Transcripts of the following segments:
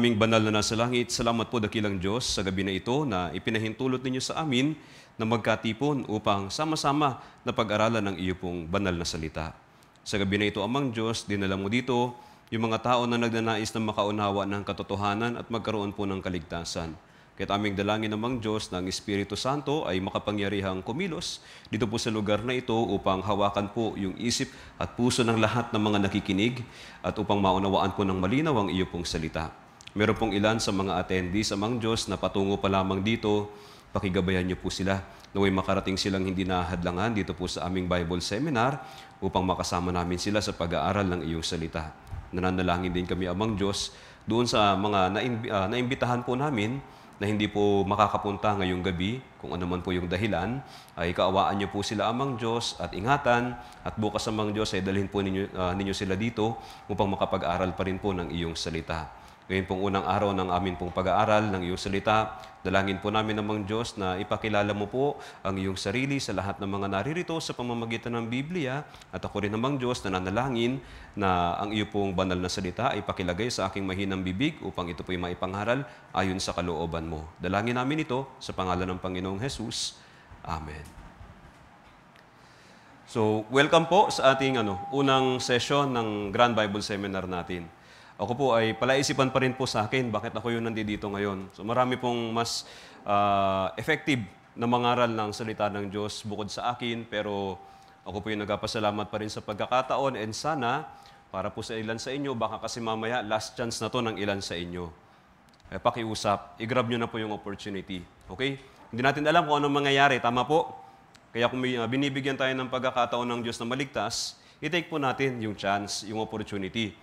Aming banal na nasa langit, salamat po dakilang Diyos sa gabi na ito na ipinahintulot ninyo sa amin na magkatipon upang sama-sama na pag-aralan ng iyo pong banal na salita. Sa gabi na ito, Amang Diyos, dinala mo dito yung mga tao na nagnanais na makaunawa ng katotohanan at magkaroon po ng kaligtasan. Kaya't aming dalangin namang Diyos na ang Espiritu Santo ay makapangyarihang kumilos dito po sa lugar na ito upang hawakan po yung isip at puso ng lahat ng mga nakikinig at upang maunawaan po ng malinaw ang iyo pong salita. Meron pong ilan sa mga attendees amang Diyos na patungo pa lamang dito, pakigabayan niyo po sila. Naway makarating silang hindi nahadlangan dito po sa aming Bible Seminar upang makasama namin sila sa pag-aaral ng iyong salita. Nananalangin din kami amang Diyos doon sa mga naimbitahan po namin na hindi po makakapunta ngayong gabi, kung ano man po yung dahilan, ay kaawaan niyo po sila amang Diyos at ingatan at bukas amang Diyos ay dalhin po ninyo sila dito upang makapag-aral pa rin po ng iyong salita. Ngayon pong unang araw ng amin pong pag-aaral ng iyong salita, dalangin po namin namang Diyos na ipakilala mo po ang iyong sarili sa lahat ng mga naririto sa pamamagitan ng Biblia at ako rin namang Diyos na nanalangin na ang iyo pong banal na salita ay pakilagay sa aking mahinang bibig upang ito po'y maipangaral ayon sa kalooban mo. Dalangin namin ito sa pangalan ng Panginoong Jesus. Amen. So, welcome po sa ating unang session ng Grand Bible Seminar natin. Ako po ay palaisipan pa rin po sa akin bakit ako yung nandito ngayon. So marami pong mas effective na mangaral ng salita ng Diyos bukod sa akin, pero ako po yung nagpapasalamat pa rin sa pagkakataon and sana para po sa ilan sa inyo, baka kasi mamaya last chance na to ng ilan sa inyo. Pakiusap, i-grab nyo na po yung opportunity. Okay? Hindi natin alam kung anong mangyayari, tama po? Kaya kung binibigyan tayo ng pagkakataon ng Diyos na maligtas, i-take po natin yung chance, yung opportunity.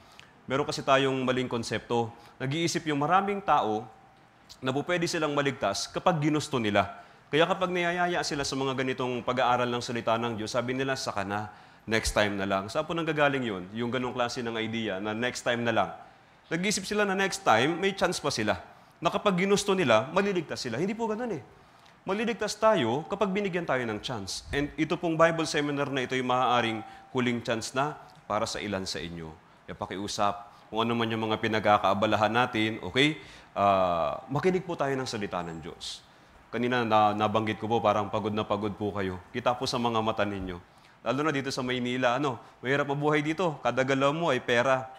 Meron kasi tayong maling konsepto. Nag-iisip yung maraming tao na pwede silang maligtas kapag ginusto nila. Kaya kapag niyayaya sila sa mga ganitong pag-aaral ng salita ng Diyos, sabi nila, saka na, next time na lang. Saan po nanggagaling yun? Yung ganong klase ng idea na next time na lang. Nag-iisip sila na next time, may chance pa sila. Na kapag ginusto nila, maliligtas sila. Hindi po ganun eh. Maliligtas tayo kapag binigyan tayo ng chance. And ito pong Bible Seminar na ito ay maaaring huling chance na para sa ilan sa inyo. Pakiusap, kung ano man yung mga pinagkakaabalahan natin, okay? Makinig po tayo ng salita ng Diyos. Kanina nabanggit ko po, parang pagod na pagod po kayo. Kita po sa mga mata ninyo. Lalo na dito sa Maynila, mahirap mabuhay dito. Kada galaw mo ay pera.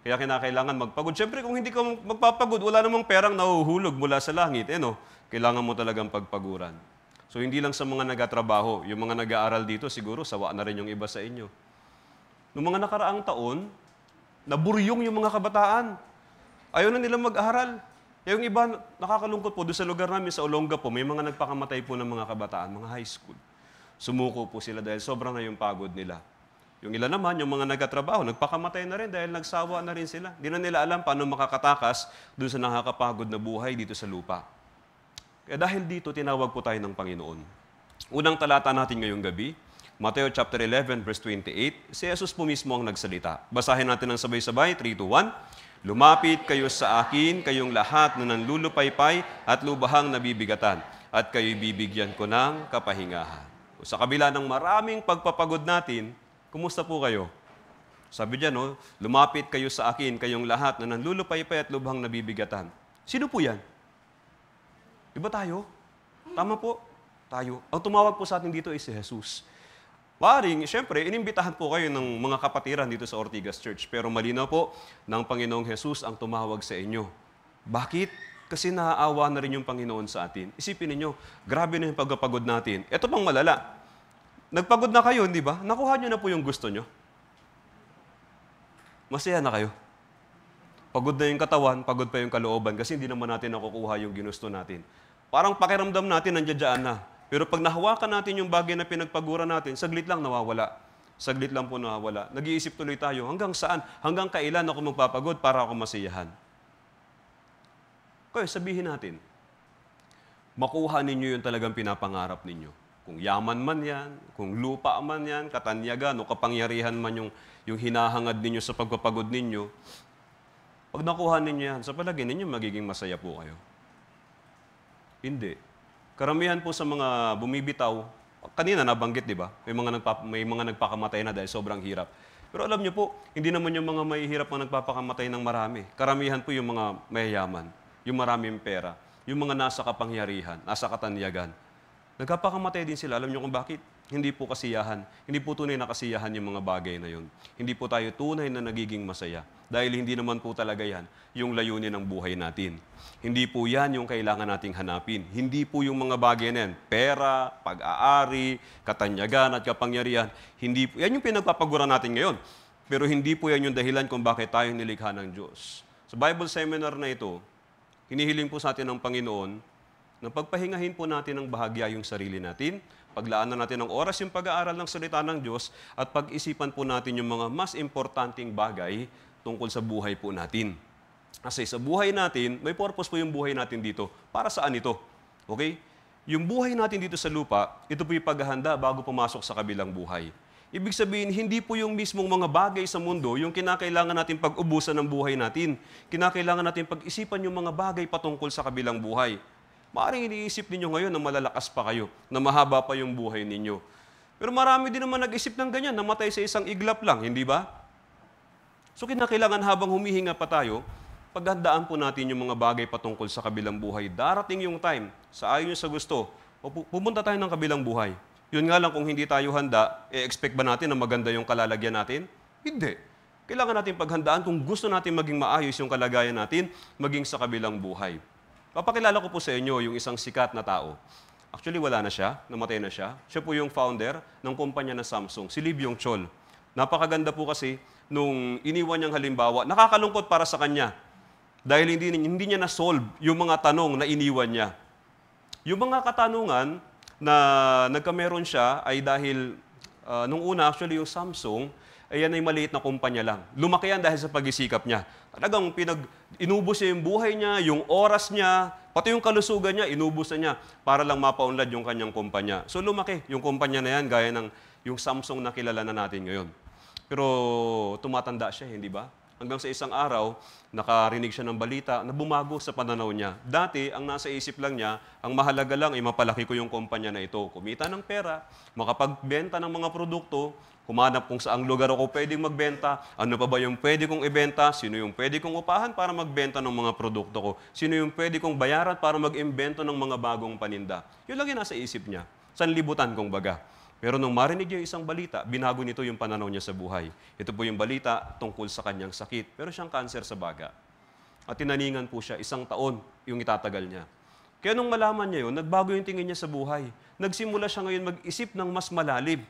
Kaya kinakailangan magpagod. Siyempre, kung hindi ka magpapagod, wala namang perang nahuhulog mula sa langit. Kailangan mo talagang pagpaguran. So, hindi lang sa mga nagatrabaho. Yung mga nag-aaral dito, siguro, sawa na rin yung iba sa inyo. Noong mga nakaraang taon, naburyong yung mga kabataan. Ayaw na nila mag-aral. Yung iba, nakakalungkot po, doon sa lugar namin, sa Olonga po, may mga nagpakamatay po ng mga kabataan, mga high school. Sumuko po sila dahil sobrang na yung pagod nila. Yung ilan naman, yung mga nagkatrabaho, nagpakamatay na rin dahil nagsawa na rin sila. Di na nila alam paano makakatakas doon sa nakakapagod na buhay dito sa lupa. Kaya dahil dito, tinawag po tayo ng Panginoon. Unang talata natin ngayong gabi, Mateo chapter 11, verse 28, si Jesus po mismo ang nagsalita. Basahin natin ng sabay-sabay, 3, 2, 1. Lumapit kayo sa akin, kayong lahat na nanlulupaypay at lubahang nabibigatan, at kayo'y bibigyan ko ng kapahingahan. Sa kabila ng maraming pagpapagod natin, kumusta po kayo? Sabi dyan, lumapit kayo sa akin, kayong lahat na nanlulupaypay at lubahang nabibigatan. Sino po yan? Iba tayo? Tama po, tayo. Ang tumawag po sa atin dito ay si Jesus. Maring, siyempre, inimbitahan po kayo ng mga kapatiran dito sa Ortigas Church. Pero malinaw po ng Panginoong Jesus ang tumawag sa inyo. Bakit? Kasi naaawa na rin yung Panginoon sa atin. Isipin ninyo, grabe na yung pagpapagod natin. Ito pang malala. Nagpagod na kayo, hindi ba? Nakuha nyo na po yung gusto nyo. Masaya na kayo. Pagod na yung katawan, pagod pa yung kalooban kasi hindi naman natin nakukuha yung ginusto natin. Parang pakiramdam natin nandiyan na. Pero pag nahawakan natin yung bagay na pinagpaguran natin, saglit lang nawawala. Saglit lang po nawawala. Nag-iisip tuloy tayo, hanggang saan? Hanggang kailan ako magpapagod para ako masiyahan? Kaya sabihin natin, makuha ninyo yung talagang pinapangarap ninyo. Kung yaman man yan, kung lupa man yan, katanyagan o kapangyarihan man yung hinahangad ninyo sa pagpapagod ninyo, pag nakuha ninyo yan, sa palagay ninyo, magiging masaya po kayo. Hindi. Karamihan po sa mga bumibitaw, kanina nabanggit, di ba? May mga nagpakamatay na dahil sobrang hirap. Pero alam niyo po, hindi naman yung mga mahihirap ang nagpapakamatay ng marami. Karamihan po yung mga mayayaman, yung maraming pera, yung mga nasa kapangyarihan, nasa katanyagan. Nagpapakamatay din sila. Alam niyo kung bakit? Hindi po kasiyahan. Hindi po tunay na kasiyahan yung mga bagay na yun. Hindi po tayo tunay na nagiging masaya. Dahil hindi naman po talaga yan yung layunin ng buhay natin. Hindi po yan yung kailangan nating hanapin. Hindi po yung mga bagay na yan. Pera, pag-aari, katanyagan at kapangyarihan. Hindi po, yan yung pinagpapagura natin ngayon. Pero hindi po yan yung dahilan kung bakit tayo nilikha ng Diyos. Sa Bible seminar na ito, hinihiling po sa atin ng Panginoon na pagpahingahin po natin ng bahagya yung sarili natin, paglaanan natin ng oras yung pag-aaral ng salita ng Diyos at pag-isipan po natin yung mga mas importanteng bagay tungkol sa buhay po natin. Kasi sa buhay natin, may purpose po yung buhay natin dito. Para saan ito? Okay? Yung buhay natin dito sa lupa, ito po yung paghahanda bago pumasok sa kabilang buhay. Ibig sabihin, hindi po yung mismong mga bagay sa mundo yung kinakailangan natin pag-ubusan ng buhay natin. Kinakailangan natin pag-isipan yung mga bagay patungkol sa kabilang buhay. Maaaring iniisip ninyo ngayon na malalakas pa kayo, na mahaba pa yung buhay ninyo. Pero marami din naman nag-isip ng ganyan, namatay sa isang iglap lang, hindi ba? So kinakailangan habang humihinga pa tayo, paghandaan po natin yung mga bagay patungkol sa kabilang buhay. Darating yung time, sa ayon sa gusto, pumunta tayo ng kabilang buhay. Yun nga lang kung hindi tayo handa, expect ba natin na maganda yung kalalagyan natin? Hindi. Kailangan natin paghandaan kung gusto natin maging maayos yung kalagayan natin, maging sa kabilang buhay. Papakilala ko po sa inyo yung isang sikat na tao. Actually, wala na siya. Namatay na siya. Siya po yung founder ng kumpanya na Samsung, si Lee Byung-chul. Napakaganda po kasi nung iniwan niyang halimbawa. Nakakalungkot para sa kanya dahil hindi niya na-solve yung mga tanong na iniwan niya. Yung mga katanungan na nagkameron siya ay dahil nung una, actually yung Samsung, ayan ay maliit na kumpanya lang. Lumaki yan dahil sa pagsisikap niya. Talagang inubos niya yung buhay niya, yung oras niya, pati yung kalusugan niya, inubos na niya para lang mapaunlad yung kanyang kumpanya. So lumaki yung kumpanya na yan, gaya ng yung Samsung na kilala na natin ngayon. Pero tumatanda siya, hindi ba? Hanggang sa isang araw, nakarinig siya ng balita na bumago sa pananaw niya. Dati, ang nasa isip lang niya, ang mahalaga lang ay mapalaki ko yung kumpanya na ito. Kumita ng pera, makapagbenta ng mga produkto, humanap kung saang lugar ako pwedeng magbenta, ano pa ba yung pwede kong ibenta, sino yung pwede kong upahan para magbenta ng mga produkto ko, sino yung pwede kong bayaran para mag-imbento ng mga bagong paninda. Yun lang yung nasa isip niya. Sanlibutan kung baga. Pero nung marinig niya yung isang balita, binago nito yung pananaw niya sa buhay. Ito po yung balita tungkol sa kanyang sakit. Pero siyang kanser sa baga. At tinaningan po siya, 1 taon yung itatagal niya. Kaya nung malaman niya yun, nagbago yung tingin niya sa buhay. Nagsimula siya ngayon mag-isip ng mas malalim.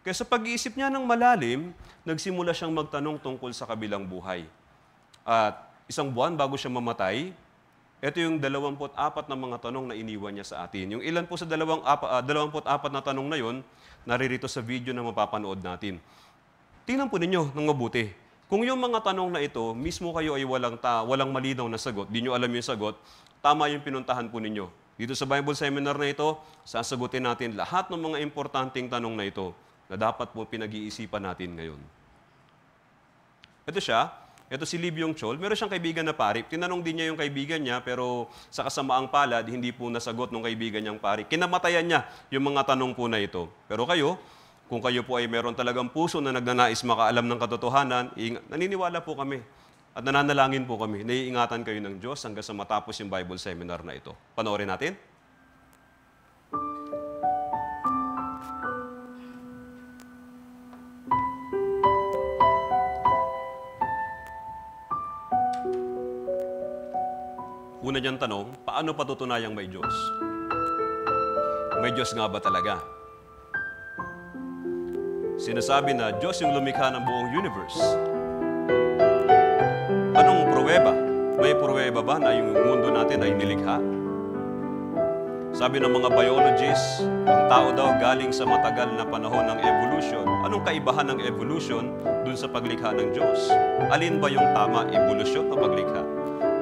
Kaya sa pag-iisip niya ng malalim, nagsimula siyang magtanong tungkol sa kabilang buhay. At 1 buwan bago siya mamatay, ito yung 24 na mga tanong na iniwan niya sa atin. Yung ilan po sa 24 na tanong na yon, naririto sa video na mapapanood natin. Tingnan po ninyo ng mabuti. Kung yung mga tanong na ito, mismo kayo ay walang malinaw na sagot, di nyo alam yung sagot, tama yung pinuntahan po ninyo. Dito sa Bible seminar na ito, sasagutin natin lahat ng mga importanteng tanong na ito na dapat po pinag-iisipan natin ngayon. Ito siya. Ito si Lee Byung-chul. Meron siyang kaibigan na pari. Tinanong din niya yung kaibigan niya, pero sa kasamaang palad, hindi po nasagot ng kaibigan niyang pari. Kinamatayan niya yung mga tanong po na ito. Pero kayo, kung kayo po ay meron talagang puso na nagnanais makaalam ng katotohanan, naniniwala po kami at nananalangin po kami. Naiingatan kayo ng Diyos hanggang sa matapos yung Bible seminar na ito. Panoorin natin. Una niyang tanong, paano patutunayang may Diyos? May Diyos nga ba talaga? Sinasabi na Diyos yung lumikha ng buong universe. Anong pruweba? May pruweba ba na yung mundo natin ay nilikha? Sabi ng mga biologists, ang tao daw galing sa matagal na panahon ng evolution. Anong kaibahan ng evolution dun sa paglikha ng Diyos? Alin ba yung tama, evolution o paglikha?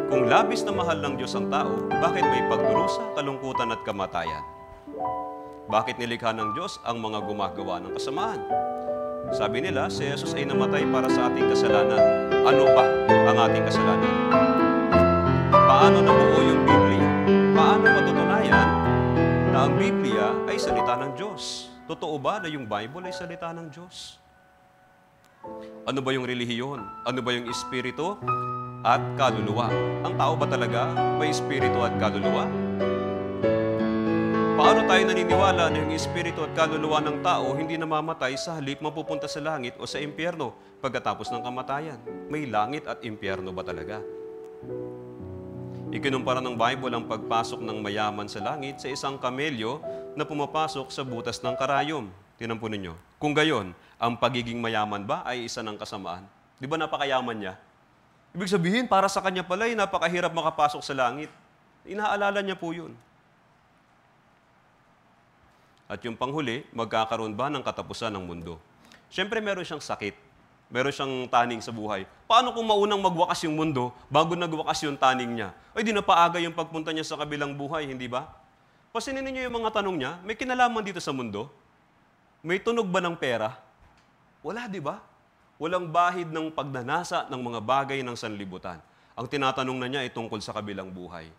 Kung labis na mahal ng Diyos ang tao, bakit may pagdurusa, kalungkutan at kamatayan? Bakit nilikha ng Diyos ang mga gumagawa ng kasamaan? Sabi nila, si Jesus ay namatay para sa ating kasalanan. Ano ba ang ating kasalanan? Paano nabuo yung Biblia? Paano matutunayan na ang Biblia ay salita ng Diyos? Totoo ba na yung Bible ay salita ng Diyos? Ano ba yung relihiyon? Ano ba yung espiritu at kaluluwa? Ang tao ba talaga may espiritu at kaluluwa? Paano tayo naniniwala na yung espiritu at kaluluwa ng tao hindi namamatay sa halip mapupunta sa langit o sa impyerno pagkatapos ng kamatayan? May langit at impyerno ba talaga? Ikinumpara ng Bible ang pagpasok ng mayaman sa langit sa isang kamelyo na pumapasok sa butas ng karayom. Tinan po ninyo. Kung gayon, ang pagiging mayaman ba ay isa ng kasamaan? Di ba napakayaman niya? Ibig sabihin, para sa kanya pala, napakahirap makapasok sa langit. Inaalala niya po yun. At yung panghuli, magkakaroon ba ng katapusan ng mundo? Siyempre, meron siyang sakit. Meron siyang taning sa buhay. Paano kung maunang magwakas yung mundo bago nagwakas yung taning niya? Ay, di na paaga yung pagpunta niya sa kabilang buhay, hindi ba? Pasinin niyo yung mga tanong niya, may kinalaman dito sa mundo? May tunog ba ng pera? Wala, di ba? Walang bahid ng pagnanasa ng mga bagay ng sanlibutan. Ang tinatanong na niya ay tungkol sa kabilang buhay.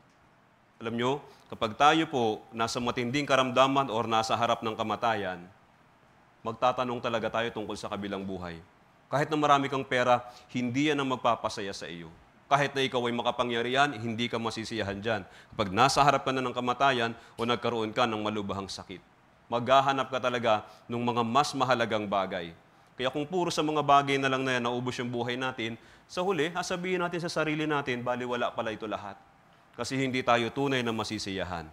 Alam nyo, kapag tayo po nasa matinding karamdaman or nasa harap ng kamatayan, magtatanong talaga tayo tungkol sa kabilang buhay. Kahit na marami kang pera, hindi yan ang magpapasaya sa iyo. Kahit na ikaw ay makapangyarihan, hindi ka masisiyahan dyan. Kapag nasa harap ka na ng kamatayan o nagkaroon ka ng malubhang sakit, maghahanap ka talaga ng mga mas mahalagang bagay. Kaya kung puro sa mga bagay na lang na yan, naubos yung buhay natin, sa huli, sasabihin natin sa sarili natin, baliwala pala ito lahat. Kasi hindi tayo tunay na masisiyahan.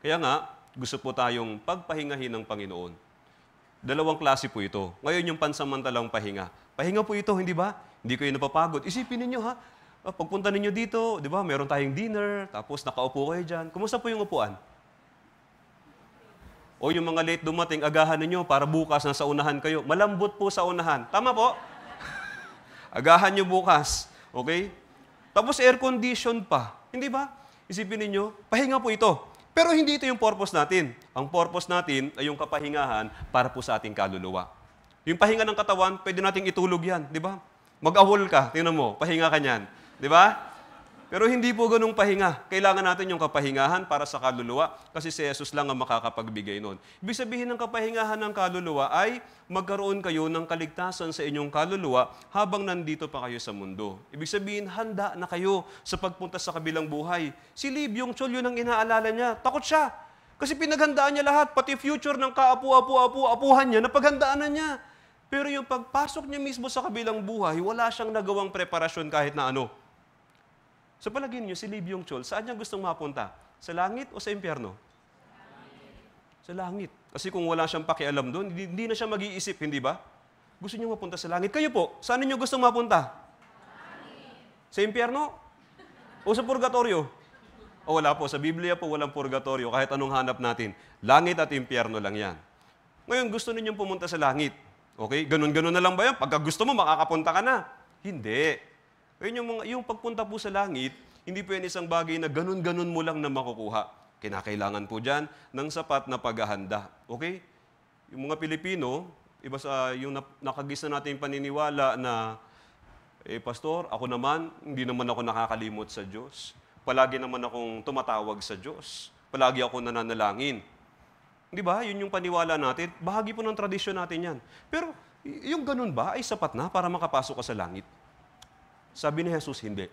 Kaya nga, gusto po tayong pagpahingahin ng Panginoon. Dalawang klase po ito. Ngayon yung pansamantalang pahinga. Pahinga po ito, hindi ba? Hindi kayo napapagod. Isipin ninyo ha, pagpunta ninyo dito, di ba, meron tayong dinner, tapos nakaupo kayo dyan. Kumusta po yung upuan? O yung mga late dumating, agahan ninyo para bukas nasa unahan kayo. Malambot po sa unahan. Tama po? Agahan nyo bukas. Okay? Tapos air condition pa. Hindi ba? Isipin ninyo, pahinga po ito. Pero hindi ito yung purpose natin. Ang purpose natin ay yung kapahingahan para po sa ating kaluluwa. Yung pahinga ng katawan, pwede nating itulog yan. Di ba? Mag-ahol ka, tingnan mo, pahinga ka niyan. Di ba? Pero hindi po ganung pahinga. Kailangan natin yung kapahingahan para sa kaluluwa kasi si Jesus lang ang makakapagbigay nun. Ibig sabihin ng kapahingahan ng kaluluwa ay magkaroon kayo ng kaligtasan sa inyong kaluluwa habang nandito pa kayo sa mundo. Ibig sabihin, handa na kayo sa pagpunta sa kabilang buhay. Si Lee Byung-chul, yun ang inaalala niya. Takot siya. Kasi pinaghandaan niya lahat, pati future ng kaapu-apu-apuhan niya, napaghandaan na niya. Pero yung pagpasok niya mismo sa kabilang buhay, wala siyang nagawang preparasyon kahit na ano. Sa palagay niyo, si Lee Byung-chul, saan niya gustong mapunta? Sa langit o sa impyerno? Sa langit. Kasi kung wala siyang pakialam doon, hindi na siya mag-iisip, hindi ba? Gusto niyo mapunta sa langit. Kayo po, saan niyo gustong mapunta? Sa impyerno? O sa purgatorio? O wala po. Sa Biblia po, walang purgatorio. Kahit anong hanap natin. Langit at impyerno lang yan. Ngayon, gusto ninyong pumunta sa langit. Okay? Ganun-ganun na lang ba yan? Pagka gusto mo, makakapunta ka na. Hindi. Yung pagpunta po sa langit, hindi po yan isang bagay na ganun-ganun mo lang na makukuha. Kinakailangan po dyan ng sapat na paghahanda. Okay? Yung mga Pilipino, iba sa yung nakagisa natin paniniwala na, Pastor, ako naman, hindi naman ako nakakalimot sa Diyos. Palagi naman akong tumatawag sa Diyos. Palagi ako nananalangin. Di ba? Yun yung paniwala natin. Bahagi po ng tradisyon natin yan. Pero yung ganun ba ay sapat na para makapasok ka sa langit? Sabi ni Jesus, hindi.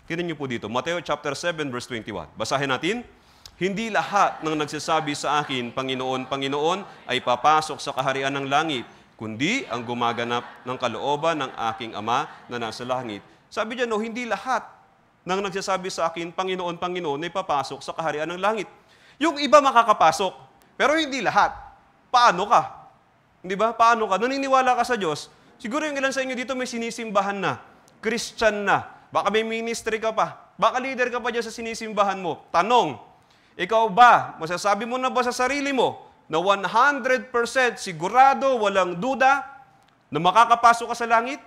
Tingnan niyo po dito, Mateo chapter 7, verse 21. Basahin natin. Hindi lahat ng nagsasabi sa akin, Panginoon, Panginoon, ay papasok sa kaharian ng langit, kundi ang gumaganap ng kalooban ng aking Ama na nasa langit. Sabi niya, no, hindi lahat ng nagsasabi sa akin, Panginoon, Panginoon, ay papasok sa kaharian ng langit. Yung iba makakapasok, pero hindi lahat. Paano ka? Hindi ba? Paano ka? Naniniwala ka sa Diyos. Siguro yung ilan sa inyo dito may sinisimbahan na. Christian na. Baka may ministry ka pa. Baka leader ka pa dyan sa sinisimbahan mo. Tanong, ikaw ba, masasabi mo na ba sa sarili mo na 100% sigurado, walang duda, na makakapasok ka sa langit?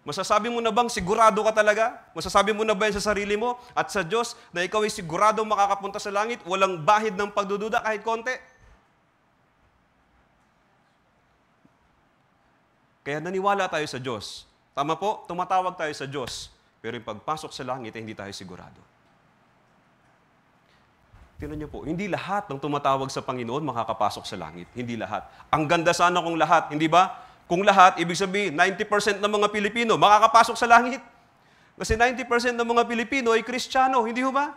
Masasabi mo na bang sigurado ka talaga? Masasabi mo na ba yan sa sarili mo at sa Diyos na ikaw ay sigurado makakapunta sa langit, walang bahid ng pagdududa kahit konti? Kaya naniwala tayo sa Diyos. Tama po, tumatawag tayo sa Diyos. Pero yung pagpasok sa langit, hindi tayo sigurado. Tingnan niyo po, hindi lahat ng tumatawag sa Panginoon makakapasok sa langit. Hindi lahat. Ang ganda sana kung lahat, hindi ba? Kung lahat, ibig sabihin, 90% ng mga Pilipino makakapasok sa langit. Kasi 90% ng mga Pilipino ay Kristiyano, hindi ho ba?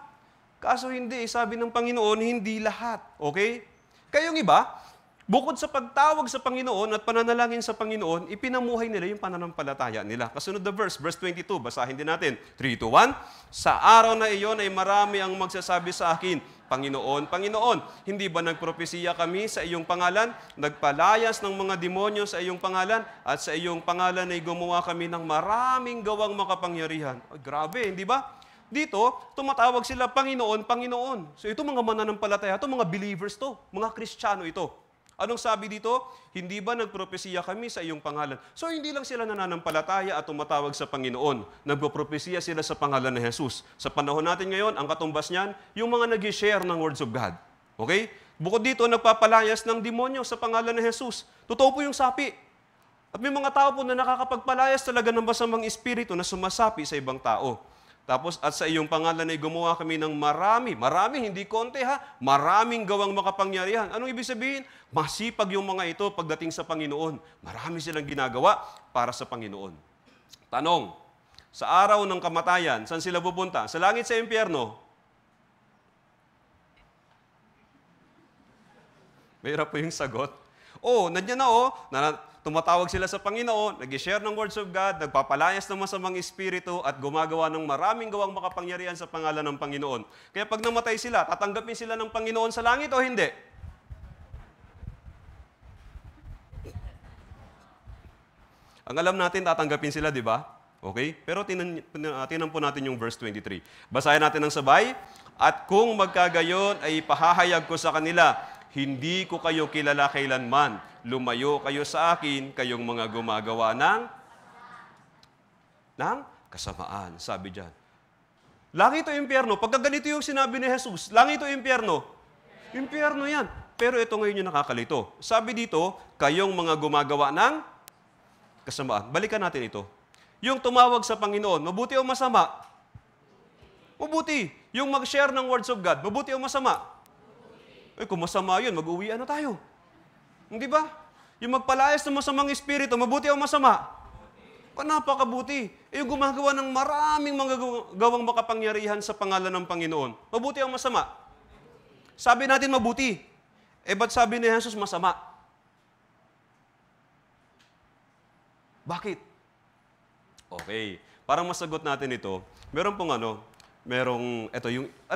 Kaso hindi, sabi ng Panginoon, hindi lahat. Okay? Kayong iba, bukod sa pagtawag sa Panginoon at pananalangin sa Panginoon, ipinamuhay nila yung pananampalataya nila. Kasunod na verse 22, basahin din natin. 3, 2, 1. Sa araw na iyon ay marami ang magsasabi sa akin, Panginoon, Panginoon, hindi ba nagpropesiya kami sa iyong pangalan? Nagpalayas ng mga demonyo sa iyong pangalan? At sa iyong pangalan ay gumawa kami ng maraming gawang makapangyarihan. Ay, grabe, hindi ba? Dito, tumatawag sila Panginoon, Panginoon. So ito mga mananampalataya, ito mga believers to, mga Kristiyano ito. Anong sabi dito? Hindi ba nagpropesiya kami sa iyong pangalan? So hindi lang sila nananampalataya at tumatawag sa Panginoon. Nagpropesiya sila sa pangalan ni Jesus. Sa panahon natin ngayon, ang katumbas niyan, yung mga nag-share ng words of God. Okay? Bukod dito, nagpapalayas ng demonyo sa pangalan ni Jesus. Totoo po yung sapi. At may mga tao po na nakakapagpalayas talaga ng masamang espiritu na sumasapi sa ibang tao. Tapos, at sa iyong pangalan ay gumawa kami ng marami, hindi konti ha, maraming gawang makapangyarihan. Anong ibig sabihin? Masipag yung mga ito pagdating sa Panginoon. Marami silang ginagawa para sa Panginoon. Tanong, sa araw ng kamatayan, saan sila pupunta? Sa langit, sa impyerno? Mahirap po yung sagot. Nandiyan na tumatawag sila sa Panginoon, nag-share ng words of God, nagpapalayas ng masamang espiritu at gumagawa ng maraming gawang makapangyarihan sa pangalan ng Panginoon. Kaya pag namatay sila, tatanggapin sila ng Panginoon sa langit o hindi? Ang alam natin, tatanggapin sila, di ba? Okay? Pero tinan po natin yung verse 23. Basahin natin ng sabay. At kung magkagayon ay pahahayag ko sa kanila, hindi ko kayo kilala kailanman. Lumayo kayo sa akin, kayong mga gumagawa ng kasamaan. Sabi dyan. Langit o impyerno? Pagka ganito yung sinabi ni Jesus, langit o impyerno? Impyerno yan. Pero ito ngayon yung nakakalito. Sabi dito, kayong mga gumagawa ng kasamaan. Balikan natin ito. Yung tumawag sa Panginoon, mabuti o masama? Mabuti. Yung mag-share ng words of God, mabuti o masama? Kung masama yun, mag-uwian na tayo. Hindi ba? Yung magpalayas ng masamang espiritu, mabuti o masama? Napakabuti. Yung gumagawa ng maraming mga gawang makapangyarihan sa pangalan ng Panginoon, mabuti o masama? Sabi natin mabuti. Ba't sabi ni Jesus masama? Bakit? Okay. Parang masagot natin ito. Meron pong alam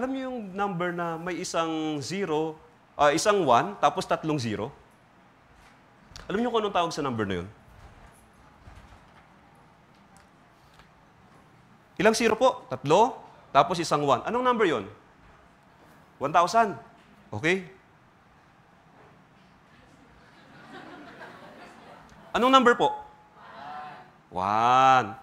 niyo yung number na may isang 1, tapos 3 0? Alam niyo kung anong tawag sa number na yun? Ilang 0 po? 3, tapos isang 1. Anong number yun? 1,000. Okay? Anong number po? 1.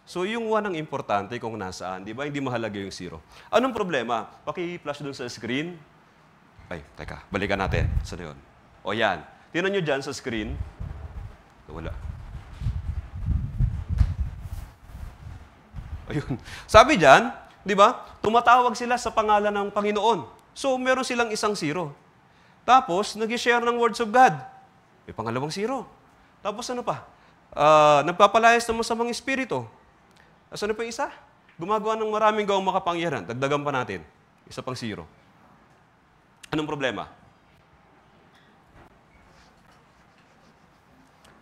So, yung 1 ang importante kung nasaan. Di ba? Hindi mahalaga yung 0. Anong problema? Paki-flash dun sa screen. Teka. Balikan natin. Saan yun? Yan. Tingnan nyo dyan sa screen. Wala. Ayun. Sabi dyan, di ba? Tumatawag sila sa pangalan ng Panginoon. So, meron silang isang 0. Tapos, nag-share ng words of God. May pangalawang 0. Tapos ano pa? Nagpapalayas ng masamang espiritu. Ano pa isa? Gumagawa ng maraming gawang makapangyarihan. Dagdagan pa natin. Isa pang 0. Anong problema?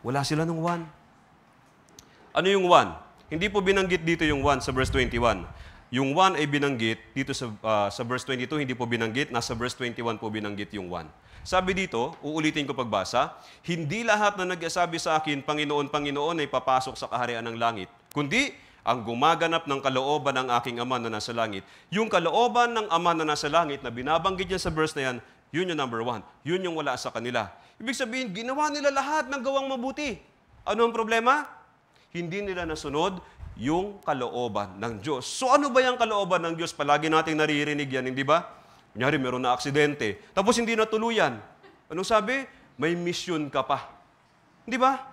Wala sila ng 1. Ano yung 1? Hindi po binanggit dito yung 1 sa verse 21. Yung 1 ay binanggit dito sa verse 22, hindi po binanggit. Nasa verse 21 po binanggit yung 1. Sabi dito, uulitin ko pagbasa, hindi lahat na nagsasabi sa akin, Panginoon, Panginoon, ay papasok sa kaharian ng langit, kundi ang gumaganap ng kalooban ng aking Ama na nasa langit. Yung kalooban ng Ama na nasa langit na binabanggit niya sa verse na yan, yun yung number 1. Yun yung wala sa kanila. Ibig sabihin, ginawa nila lahat ng gawang mabuti. Ano ang problema? Hindi nila nasunod yung kalooban ng Diyos. So ano ba yung kalooban ng Diyos? Palagi nating naririnig yan, hindi ba? Kunyari, meron na aksidente. Tapos hindi natuluyan. Anong sabi? May mission ka pa. Hindi ba?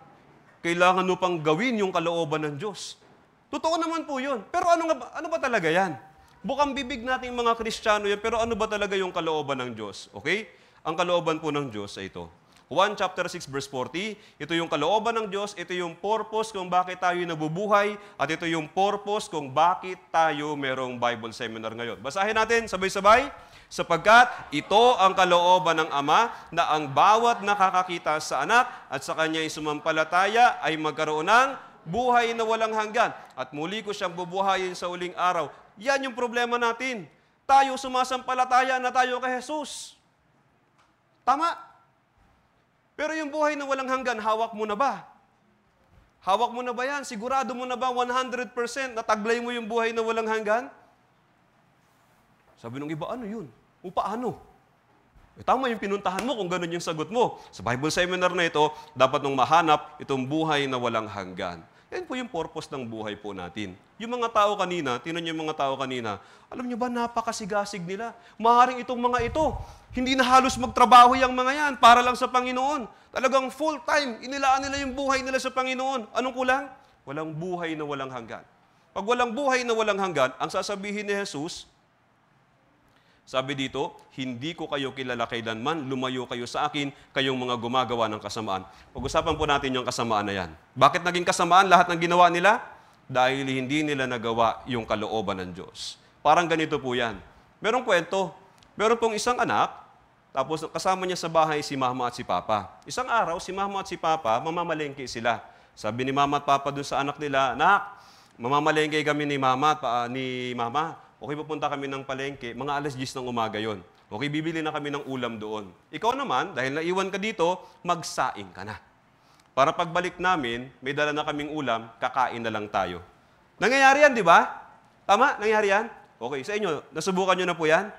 Kailangan mo pang gawin yung kalooban ng Diyos. Totoo naman po yun. Pero ano ba talaga yan? Bukang bibig nating mga Kristiyano yan, pero ano ba talaga yung kalooban ng Diyos? Okay? Ang kalooban po ng Diyos ay ito. Juan chapter 6 verse 40, ito yung kalooban ng Diyos, ito yung purpose kung bakit tayo nabubuhay, at ito yung purpose kung bakit tayo merong Bible seminar ngayon. Basahin natin sabay-sabay. Sapagkat ito ang kalooban ng Ama na ang bawat nakakakita sa anak at sa kanya'y sumampalataya ay magkaroon ng buhay na walang hanggan. At muli ko siyang bubuhayin sa uling araw. Yan yung problema natin. Tayo sumasampalataya na tayo kay Jesus. Tama. Pero yung buhay na walang hanggan, hawak mo na ba? Hawak mo na ba yan? Sigurado mo na ba 100% na taglay mo yung buhay na walang hanggan? Sabi ng iba, ano yun? O paano? Tama yung pinuntahan mo kung ganun yung sagot mo. Sa Bible seminar na ito, dapat nung mahanap itong buhay na walang hanggan. Yan po yung purpose ng buhay po natin. Yung mga tao kanina, tinan niyo yung mga tao kanina, alam niyo ba, napakasigasig nila. Maaaring itong mga ito, hindi na halos magtrabaho yung mga yan para lang sa Panginoon. Talagang full time, inilaan nila yung buhay nila sa Panginoon. Anong kulang? Walang buhay na walang hanggan. Pag walang buhay na walang hanggan, ang sasabihin ni Jesus, sabi dito, hindi ko kayo kilala kailanman, lumayo kayo sa akin, kayong mga gumagawa ng kasamaan. Pag-usapan po natin yung kasamaan na yan. Bakit naging kasamaan lahat ng ginawa nila? Dahil hindi nila nagawa yung kalooban ng Diyos. Parang ganito po yan. Merong kwento. Meron pong isang anak, tapos kasama niya sa bahay si mama at si papa. Isang araw, si mama at si papa, mamamalengke sila. Sabi ni mama at papa dun sa anak nila, "Anak, mamamalengke kami ni mama at ni mama. Okay, pupunta kami ng palengke, mga alas 10 ng umaga yon. Okay, bibili na kami ng ulam doon. Ikaw naman, dahil naiwan ka dito, magsaing ka na. Para pagbalik namin, may dala na kaming ulam, kakain na lang tayo." Nangyayari yan, di ba? Tama? Nangyayari yan? Okay, sa inyo, nasubukan nyo na po yan?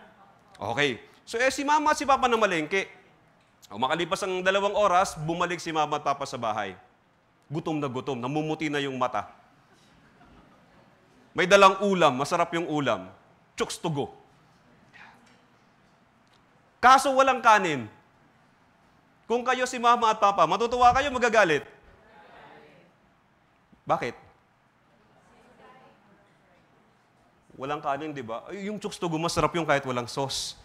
Okay. So, si mama at si papa na malengke. Makalipas ang 2 oras, bumalik si mama at papa sa bahay. Gutom na gutom, namumuti na yung mata. May dalang ulam, masarap yung ulam. Chooks to go. Kaso walang kanin. Kung kayo si mama at papa, matutuwa kayo, magagalit? Bakit? Walang kanin, di ba? Ay, yung chooks to go, masarap yung kahit walang sauce.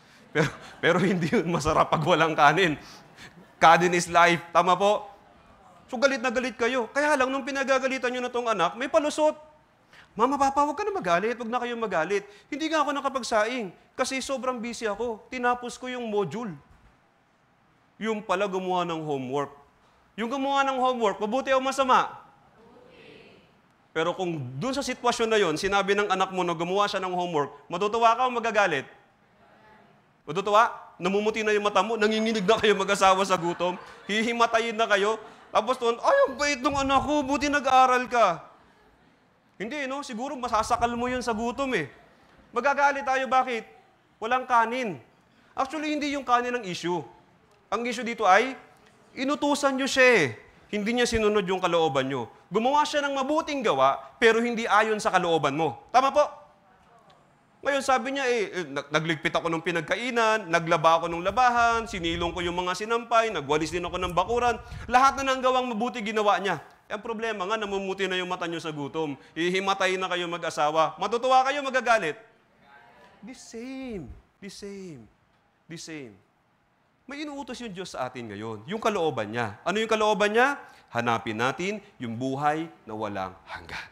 Pero hindi yun masarap pag walang kanin. Kanin is life. Tama po? So galit na galit kayo. Kaya lang, nung pinagagalitan nyo na tong anak, may palusot. Mama, papa, huwag ka na magalit. Huwag na kayong magalit. Hindi nga ako nakapagsaing kasi sobrang busy ako. Tinapos ko yung module. Yung pala gumawa ng homework. Yung gumawa ng homework, mabuti o masama? Pero kung dun sa sitwasyon na yon, sinabi ng anak mo na gumawa siya ng homework, matutuwa ka o magagalit? Matutuwa? Namumuti na yung mata mo, nanginginig na kayo mag-asawa sa gutom, hihimatayin na kayo, tapos doon, ay, ang bait ng anak ko, buti nag-aaral ka. Hindi, no? Siguro masasakal mo yun sa gutom eh. Magagalit tayo, bakit? Walang kanin. Actually, hindi yung kanin ang issue. Ang issue dito ay, inutusan nyo siya eh. Hindi niya sinunod yung kalooban nyo. Gumawa siya ng mabuting gawa, pero hindi ayon sa kalooban mo. Tama po? Ngayon, sabi niya nagligpit ako ng pinagkainan, naglaba ako ng labahan, sinilong ko yung mga sinampay, nagwalis din ako ng bakuran. Lahat na ng gawang mabuti ginawa niya. Ang problema nga, namumuti na yung mata nyo sa gutom. Hihimatay na kayo mag-asawa. Matutuwa kayo, magagalit? The same. The same. The same. May inuutos yung Diyos sa atin ngayon. Yung kalooban niya. Ano yung kalooban niya? Hanapin natin yung buhay na walang hanggan.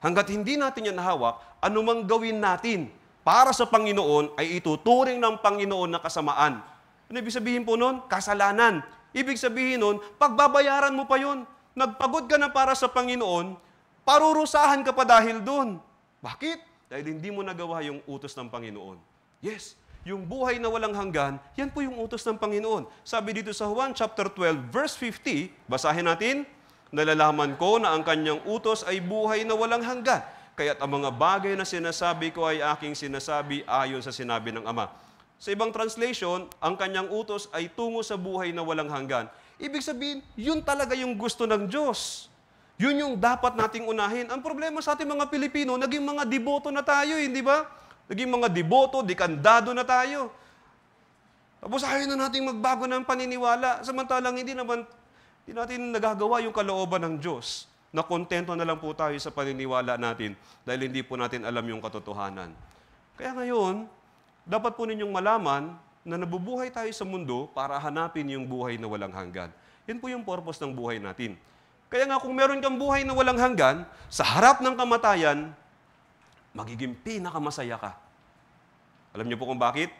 Hanggat hindi natin yan nahawak, anumang gawin natin para sa Panginoon ay ituturing ng Panginoon na kasamaan. Ano ibig sabihin po nun? Kasalanan. Ibig sabihin nun, pagbabayaran mo pa yun. Nagpagod ka na para sa Panginoon, parurusahan ka pa dahil doon. Bakit? Dahil hindi mo nagawa yung utos ng Panginoon. Yes, yung buhay na walang hanggan, yan po yung utos ng Panginoon. Sabi dito sa Juan chapter 12, verse 50, basahin natin, "Nalalaman ko na ang kanyang utos ay buhay na walang hanggan, kaya't ang mga bagay na sinasabi ko ay aking sinasabi ayon sa sinabi ng Ama." Sa ibang translation, ang kanyang utos ay tungo sa buhay na walang hanggan. Ibig sabihin, yun talaga yung gusto ng Diyos. Yun yung dapat nating unahin. Ang problema sa ating mga Pilipino, naging mga deboto na tayo, hindi ba? Naging mga deboto, dekandado na tayo. Tapos ayaw na nating magbago ng paniniwala. Samantalang hindi natin nagagawa yung kalooban ng Diyos. Na kontento na lang po tayo sa paniniwala natin dahil hindi po natin alam yung katotohanan. Kaya ngayon, dapat po ninyong malaman na nabubuhay tayo sa mundo para hanapin yung buhay na walang hanggan. Yan po yung purpose ng buhay natin. Kaya nga kung meron kang buhay na walang hanggan, sa harap ng kamatayan, magiging pinakamasaya ka. Alam niyo po kung bakit?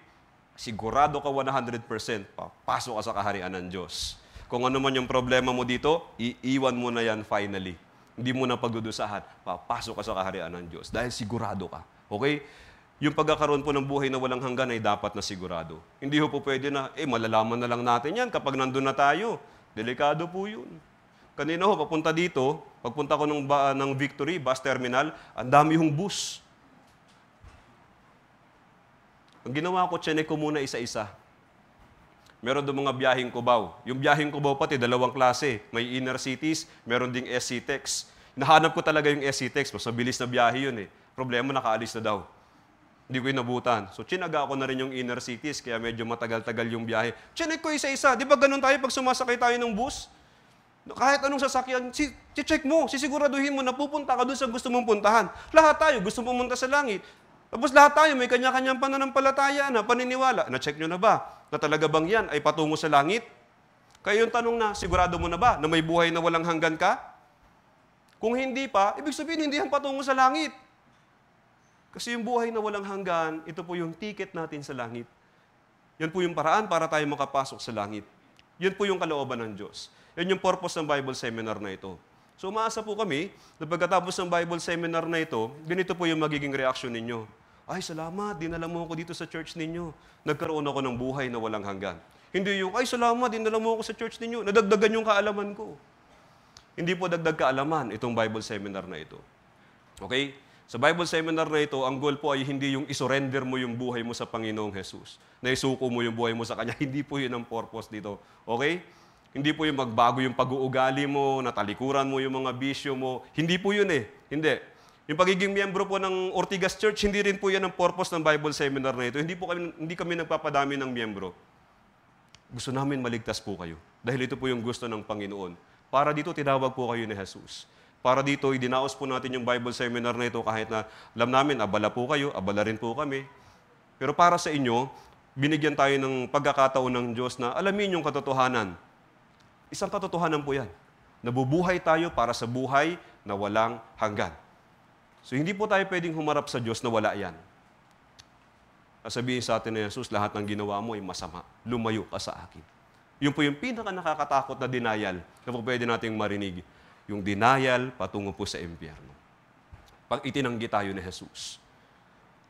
Sigurado ka 100%, papasok ka sa kaharian ng Diyos. Kung ano man yung problema mo dito, iiwan mo na yan finally. Hindi mo na pagdudusahan, papasok ka sa kaharian ng Diyos dahil sigurado ka. Okay? Yung pagkakaroon po ng buhay na walang hanggan ay dapat na sigurado. Hindi po pwede na, malalaman na lang natin yan kapag nandun na tayo. Delikado po yun. Kanina ho, papunta dito, pagpunta ko ng Victory, bus terminal, ang dami hong bus. Ang ginawa ko, chinek ko muna isa-isa. Meron doon mga biyaheng Cubao. Yung biyaheng Cubao pati, dalawang klase. May inner cities, meron ding SC-Tex. Nahanap ko talaga yung SC-Tex, mas mabilis na biyahe yun eh. Problema, nakaalis na daw. Hindi ko inabutan. So, chinaga ko na rin yung inner cities, kaya medyo matagal-tagal yung biyahe. Chinek ko isa-isa. Di ba ganun tayo pag sumasakay tayo ng bus? Kahit anong sasakyan, check mo, sisiguraduhin mo na pupunta ka doon sa gusto mong puntahan. Lahat tayo gusto pumunta sa langit. Tapos lahat tayo may kanya-kanyang pananampalataya na paniniwala. Na-check nyo na ba? Na talaga bang yan ay patungo sa langit? Kaya yung tanong na, sigurado mo na ba na may buhay na walang hanggan ka? Kung hindi pa, ibig sabihin hindi yan patungo sa langit. Kasi yung buhay na walang hanggan, ito po yung ticket natin sa langit. Yan po yung paraan para tayo makapasok sa langit. Yan po yung kalooban ng Diyos. Yan yung purpose ng Bible seminar na ito. So umaasa po kami na pagkatapos ng Bible seminar na ito, ganito po yung magiging reaksyon ninyo. Ay, salamat, dinala mo ako dito sa church ninyo. Nagkaroon ako ng buhay na walang hanggan. Hindi yung, ay, salamat, dinala mo ako sa church ninyo. Nadagdagan yung kaalaman ko. Hindi po dagdag kaalaman itong Bible seminar na ito. Okay? Sa Bible seminar na ito, ang goal po ay hindi yung isurrender mo yung buhay mo sa Panginoong Jesus. Na isuko mo yung buhay mo sa Kanya. Hindi po yun ang purpose dito. Okay? Hindi po yung magbago yung pag-uugali mo, natalikuran mo yung mga bisyo mo. Hindi po yun eh. Hindi. Yung pagiging miyembro po ng Ortigas Church, hindi rin po yan ang purpose ng Bible seminar na ito. Hindi kami nagpapadami ng miyembro. Gusto namin maligtas po kayo. Dahil ito po yung gusto ng Panginoon. Para dito, tinawag po kayo ni Jesus. Para dito, idinaos po natin yung Bible seminar na ito kahit na alam namin, abala po kayo, abala rin po kami. Pero para sa inyo, binigyan tayo ng pagkakataon ng Diyos na alamin yung katotohanan. Isang katotohanan po yan. Nabubuhay tayo para sa buhay na walang hanggan. So, hindi po tayo pwedeng humarap sa Diyos na wala yan. Sabihin sa atin na Jesus, lahat ng ginawa mo ay masama. Lumayo ka sa akin. Yun po yung pinaka nakakatakot na denial na po pwede nating marinig. Yung denial patungo po sa impyerno. Pag itinanggi tayo ni Jesus.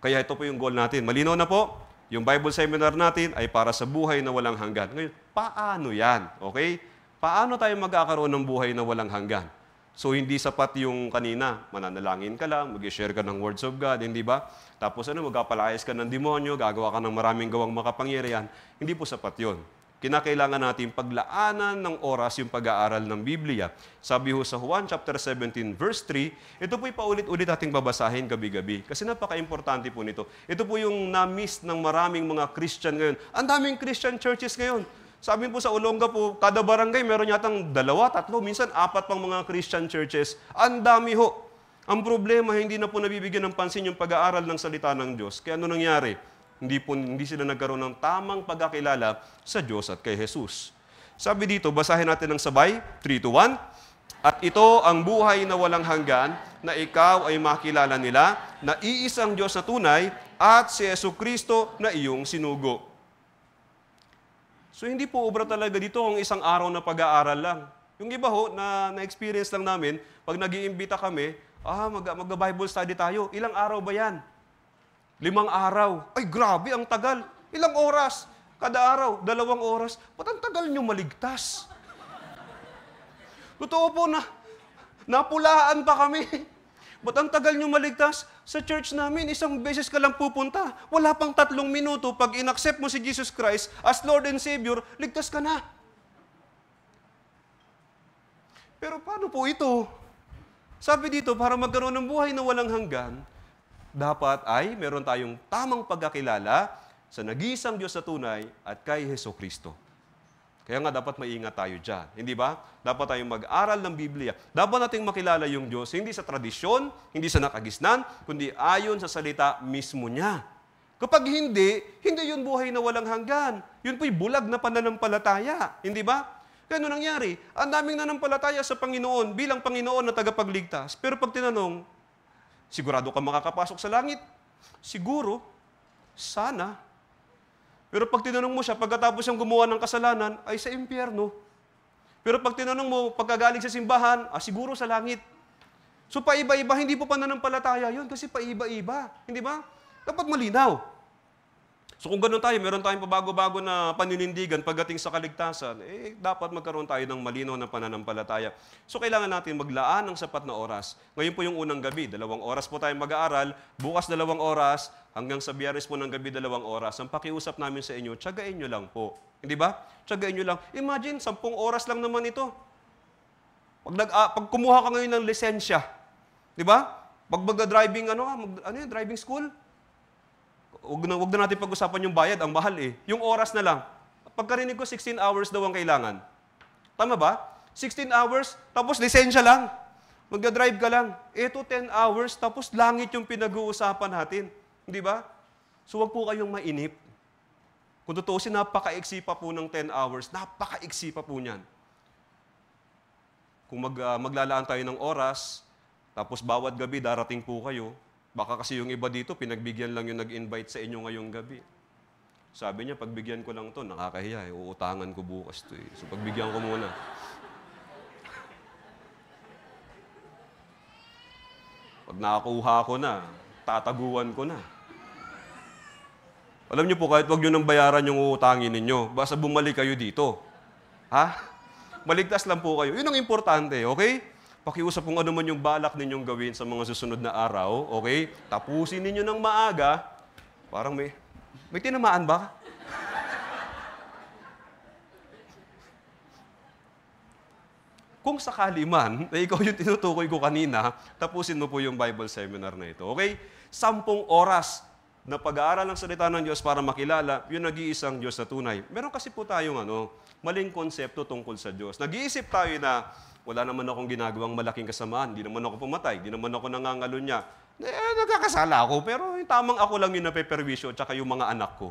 Kaya ito po yung goal natin. Malinaw na po, yung Bible seminar natin ay para sa buhay na walang hanggan. Ngayon, paano yan? Okay? Paano tayo magkakaroon ng buhay na walang hanggan? So, hindi sapat yung kanina, mananalangin ka lang, mag-share ka ng words of God, hindi ba? Tapos magpapalayas ka ng demonyo, gagawa ka ng maraming gawang makapangyarihan. Hindi po sapat yon. Kinakailangan natin paglaanan ng oras yung pag-aaral ng Biblia. Sabi ho sa Juan chapter 17 verse 3, ito po'y paulit-ulit ating babasahin gabi-gabi. Kasi napaka-importante po nito. Ito po yung na-miss ng maraming mga Christian ngayon. Ang daming Christian churches ngayon. Sabi po sa Olonga po, kada barangay meron yatang 2, 3, minsan 4 pang mga Christian churches. Ang dami ho. Ang problema, hindi na po nabibigyan ng pansin yung pag-aaral ng salita ng Diyos. Kaya ano nangyari? Hindi sila nagkaroon ng tamang pagkakilala sa Diyos at kay Jesus. Sabi dito, basahin natin ng sabay, 3-1. At ito ang buhay na walang hanggan, na ikaw ay makilala nila, na iisang Diyos na tunay, at si Jesucristo na iyong sinugo. So, hindi po obra talaga dito ang isang araw na pag-aaral lang. Yung iba ho, na-experience lang namin, pag nag-iimbita kami, mag-Bible study tayo. Ilang araw ba yan? 5 araw. Ay, grabe, ang tagal. Ilang oras? Kada araw, 2 oras. Ba't ang tagal nyo maligtas? Totoo po na, napulaan pa kami. Ba't ang tagal nyo maligtas? Sa church namin, 1 beses ka lang pupunta. Wala pang 3 minuto, pag inaccept mo si Jesus Christ as Lord and Savior, ligtas ka na. Pero paano po ito? Sabi dito, para magkaroon ng buhay na walang hanggan, dapat ay meron tayong tamang pagkakilala sa nag-iisang Diyos na tunay at kay Jesucristo. Kaya nga dapat maingat tayo dyan. Hindi ba? Dapat tayong mag-aral ng Biblia. Dapat nating makilala yung Diyos, hindi sa tradisyon, hindi sa nakagisnan, kundi ayon sa salita mismo niya. Kapag hindi, hindi yun buhay na walang hanggan. Yun po'y bulag na pananampalataya. Hindi ba? Kaya ano nangyari? Ang daming nanampalataya sa Panginoon bilang Panginoon na tagapagligtas. Pero pag tinanong, sigurado ka makakapasok sa langit? Siguro. Sana. Pero pag tinanong mo siya, pagkatapos siyang gumawa ng kasalanan, ay sa impyerno. Pero pag tinanong mo, pagkagaling sa simbahan, siguro sa langit. So paiba-iba, hindi po pananampalataya yun kasi paiba-iba. Hindi ba? Dapat malinaw. So kung gano'n tayo, meron tayong pabago-bago na paninindigan pagdating sa kaligtasan, dapat magkaroon tayo ng malinaw na pananampalataya. So kailangan natin maglaan ng sapat na oras. Ngayon po yung unang gabi, 2 oras po tayo mag-aaral, bukas 2 oras, hanggang sa Biyernes po ng gabi 2 oras. Ang pakiusap namin sa inyo, tiyagain nyo lang po. Hindi ba? Tiyagain nyo lang. Imagine, 10 oras lang naman ito. Pag kumuha ka ngayon ng lisensya, di ba? Pag mag-driving, driving school, Huwag na natin pag-usapan yung bayad, ang mahal eh. Yung oras na lang. Pagkarinig ko, 16 hours daw ang kailangan. Tama ba? 16 hours, tapos lisensya lang. Magdadrive ka lang. Ito 10 hours, tapos langit yung pinag-uusapan natin. Hindi ba? So wag po kayong mainip. Kung tutuusin, napaka-iksi pa po ng 10 hours. Napaka-iksi pa po niyan. Kung maglalaan tayo ng oras, tapos bawat gabi darating po kayo, baka kasi yung iba dito, pinagbigyan lang yung nag-invite sa inyo ngayong gabi. Sabi niya, pagbigyan ko lang to, nakakahiya eh. Uutangan ko bukas to eh. So pagbigyan ko muna. Pag nakakuha ko na, tataguan ko na. Alam niyo po, kahit wag niyo nang bayaran yung uutangin ninyo, basta bumalik kayo dito. Ha? Maligtas lang po kayo. Yun ang importante, okay? Pakiusap kung ano man yung balak ninyong gawin sa mga susunod na araw, okay? Tapusin ninyo ng maaga. Parang may tinamaan ba? Kung sakali man, na ikaw yung tinutukoy ko kanina, tapusin mo po yung Bible seminar na ito, okay? 10 oras na pag-aaral ng salita ng Diyos para makilala yung nag-iisang Diyos na tunay. Meron kasi po tayong maling konsepto tungkol sa Diyos. Nag-iisip tayo na wala naman akong ginagawang malaking kasamaan. Hindi naman ako pumatay. Hindi naman ako nangangalunya. Nagkakasala ako, pero yung tamang ako lang yung napeperwisyo at saka yung mga anak ko.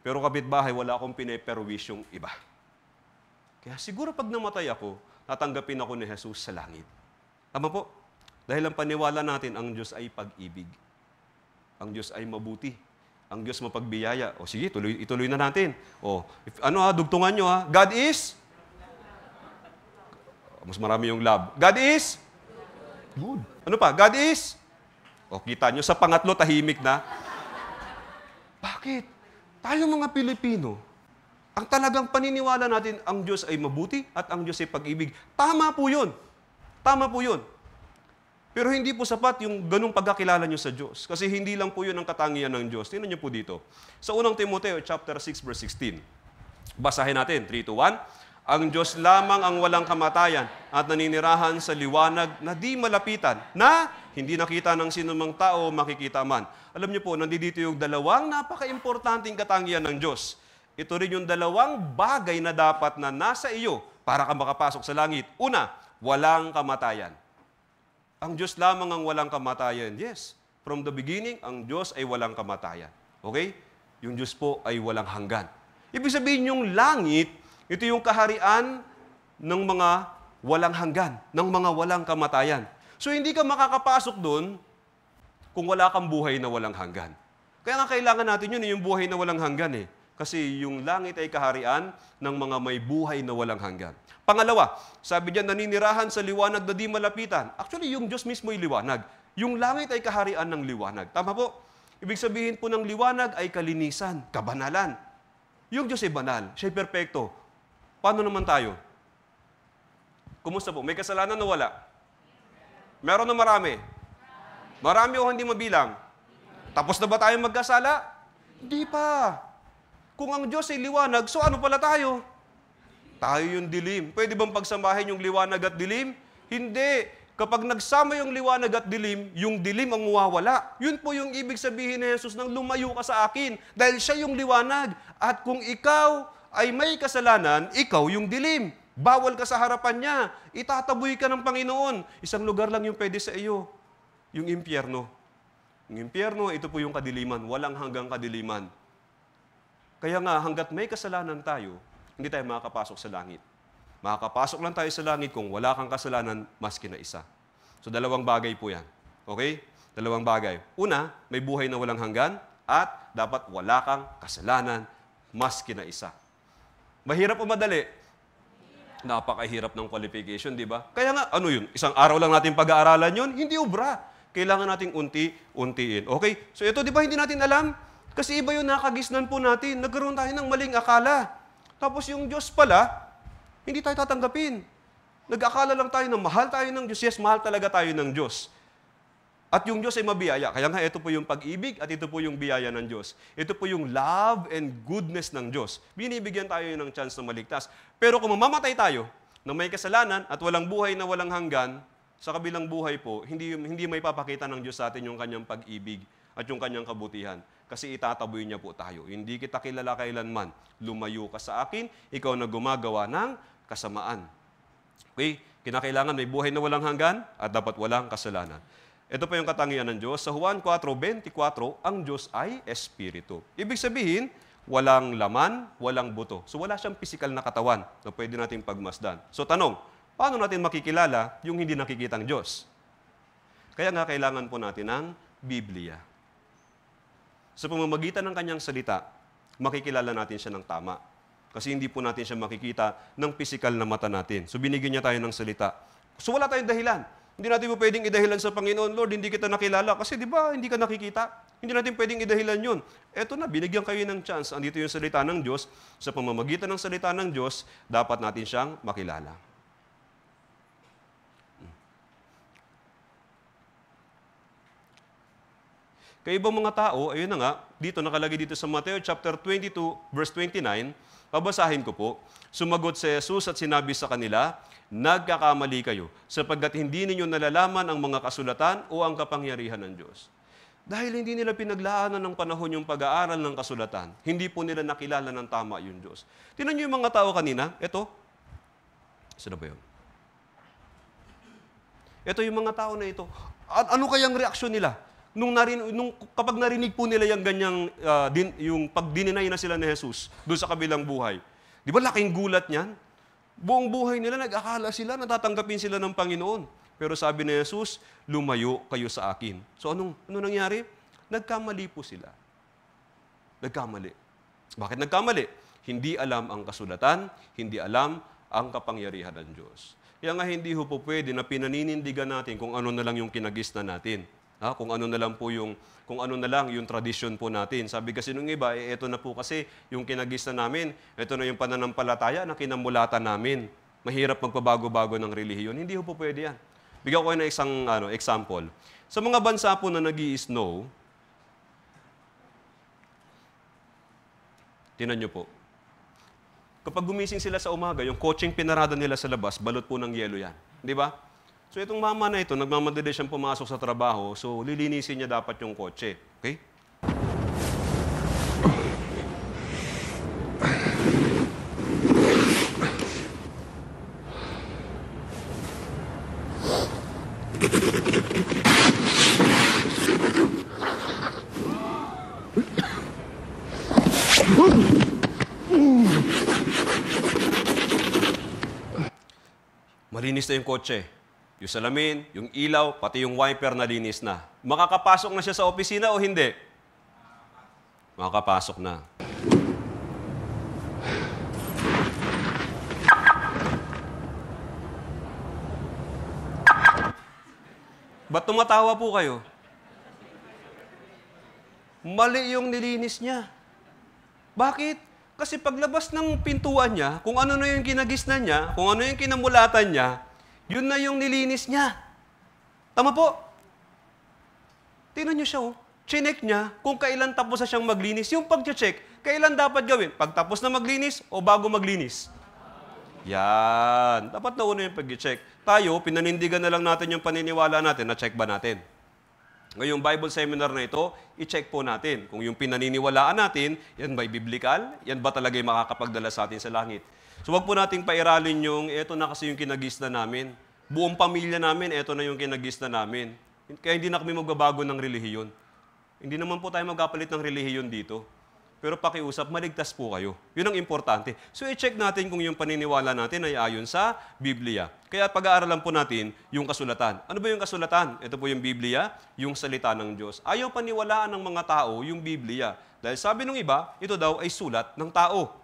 Pero kapitbahay, wala akong pineperwisyong iba. Kaya siguro pag namatay ako, tatanggapin ako ni Jesus sa langit. Tama po? Dahil ang paniwala natin, ang Diyos ay pag-ibig. Ang Diyos ay mabuti. Ang Diyos mapagbiyaya. O sige, ituloy na natin. Dugtungan nyo ha. God is? Mas marami yung love. God is? Good. Ano pa? God is? O, kita nyo, sa pangatlo, tahimik na. Bakit? Tayo mga Pilipino, ang talagang paniniwala natin, ang Diyos ay mabuti at ang Diyos ay pag-ibig. Tama po yun. Tama po yun. Pero hindi po sapat yung ganung pagkakilala nyo sa Diyos. Kasi hindi lang po yun ang katangian ng Diyos. Tingnan nyo po dito. Sa unang Timoteo, chapter 6, verse 16. Basahin natin, 3-1. Ang Diyos lamang ang walang kamatayan at naninirahan sa liwanag na di malapitan, na hindi nakita ng sinumang tao makikita man. Alam niyo po, nandito yung dalawang napaka-importanting katangian ng Diyos. Ito rin yung dalawang bagay na dapat na nasa iyo para ka makapasok sa langit. Una, walang kamatayan. Ang Diyos lamang ang walang kamatayan. Yes, from the beginning, ang Diyos ay walang kamatayan. Okay? Yung Diyos po ay walang hanggan. Ibig sabihin yung langit, ito yung kaharian ng mga walang hanggan, ng mga walang kamatayan. So hindi ka makakapasok doon kung wala kang buhay na walang hanggan. Kaya nga kailangan natin yun, yung buhay na walang hanggan eh. Kasi yung langit ay kaharian ng mga may buhay na walang hanggan. Pangalawa, sabi diyan, naninirahan sa liwanag na di malapitan. Actually, yung Diyos mismo ay liwanag. Yung langit ay kaharian ng liwanag. Tama po? Ibig sabihin po ng liwanag ay kalinisan, kabanalan. Yung Diyos ay banal, siya ay perpekto. Paano naman tayo? Kumusta po? May kasalanan na wala? Meron na marami? Marami o hindi mabilang? Tapos na ba tayo magkasala? Hindi pa. Kung ang Diyos ay liwanag, so ano pala tayo? Tayo yung dilim. Pwede bang pagsamahin yung liwanag at dilim? Hindi. Kapag nagsama yung liwanag at dilim, yung dilim ang mawawala. Yun po yung ibig sabihin ni Jesus nang lumayo ka sa akin. Dahil siya yung liwanag. At kung ikaw ay may kasalanan, ikaw yung dilim. Bawal ka sa harapan niya. Itataboy ka ng Panginoon. Isang lugar lang yung pwede sa iyo. Yung impyerno. Yung impyerno, ito po yung kadiliman, walang hanggang kadiliman. Kaya nga, hanggat may kasalanan tayo, hindi tayo makakapasok sa langit. Makakapasok lang tayo sa langit kung wala kang kasalanan, maski na isa. So, dalawang bagay po yan. Okay? Dalawang bagay. Una, may buhay na walang hanggan at dapat wala kang kasalanan, maski na isa. Mahirap o madali? Napakahirap ng qualification, di ba? Kaya nga, ano yun? Isang araw lang natin pag-aaralan yun? Hindi obra. Kailangan nating unti-untiin. Okay? So, ito, di ba hindi natin alam? Kasi iba yung nakagisnan po natin. Nagkaroon tayo ng maling akala. Tapos yung Diyos pala, hindi tayo tatanggapin. Nag-akala lang tayo na mahal tayo ng Diyos. Yes, mahal talaga tayo ng Diyos. At yung Diyos ay mabiyaya. Kaya nga, ito po yung pag-ibig at ito po yung biyaya ng Diyos. Ito po yung love and goodness ng Diyos. Binibigyan tayo ng chance na maligtas. Pero kung mamamatay tayo na may kasalanan at walang buhay na walang hanggan, sa kabilang buhay po, hindi may papakita ng Diyos sa atin yung kanyang pag-ibig at yung kanyang kabutihan. Kasi itataboy niya po tayo. Hindi kita kilala kailanman. Lumayo ka sa akin, ikaw na gumagawa ng kasamaan. Okay? Kinakailangan may buhay na walang hanggan at dapat walang kasalanan. Ito pa yung katangian ng Diyos. Sa Juan 4:24, ang Diyos ay Espiritu. Ibig sabihin, walang laman, walang buto. So wala siyang pisikal na katawan na pwede natin pagmasdan. So tanong, paano natin makikilala yung hindi nakikitang Diyos? Kaya nga kailangan po natin ng Biblia. Sa pamamagitan ng kanyang salita, makikilala natin siya ng tama. Kasi hindi po natin siya makikita ng pisikal na mata natin. So binigyan niya tayo ng salita. So wala tayong dahilan. Hindi natin po pwedeng idahilan sa Panginoon, Lord, hindi kita nakilala. Kasi di ba, hindi ka nakikita. Hindi natin pwedeng idahilan yun. Eto na, binigyan kayo ng chance. Andito yung salita ng Diyos. Sa pamamagitan ng salita ng Diyos, dapat natin siyang makilala. Kaya ibang mga tao, ayun na nga, dito nakalagay dito sa Mateo chapter 22, verse 29, babasahin ko po, sumagot si Jesus at sinabi sa kanila, nagkakamali kayo, sapagkat hindi ninyo nalalaman ang mga kasulatan o ang kapangyarihan ng Diyos. Dahil hindi nila pinaglaanan ng panahon yung pag-aaral ng kasulatan, hindi po nila nakilala ng tama yung Diyos. Tingnan nyo yung mga tao kanina, ito, sino ba yun? Ito yung mga tao na ito. Ano kayang reaksyon nila? Kapag narinig po nila yung ganyang, yung pag-dininay na sila ni Jesus doon sa kabilang buhay. Di ba laking gulat niyan? Buong buhay nila, nag-akala sila, natatanggapin sila ng Panginoon. Pero sabi ni Jesus, lumayo kayo sa akin. So ano nangyari? Nagkamali po sila. Nagkamali. Bakit nagkamali? Hindi alam ang kasulatan, hindi alam ang kapangyarihan ng Diyos. Kaya nga hindi po pwede na pinaninindigan natin kung ano na lang yung kinagisnan natin. Kung ano na lang yung tradisyon po natin. Sabi kasi nung iba, ito na po kasi yung kinagisnan namin, ito na yung pananampalataya na kinamulatan namin. Mahirap magpabago-bago ng relihiyon. Hindi po pwede yan. Bigyan ko kayo ng isang example. Sa mga bansa po na nag-i-snow, tinan nyo po, kapag gumising sila sa umaga, yung coaching pinarada nila sa labas, balot po ng yelo yan. Di ba? So itong mama na ito, nagmamadali siyang pumasok sa trabaho, so lilinisin niya dapat yung kotse. Okay? Malinis na yung kotse. Yung salamin, yung ilaw, pati yung wiper na linis na. Makakapasok na siya sa opisina o hindi? Makakapasok na. Ba't tumatawa po kayo? Mali yung nilinis niya. Bakit? Kasi paglabas ng pintuan niya, kung ano na yung kinagisnan niya, kung ano yung kinamulatan niya, yun na yung nilinis niya. Tama po? Tingnan niyo siya, oh. Chinek niya kung kailan tapos na siyang maglinis. Yung pag-check, kailan dapat gawin? Pag tapos na maglinis o bago maglinis? Yan. Dapat na una yung pag-check. Tayo, pinanindigan na lang natin yung paniniwala natin na check ba natin. Ngayong Bible seminar na ito, i-check po natin kung yung pinaniniwalaan natin, yan ba'y biblical? Yan ba talaga yung makakapagdala sa atin sa langit? So wag po nating pairalin yung, eto na kasi yung kinagisnan namin. Buong pamilya namin, eto na yung kinagisnan namin. Kaya hindi na kami magbabago ng relihiyon. Hindi naman po tayo magkapalit ng relihiyon dito. Pero pakiusap, maligtas po kayo. Yun ang importante. So i-check natin kung yung paniniwala natin ay ayon sa Biblia. Kaya pag-aaralan po natin yung kasulatan. Ano ba yung kasulatan? Ito po yung Biblia, yung salita ng Diyos. Ayaw paniwalaan ng mga tao yung Biblia. Dahil sabi ng iba, ito daw ay sulat ng tao.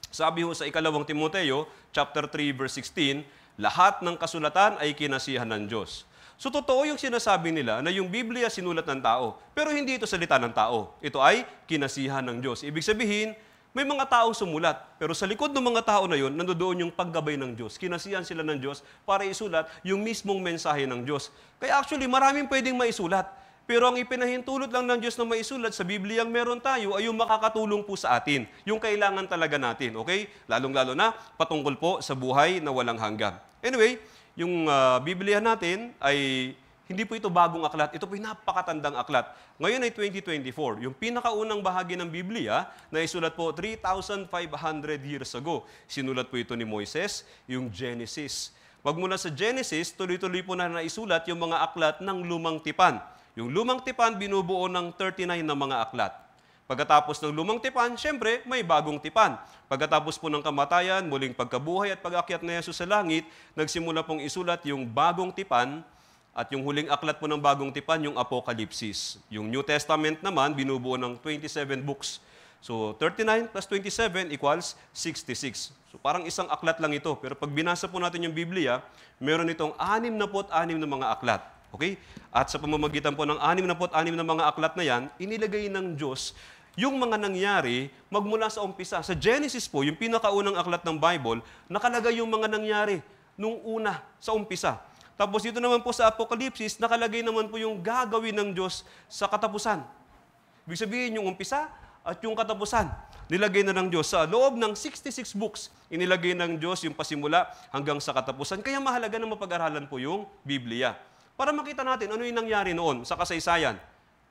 Sabi ho sa ikalawang Timoteo, chapter 3, verse 16, lahat ng kasulatan ay kinasihan ng Diyos. So totoo yung sinasabi nila na yung Biblia sinulat ng tao, pero hindi ito salita ng tao. Ito ay kinasihan ng Diyos. Ibig sabihin, may mga taong sumulat, pero sa likod ng mga tao na yun, nandoon yung paggabay ng Diyos. Kinasihan sila ng Diyos para isulat yung mismong mensahe ng Diyos. Kaya actually, maraming pwedeng maisulat. Pero ang ipinahintulot lang ng Diyos na maisulat sa Biblia ang meron tayo ay yung makakatulong po sa atin. Yung kailangan talaga natin, okay? Lalong-lalo na patungkol po sa buhay na walang hanggan. Anyway, yung Biblia natin ay hindi po ito bagong aklat. Ito po yung napakatandang aklat. Ngayon ay 2024. Yung pinakaunang bahagi ng Biblia na isulat po 3,500 years ago. Sinulat po ito ni Moises, yung Genesis. Magmula sa Genesis, tuloy-tuloy po na naisulat yung mga aklat ng Lumang Tipan. Yung Lumang Tipan binubuo ng 39 na mga aklat. Pagkatapos ng Lumang Tipan, syempre, may bagong tipan. Pagkatapos po ng kamatayan, muling pagkabuhay at pag-akyat na Yesus sa langit, nagsimula pong isulat yung bagong tipan at yung huling aklat po ng bagong tipan, yung Apokalipsis. Yung New Testament naman, binubuo ng 27 books. So, 39 plus 27 equals 66. So, parang isang aklat lang ito. Pero pag binasa po natin yung Biblia, meron itong 66 na mga aklat. Okay? At sa pamamagitan po ng 66 na mga aklat na yan, inilagay ng Diyos yung mga nangyari magmula sa umpisa. Sa Genesis po, yung pinakaunang aklat ng Bible, nakalagay yung mga nangyari nung una, sa umpisa. Tapos dito naman po sa Apokalipsis, nakalagay naman po yung gagawin ng Diyos sa katapusan. Ibig sabihin, yung umpisa at yung katapusan, nilagay na ng Diyos sa loob ng 66 books. Inilagay ng Diyos yung pasimula hanggang sa katapusan. Kaya mahalaga na mapag-aralan po yung Biblia. Para makita natin ano yung nangyari noon sa kasaysayan.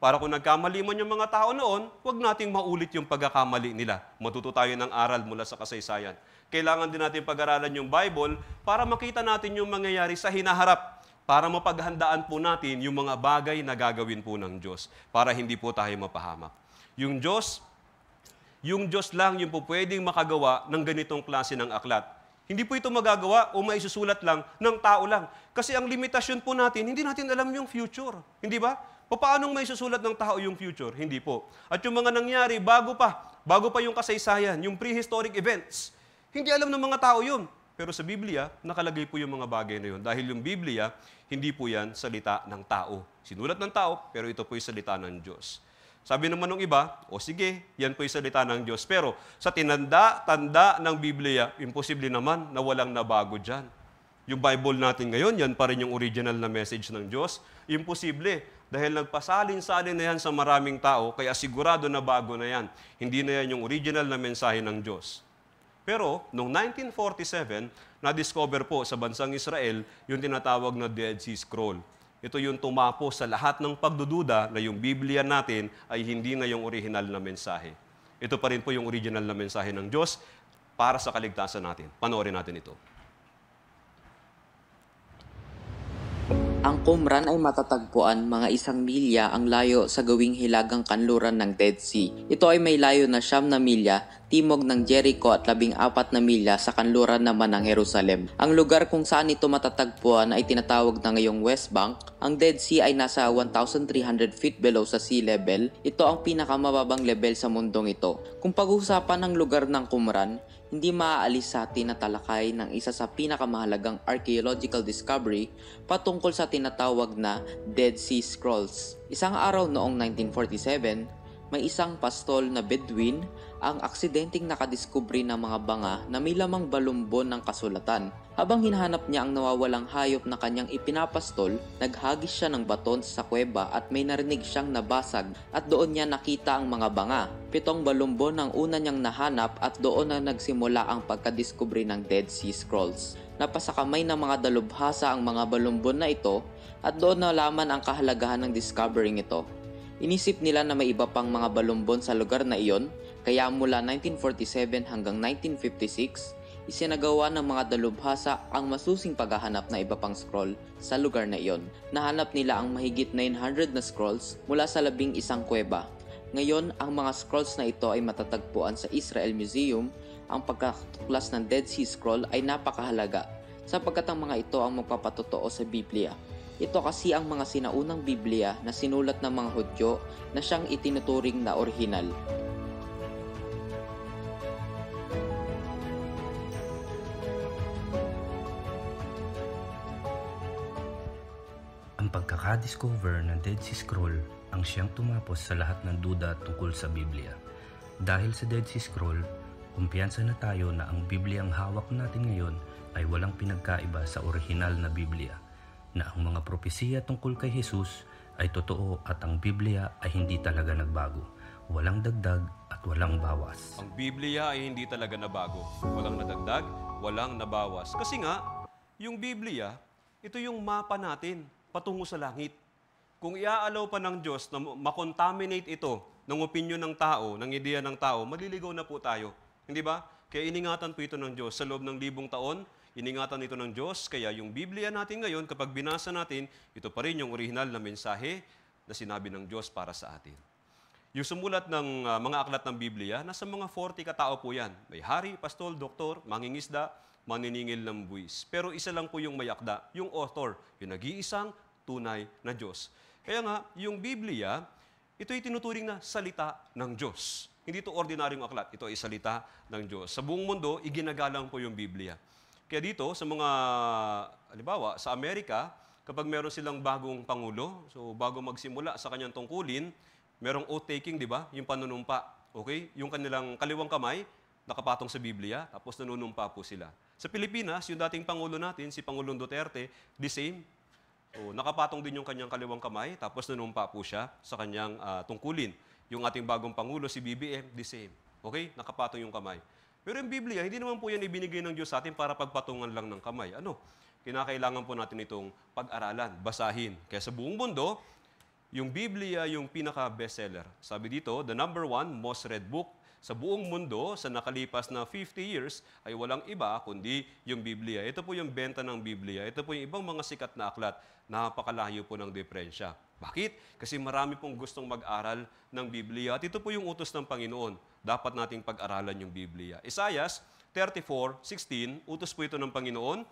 Para kung nagkamali man yung mga tao noon, huwag nating maulit yung pagkakamali nila. Matuto tayo ng aral mula sa kasaysayan. Kailangan din natin pag-aralan yung Bible para makita natin yung mangyayari sa hinaharap. Para mapaghandaan po natin yung mga bagay na gagawin po ng Diyos. Para hindi po tayo mapahamak. Yung Diyos lang yung po pwedeng makagawa ng ganitong klase ng aklat. Hindi po ito magagawa o maisusulat lang ng tao lang. Kasi ang limitasyon po natin, hindi natin alam yung future. Hindi ba? Paano may susulat ng tao yung future? Hindi po. At yung mga nangyari bago pa yung kasaysayan, yung prehistoric events, hindi alam ng mga tao yun. Pero sa Biblia, nakalagay po yung mga bagay na yun. Dahil yung Biblia, hindi po yan salita ng tao. Sinulat ng tao, pero ito po yung salita ng Diyos. Sabi naman ng iba, o sige, yan po yung salita ng Diyos. Pero sa tanda ng Biblia, imposible naman na walang nabago dyan. Yung Bible natin ngayon, yan pa rin yung original na message ng Diyos. Imposible. Dahil nagpasalin-salin na yan sa maraming tao, kaya sigurado na bago na yan. Hindi na yan yung original na mensahe ng Diyos. Pero, noong 1947, na-discover po sa bansang Israel yung tinatawag na Dead Sea Scroll. Ito yung tumapo sa lahat ng pagdududa na yung Biblia natin ay hindi na yung original na mensahe. Ito pa rin po yung original na mensahe ng Diyos para sa kaligtasan natin. Panoorin natin ito. Ang Qumran ay matatagpuan mga 1 milya ang layo sa gawing hilagang kanluran ng Dead Sea. Ito ay may layo na 9 na milya, timog ng Jericho at 14 na milya sa kanluran naman ng Jerusalem. Ang lugar kung saan ito matatagpuan ay tinatawag na ngayong West Bank. Ang Dead Sea ay nasa 1,300 feet below sa sea level. Ito ang pinakamababang level sa mundong ito. Kung pag-uusapan ng lugar ng Qumran, hindi maaalis sa atin na talakay ng isa sa pinakamahalagang archaeological discovery patungkol sa tinatawag na Dead Sea Scrolls. Isang araw noong 1947, may isang pastol na Bedouin ang aksidenteng nakadiskubre ng mga banga na may lamang balumbon ng kasulatan. Habang hinahanap niya ang nawawalang hayop na kanyang ipinapastol, naghagis siya ng baton sa kuweba at may narinig siyang nabasag at doon niya nakita ang mga banga. 7 balumbon ang una niyang nahanap at doon na nagsimula ang pagkadiskubre ng Dead Sea Scrolls. Napasakamay ng mga dalubhasa ang mga balumbon na ito at doon nalaman ang kahalagahan ng discovering ito. Inisip nila na may iba pang mga balumbon sa lugar na iyon, kaya mula 1947 hanggang 1956, Isinagawa ng mga dalubhasa ang masusing paghahanap na iba pang scroll sa lugar na iyon. Nahanap nila ang mahigit 900 na scrolls mula sa 11 kuweba. Ngayon, ang mga scrolls na ito ay matatagpuan sa Israel Museum. Ang pagkatuklas ng Dead Sea Scroll ay napakahalaga sapagkat ang mga ito ang magpapatotoo sa Biblia. Ito kasi ang mga sinaunang Biblia na sinulat ng mga Hudyo na siyang itinuturing na orihinal. Ang pagkakadiscover ng Dead Sea Scroll ang siyang tumapos sa lahat ng duda tungkol sa Biblia. Dahil sa Dead Sea Scroll, kumpiyansa na tayo na ang Biblia ang hawak natin ngayon ay walang pinagkaiba sa orihinal na Biblia, na ang mga propesiya tungkol kay Jesus ay totoo at ang Biblia ay hindi talaga nagbago. Walang dagdag at walang bawas. Ang Biblia ay hindi talaga nabago. Walang nadagdag, walang nabawas. Kasi nga, yung Biblia, ito yung mapa natin patungo sa langit. Kung iaalaw pa ng Diyos na makontaminate ito ng opinyon ng tao, ng ideya ng tao, maliligaw na po tayo. Hindi ba? Kaya iningatan po ito ng Diyos. Sa loob ng 1,000 taon, iningatan ito ng Diyos. Kaya yung Biblia natin ngayon, kapag binasa natin, ito pa rin yung orihinal na mensahe na sinabi ng Diyos para sa atin. Yung sumulat ng mga aklat ng Biblia, nasa mga 40 katao po yan. May hari, pastol, doktor, mangingisda, maniningil ng buwis. Pero isa lang po yung may akda, yung author, yung nag-iisang tunay na Diyos. Kaya nga, yung Biblia, ito'y tinuturing na salita ng Diyos. Hindi ito ordinaryong aklat, ito ay salita ng Diyos. Sa buong mundo, iginagalang po yung Biblia. Kaya dito, sa mga, halimbawa, sa Amerika, kapag meron silang bagong pangulo, so bago magsimula sa kanyang tungkulin, merong oath-taking, di ba? Yung panunumpa. Okay? Yung kanilang kaliwang kamay, nakapatong sa Biblia, tapos nanunumpa po sila. Sa Pilipinas, yung dating pangulo natin, si Pangulong Duterte, the same. So, nakapatong din yung kanyang kaliwang kamay, tapos nanumpa po siya sa kanyang tungkulin. Yung ating bagong pangulo, si BBM, the same. Okay? Nakapatong yung kamay. Pero yung Biblia, hindi naman po yan ibinigay ng Diyos sa atin para pagpatungan lang ng kamay. Ano? Kinakailangan po natin itong pag-aralan, basahin. Kaya sa buong mundo, yung Biblia yung pinaka-bestseller. Sabi dito, the number 1 most read book sa buong mundo sa nakalipas na 50 years ay walang iba kundi yung Biblia. Ito po yung benta ng Biblia. Ito po yung ibang mga sikat na aklat. Napakalayo po ng diferensya. Bakit? Kasi marami pong gustong mag-aral ng Biblia. At ito po yung utos ng Panginoon. Dapat nating pag-aralan yung Biblia. Isaiah 34:16, utos po ito ng Panginoon.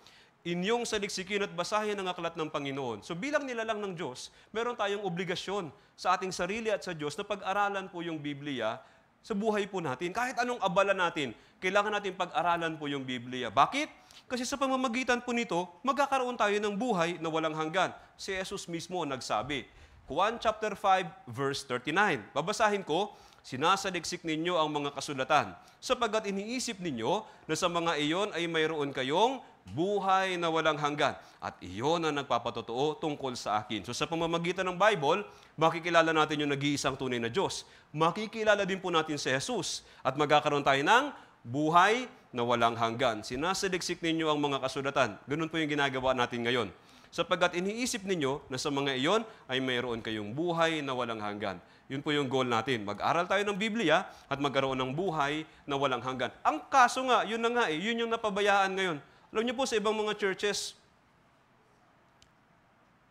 Inyong saliksikin at basahin ang aklat ng Panginoon. So bilang nilalang ng Diyos, meron tayong obligasyon sa ating sarili at sa Diyos na pag-aralan po yung Biblia sa buhay po natin. Kahit anong abala natin, kailangan natin pag-aralan po yung Biblia. Bakit? Kasi sa pamamagitan po nito, magkakaroon tayo ng buhay na walang hanggan. Si Jesus mismo nagsabi. Juan chapter 5, verse 39. Babasahin ko, sinasaliksik ninyo ang mga kasulatan, sapagkat iniisip ninyo na sa mga iyon ay mayroon kayong buhay na walang hanggan. At iyon ang nagpapatotoo tungkol sa akin. So sa pamamagitan ng Bible, makikilala natin yung nag-iisang tunay na Diyos. Makikilala din po natin si Jesus. At magkakaroon tayo ng buhay na walang hanggan. Sinasaliksik ninyo ang mga kasulatan. Ganun po yung ginagawa natin ngayon. Sapagkat iniisip ninyo na sa mga iyon ay mayroon kayong buhay na walang hanggan. Yun po yung goal natin. Mag-aral tayo ng Biblia at magkaroon ng buhay na walang hanggan. Ang kaso nga, yun na nga yun yung napabayaan ngayon. Alam niyo po sa ibang mga churches,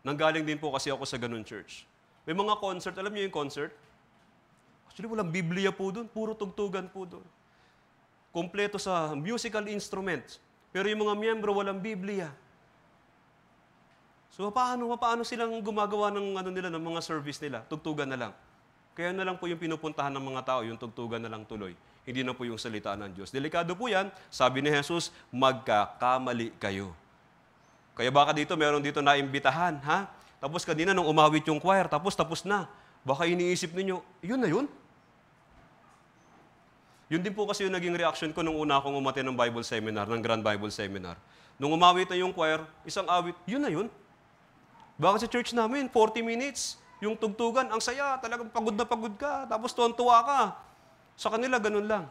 nanggaling din po kasi ako sa ganun church. May mga concert, alam niyo yung concert? Actually, walang Biblia po doon, puro tugtugan po doon. Kompleto sa musical instruments. Pero yung mga miyembro, walang Biblia. So, paano silang gumagawa ng nila, ng mga service nila? Tugtugan na lang. Kaya na lang po yung pinupuntahan ng mga tao, yung tugtugan na lang tuloy. Hindi na po yung salita ng Diyos. Delikado po yan. Sabi ni Jesus, magkakamali kayo. Kaya baka dito, meron dito na imbitahan, ha? Tapos kanina nung umawit yung choir, tapos na. Baka iniisip ninyo, yun na yun? Yun din po kasi yung naging reaction ko nung una akong umattend ng Bible Seminar, ng Grand Bible Seminar. Nung umawit na yung choir, isang awit, yun na yun? Bakit sa church namin, 40 minutes, yung tugtugan, ang saya, talagang pagod na pagod ka, tapos tuwan-tuwa ka. Sa kanila, ganun lang.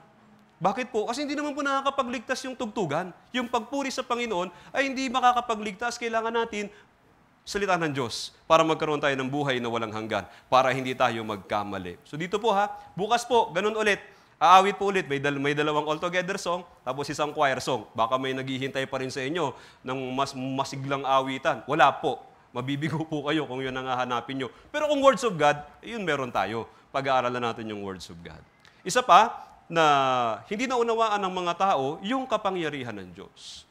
Bakit po? Kasi hindi naman po nakakapagligtas yung tugtugan. Yung pagpuri sa Panginoon ay hindi makakapagligtas. Kailangan natin salita ng Diyos para magkaroon tayo ng buhay na walang hanggan, para hindi tayo magkamali. So dito po bukas po, ganun ulit. Aawit po ulit, may dalawang all-together song, tapos isang choir song. Baka may naghihintay pa rin sa inyo ng mas masiglang awitan. Wala po. Mabibigo po kayo kung yun ang hahanapin nyo. Pero kung words of God, yun meron tayo. Pag-aaralan natin yung words of God. Isa pa, na hindi naunawaan ng mga tao yung kapangyarihan ng Diyos.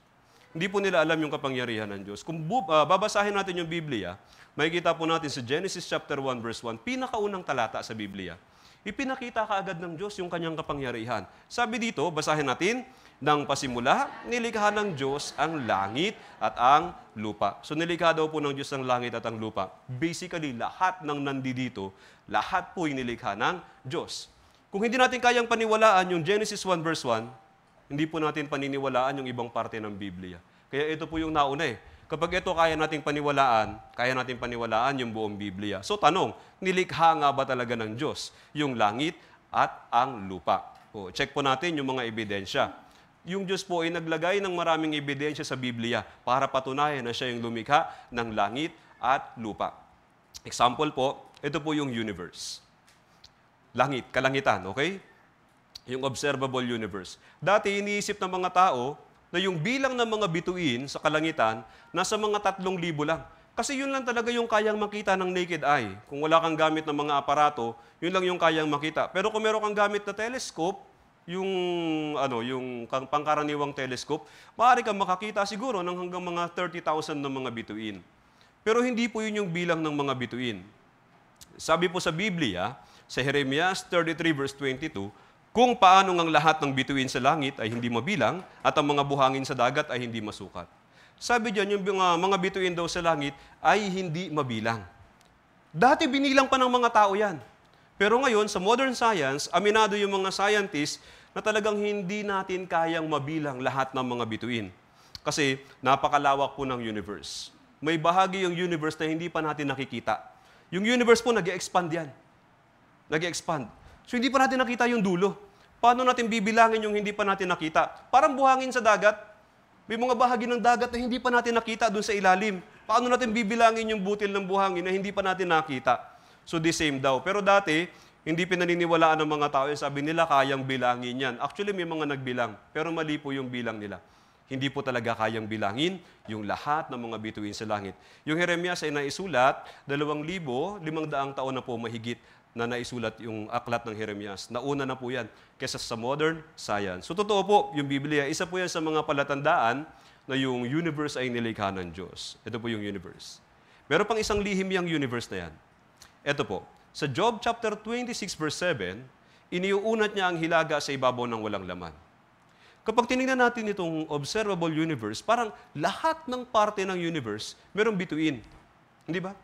Hindi po nila alam yung kapangyarihan ng Diyos. Kung babasahin natin yung Biblia, makikita po natin sa Genesis chapter 1 verse 1, pinakaunang talata sa Biblia. Ipinakita kaagad ng Diyos yung kanyang kapangyarihan. Sabi dito, basahin natin, nang pasimula, nilikha ng Diyos ang langit at ang lupa. So nilikha daw po ng Diyos ang langit at ang lupa. Basically, lahat ng nandito, lahat po nilikha ng Diyos. Kung hindi natin kayang paniwalaan yung Genesis 1 verse 1, hindi po natin paniniwalaan yung ibang parte ng Biblia. Kaya ito po yung nauna eh. Kapag ito kaya nating paniwalaan yung buong Biblia. So tanong, nilikha nga ba talaga ng Diyos yung langit at ang lupa? O, check po natin yung mga ebidensya. Yung Diyos po ay naglagay ng maraming ebidensya sa Biblia para patunayan na siya yung lumikha ng langit at lupa. Example po, ito po yung universe. Langit, kalangitan, okay? Yung observable universe. Dati, iniisip ng mga tao na yung bilang ng mga bituin sa kalangitan, nasa mga 3,000 lang. Kasi yun lang talaga yung kayang makita ng naked eye. Kung wala kang gamit ng mga aparato, yun lang yung kayang makita. Pero kung meron kang gamit na telescope, yung pangkaraniwang telescope, maaari kang makakita siguro ng hanggang mga 30,000 ng mga bituin. Pero hindi po yun yung bilang ng mga bituin. Sabi po sa Biblia, sa Jeremias 33 verse 22, kung paano ang lahat ng bituin sa langit ay hindi mabilang at ang mga buhangin sa dagat ay hindi masukat. Sabi diyan, yung mga bituin daw sa langit ay hindi mabilang. Dati binilang pa ng mga tao yan. Pero ngayon, sa modern science, aminado yung mga scientists na talagang hindi natin kayang mabilang lahat ng mga bituin. Kasi napakalawak po ng universe. May bahagi yung universe na hindi pa natin nakikita. Yung universe po, nag-expand yan. Nag-expand. So hindi pa natin nakita yung dulo. Paano natin bibilangin yung hindi pa natin nakita? Parang buhangin sa dagat. May mga bahagi ng dagat na hindi pa natin nakita doon sa ilalim. Paano natin bibilangin yung butil ng buhangin na hindi pa natin nakita? So the same daw. Pero dati, hindi pinaniniwalaan ng mga tao. Sabi nila, kayang bilangin yan. Actually, may mga nagbilang. Pero mali po yung bilang nila. Hindi po talaga kayang bilangin yung lahat ng mga bituin sa langit. Yung Jeremias ay naisulat, 2,500 taon na po mahigit na naisulat yung aklat ng Jeremias. Nauna na po yan kaysa sa modern science. So totoo po, yung Biblia, isa po yan sa mga palatandaan na yung universe ay nilikha ng Diyos. Ito po yung universe. Meron pang isang lihim yung universe na yan. Ito po, sa Job chapter 26 verse 7, iniuunat niya ang hilaga sa ibabaw ng walang laman. Kapag tinignan natin itong observable universe, parang lahat ng parte ng universe, merong bituin. Hindi ba?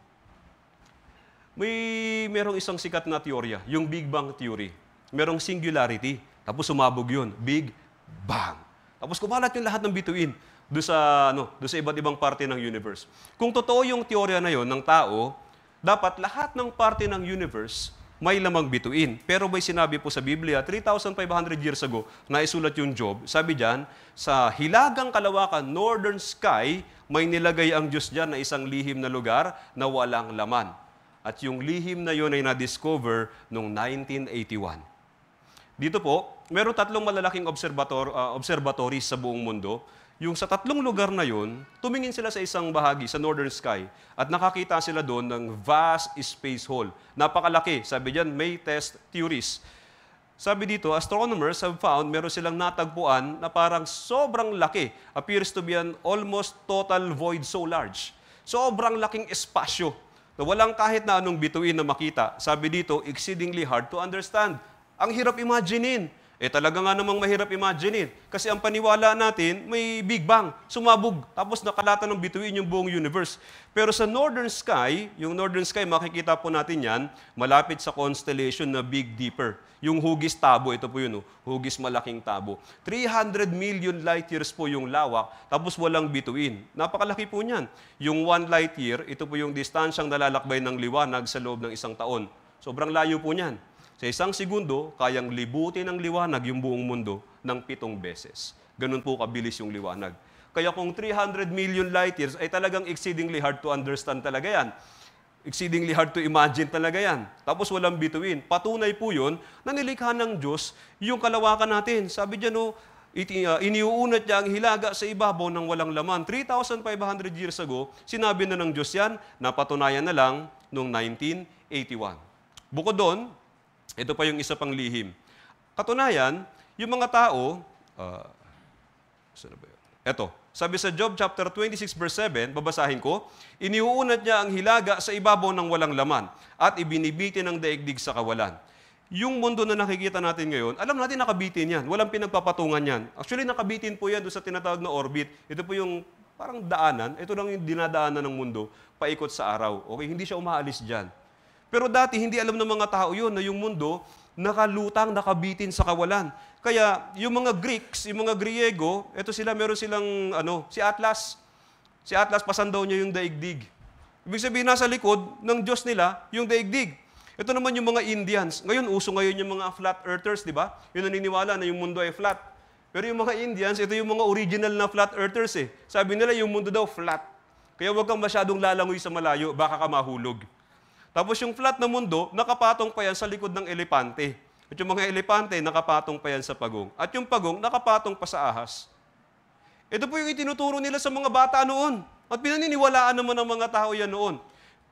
Merong isang sikat na teorya, yung Big Bang Theory. Merong singularity, tapos sumabog yun, Big Bang. Tapos kumalat yung lahat ng bituin doon sa iba't ibang parte ng universe. Kung totoo yung teorya na yon ng tao, dapat lahat ng parte ng universe may lamang bituin. Pero may sinabi po sa Biblia, 3,500 years ago, naisulat yung Job. Sabi diyan, sa hilagang kalawakan, northern sky, may nilagay ang Diyos diyan na isang lihim na lugar na walang laman. At yung lihim na yun ay na-discover noong 1981. Dito po, meron 3 malalaking observatories sa buong mundo. Yung sa 3 lugar na yun, tumingin sila sa isang bahagi, sa northern sky, at nakakita sila doon ng vast space hole. Napakalaki. Sabi diyan, may test theories. Sabi dito, astronomers have found meron silang natagpuan na parang sobrang laki. Appears to be an almost total void so large. Sobrang laking espasyo na walang kahit na anong bituin na makita. Sabi dito, exceedingly hard to understand. Ang hirap imaginein. Talaga nga namang mahirap imaginein. Kasi ang paniwala natin, may Big Bang, sumabog, tapos nakalatan ng bituin yung buong universe. Pero sa northern sky, yung northern sky, makikita po natin yan, malapit sa constellation na Big Dipper. Yung Hugis Tabo, ito po yun, Hugis Malaking Tabo. 300 million light years po yung lawak, tapos walang bituin. Napakalaki po niyan. Yung 1 light year, ito po yung distansyang nalalakbay ng liwanag sa loob ng 1 taon. Sobrang layo po niyan. Sa 1 segundo, kayang libutin ng liwanag yung buong mundo ng 7 beses. Ganun po kabilis yung liwanag. Kaya kung 300 million light years ay talagang exceedingly hard to understand talaga yan. Exceedingly hard to imagine talaga yan. Tapos walang bituin. Patunay po yun na nilikha ng Diyos yung kalawakan natin. Sabi dyan, iniuunat niya ang hilaga sa ibabaw ng walang laman. 3,500 years ago, sinabi na ng Diyos yan, napatunayan na lang noong 1981. Bukod doon, ito pa yung isa pang lihim. Katunayan, yung mga tao, saan ba yun? Ito, sabi sa Job chapter 26 verse 7, babasahin ko, iniuunat niya ang hilaga sa ibabaw ng walang laman at ibinibitin ang daigdig sa kawalan. Yung mundo na nakikita natin ngayon, alam natin nakabitin yan. Walang pinagpapatungan yan. Actually, nakabitin po yan doon sa tinatawag na orbit. Ito po yung parang daanan. Ito lang yung dinadaanan ng mundo paikot sa araw. Okay, hindi siya umaalis dyan. Pero dati, hindi alam ng mga tao yun na yung mundo nakalutang, nakabitin sa kawalan. Kaya yung mga Greeks, yung mga Griego, ito sila, meron silang, si Atlas. Si Atlas, pasan daw niya yung daigdig. Ibig sabihin, nasa likod ng Diyos nila, yung daigdig. Ito naman yung mga Indians. Ngayon, uso ngayon yung mga flat earthers, di ba? Yung naniniwala na yung mundo ay flat. Pero yung mga Indians, ito yung mga original na flat earthers eh. Sabi nila, yung mundo daw flat. Kaya huwag kang masyadong lalangoy sa malayo, baka ka mahulog. Tapos yung flat na mundo, nakapatong pa yan sa likod ng elepante. At yung mga elepante, nakapatong pa yan sa pagong. At yung pagong, nakapatong pa sa ahas. Ito po yung itinuturo nila sa mga bata noon. At pinaniniwalaan naman ng mga tao yan noon.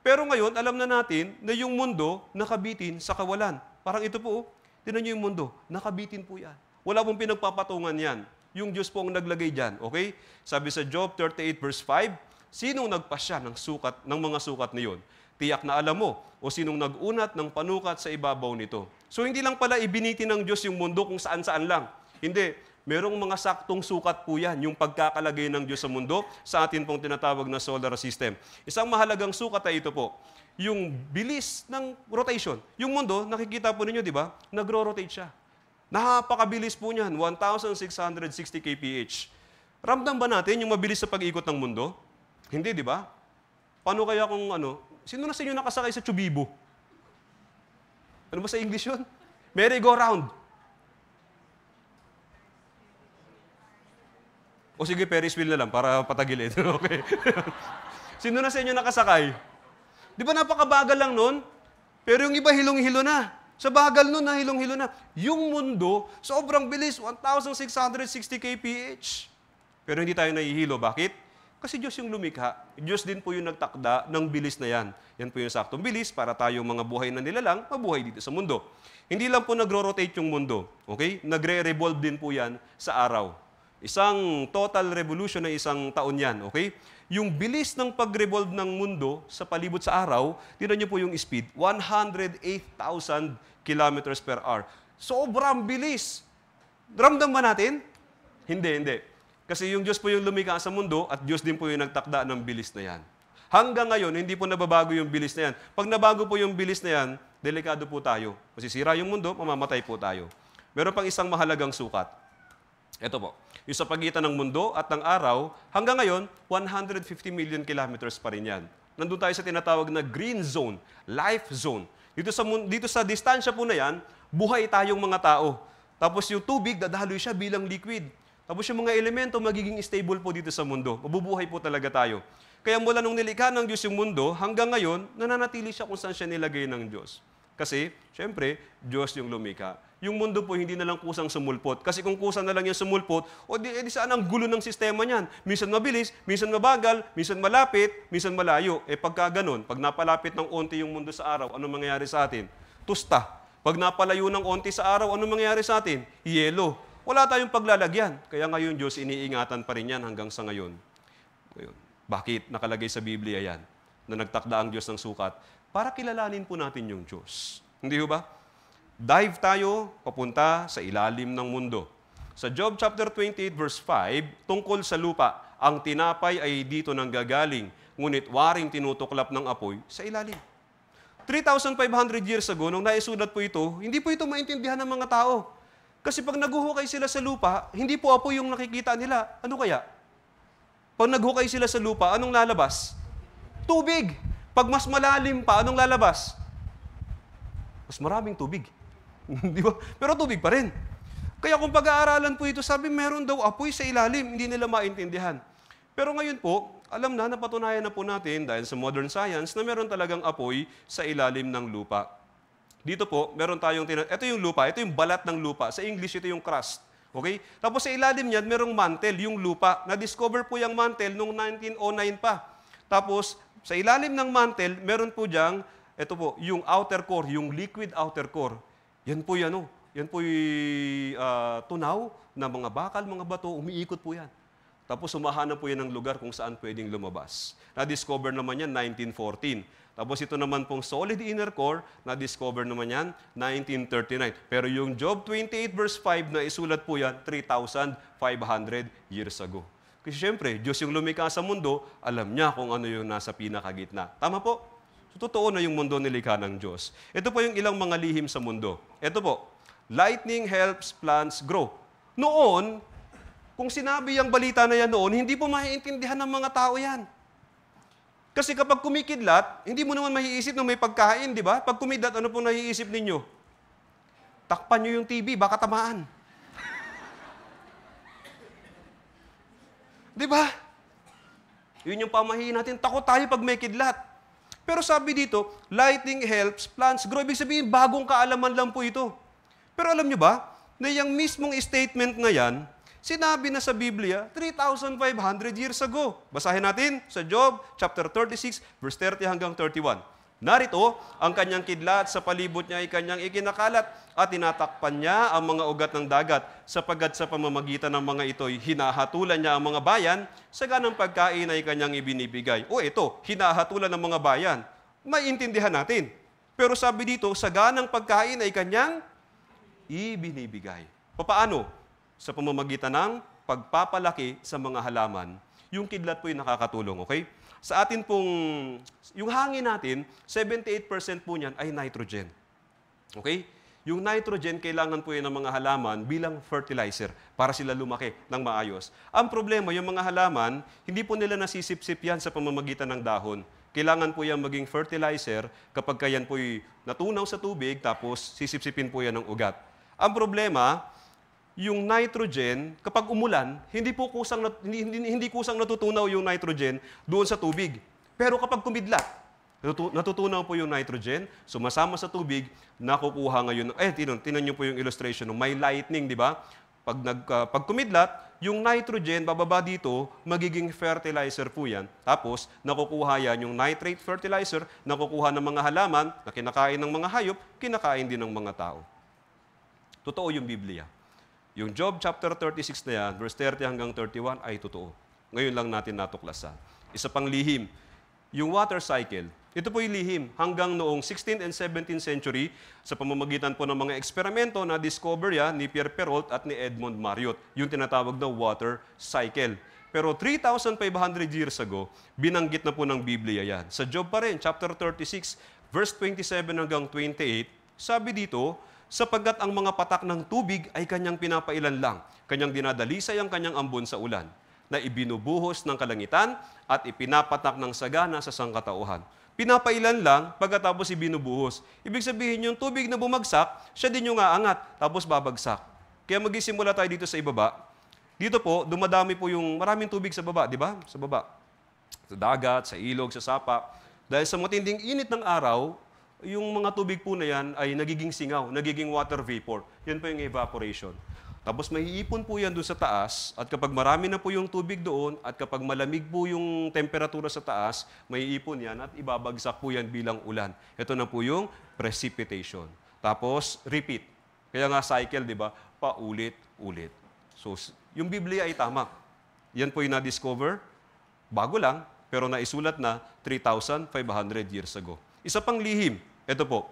Pero ngayon, alam na natin na yung mundo nakabitin sa kawalan. Parang ito po, tinan nyo yung mundo, nakabitin po yan. Wala pong pinagpapatungan yan. Yung Diyos po ang naglagay dyan. Okay? Sabi sa Job 38 verse 5, sinong nagpasya ng mga sukat niyon? Tiyak na alam mo, o sinong nag-unat ng panukat sa ibabaw nito. So hindi lang pala ibiniti ng Diyos yung mundo kung saan-saan lang. Hindi. Merong mga saktong sukat po yan, yung pagkakalagay ng Diyos sa mundo sa atin pong tinatawag na solar system. Isang mahalagang sukat ay ito po, yung bilis ng rotation. Yung mundo, nakikita po ninyo, di ba? Nagro-rotate siya. Napakabilis po niyan, 1,660 kph. Ramdam ba natin yung mabilis sa pag-ikot ng mundo? Hindi, di ba? Paano kaya kung sino na sa inyo nakasakay sa Chubibo? Ano ba sa English yun? Merry-go-round. O sige, Ferris wheel na lang para patagilid. Okay. Sino na sa inyo nakasakay? Di ba napakabagal lang nun? Pero yung iba hilong-hilo na. Sa bagal nun, hilong-hilo na. Yung mundo, sobrang bilis, 1,660 kph. Pero hindi tayo nahihilo. Bakit? Kasi Diyos yung lumikha. Diyos din po yung nagtakda ng bilis na yan. Yan po yung saktong bilis para tayong mga buhay na nilalang mabuhay dito sa mundo. Hindi lang po nagro-rotate yung mundo. Okay? Nagre-revolve din po yan sa araw. Isang total revolution na isang taon yan. Okay? Yung bilis ng pag-revolve ng mundo sa palibot sa araw, tingnan niyo po yung speed, 108,000 kilometers per hour. Sobrang bilis. Ramdam ba natin? Hindi. Kasi yung Diyos po yung lumikha sa mundo at Diyos din po yung nagtakda ng bilis na yan. Hanggang ngayon, hindi po nababago yung bilis na yan. Pag nabago po yung bilis na yan, delikado po tayo. Masisira yung mundo, mamamatay po tayo. Meron pang isang mahalagang sukat. Ito po, yung sa pagitan ng mundo at ng araw, hanggang ngayon, 150 million kilometers pa rin yan. Nandun tayo sa tinatawag na green zone, life zone. Dito sa distansya po na yan, buhay tayong mga tao. Tapos yung tubig, dadaloy siya bilang liquid. Tapos yung mga elemento magiging stable po dito sa mundo. Mabubuhay po talaga tayo. Kaya mula nung nilikha ng Diyos yung mundo, hanggang ngayon, nananatili siya kung saan siya nilagay ng Diyos. Kasi, syempre, Diyos yung lumikha. Yung mundo po, hindi na lang kusang sumulpot. Kasi kung kusa na lang yung sumulpot, di saan ang gulo ng sistema niyan? Minsan mabilis, minsan mabagal, minsan malapit, minsan malayo. Pagka ganun, pag napalapit ng onti yung mundo sa araw, ano mangyayari sa atin? Tusta. Pag napalayo ng onti sa araw, ano mangyayari sa atin? Yelo. Wala tayong paglalagyan. Kaya ngayon, Diyos, iniingatan pa rin yan hanggang sa ngayon. Bakit nakalagay sa Biblia yan? Na nagtakda ang Diyos ng sukat? Para kilalanin po natin yung Diyos. Hindi ba? Dive tayo papunta sa ilalim ng mundo. Sa Job chapter 28 verse 5, tungkol sa lupa, ang tinapay ay dito nang gagaling, ngunit waring tinutuklap ng apoy sa ilalim. 3,500 years ago, nung naisulat po ito, hindi po ito maintindihan ng mga tao. Kasi pag naguhukay sila sa lupa, hindi po apoy yung nakikita nila. Ano kaya? Pag naghukay sila sa lupa, anong lalabas? Tubig. Pag mas malalim pa, anong lalabas? Mas maraming tubig. Di ba? Pero tubig pa rin. Kaya kung pag-aaralan po ito, sabi meron daw apoy sa ilalim, hindi nila maintindihan. Pero ngayon po, alam na, napatunayan na po natin dahil sa modern science na meron talagang apoy sa ilalim ng lupa. Dito po, meron tayong, ito yung lupa, ito yung balat ng lupa. Sa English, ito yung crust. Okay? Tapos sa ilalim niyan, merong mantle, yung lupa. Na-discover po yung mantle noong 1909 pa. Tapos, sa ilalim ng mantle, meron po diyang, ito po, yung outer core, yung liquid outer core. Yan po yan, Yan po yung tunaw na mga bakal, mga bato, umiikot po yan. Tapos sumahanap po yan ng lugar kung saan pwedeng lumabas. Na-discover naman yan 1914. Tapos ito naman pong solid inner core, na-discover naman yan 1939. Pero yung Job 28 verse 5 na isulat po yan 3,500 years ago. Kasi syempre, Diyos yung lumikha sa mundo, alam niya kung ano yung nasa pinakagitna. Tama po? So, totoo na yung mundo nilikha ng Diyos. Ito po yung ilang mga lihim sa mundo. Ito po, lightning helps plants grow. Noon, kung sinabi yung balita na yan noon, hindi po maiintindihan ng mga tao yan. Kasi kapag kumikidlat, hindi mo naman maiisip na may pagkain, di ba? Pag kumidlat, ano pong naiisip ninyo? Takpan nyo yung TV, baka tamaan. Di ba? Yun yung pamahiin natin. Takot tayo pag may kidlat. Pero sabi dito, lightning helps plants grow. Ibig sabihin, bagong kaalaman lang po ito. Pero alam nyo ba, na yung mismong statement na yan, sinabi na sa Biblia 3,500 years ago. Basahin natin sa Job chapter 36, verse 30 hanggang 31. Narito, ang kanyang kidlat sa palibot niya ay kanyang ikinakalat at tinatakpan niya ang mga ugat ng dagat sapagkat sa pamamagitan ng mga ito'y hinahatulan niya ang mga bayan sa ganang pagkain ay kanyang ibinibigay. O ito, hinahatulan ng mga bayan. Maintindihan natin. Pero sabi dito, sa ganang pagkain ay kanyang ibinibigay. Paano? Sa pamamagitan ng pagpapalaki sa mga halaman, yung kidlat po yung nakakatulong, okay? Sa atin pong, yung hangin natin, 78% po niyan ay nitrogen. Okay? Yung nitrogen, kailangan po yan ng mga halaman bilang fertilizer para sila lumaki ng maayos. Ang problema, yung mga halaman, hindi po nila nasisip-sip yan sa pamamagitan ng dahon. Kailangan po yan maging fertilizer kapag yan po'y natunaw sa tubig, tapos sisip-sipin po yan ng ugat. Ang problema, yung nitrogen, kapag umulan, hindi kusang natutunaw yung nitrogen doon sa tubig. Pero kapag kumidlat, natutunaw po yung nitrogen, sumasama sa tubig, nakukuha ngayon. Tinan niyo po yung illustration, may lightning, di ba? Pag kumidlat, yung nitrogen, bababa dito, magiging fertilizer po yan. Tapos, nakukuha yan yung nitrate fertilizer, nakukuha ng mga halaman, na kinakain ng mga hayop, kinakain din ng mga tao. Totoo yung Biblia. Yung Job chapter 36 na yan, verse 30 hanggang 31, ay totoo. Ngayon lang natin natuklasan. Isa pang lihim, yung water cycle. Ito po yung lihim hanggang noong 16th and 17th century sa pamamagitan po ng mga eksperimento na discover yan ni Pierre Perrault at ni Edmond Marriott, yung tinatawag na water cycle. Pero 3,500 years ago, binanggit na po ng Biblia yan. Sa Job pa rin, chapter 36, verse 27 hanggang 28, sabi dito, sapagkat ang mga patak ng tubig ay kanyang pinapailan lang, kanyang dinadalisay ang kanyang ambon sa ulan, na ibinubuhos ng kalangitan at ipinapatak ng sagana sa sangkatauhan. Pinapailan lang, pagkatapos ibinubuhos. Ibig sabihin yung tubig na bumagsak, siya din yung aangat, tapos babagsak. Kaya magisimula tayo dito sa ibaba. Dito po, dumadami po yung maraming tubig sa baba, di ba? Sa baba. Sa dagat, sa ilog, sa sapa. Dahil sa matinding init ng araw, yung mga tubig po na yan ay nagiging singaw, nagiging water vapor. Yan po yung evaporation. Tapos may iipon po yan doon sa taas at kapag marami na po yung tubig doon at kapag malamig po yung temperatura sa taas, may iipon yan at ibabagsak po yan bilang ulan. Ito na po yung precipitation. Tapos repeat. Kaya nga cycle, di ba? Paulit-ulit. So yung Biblia ay tama. Yan po yung na-discover. Bago lang, pero naisulat na 3,500 years ago. Isa pang lihim. Ito po,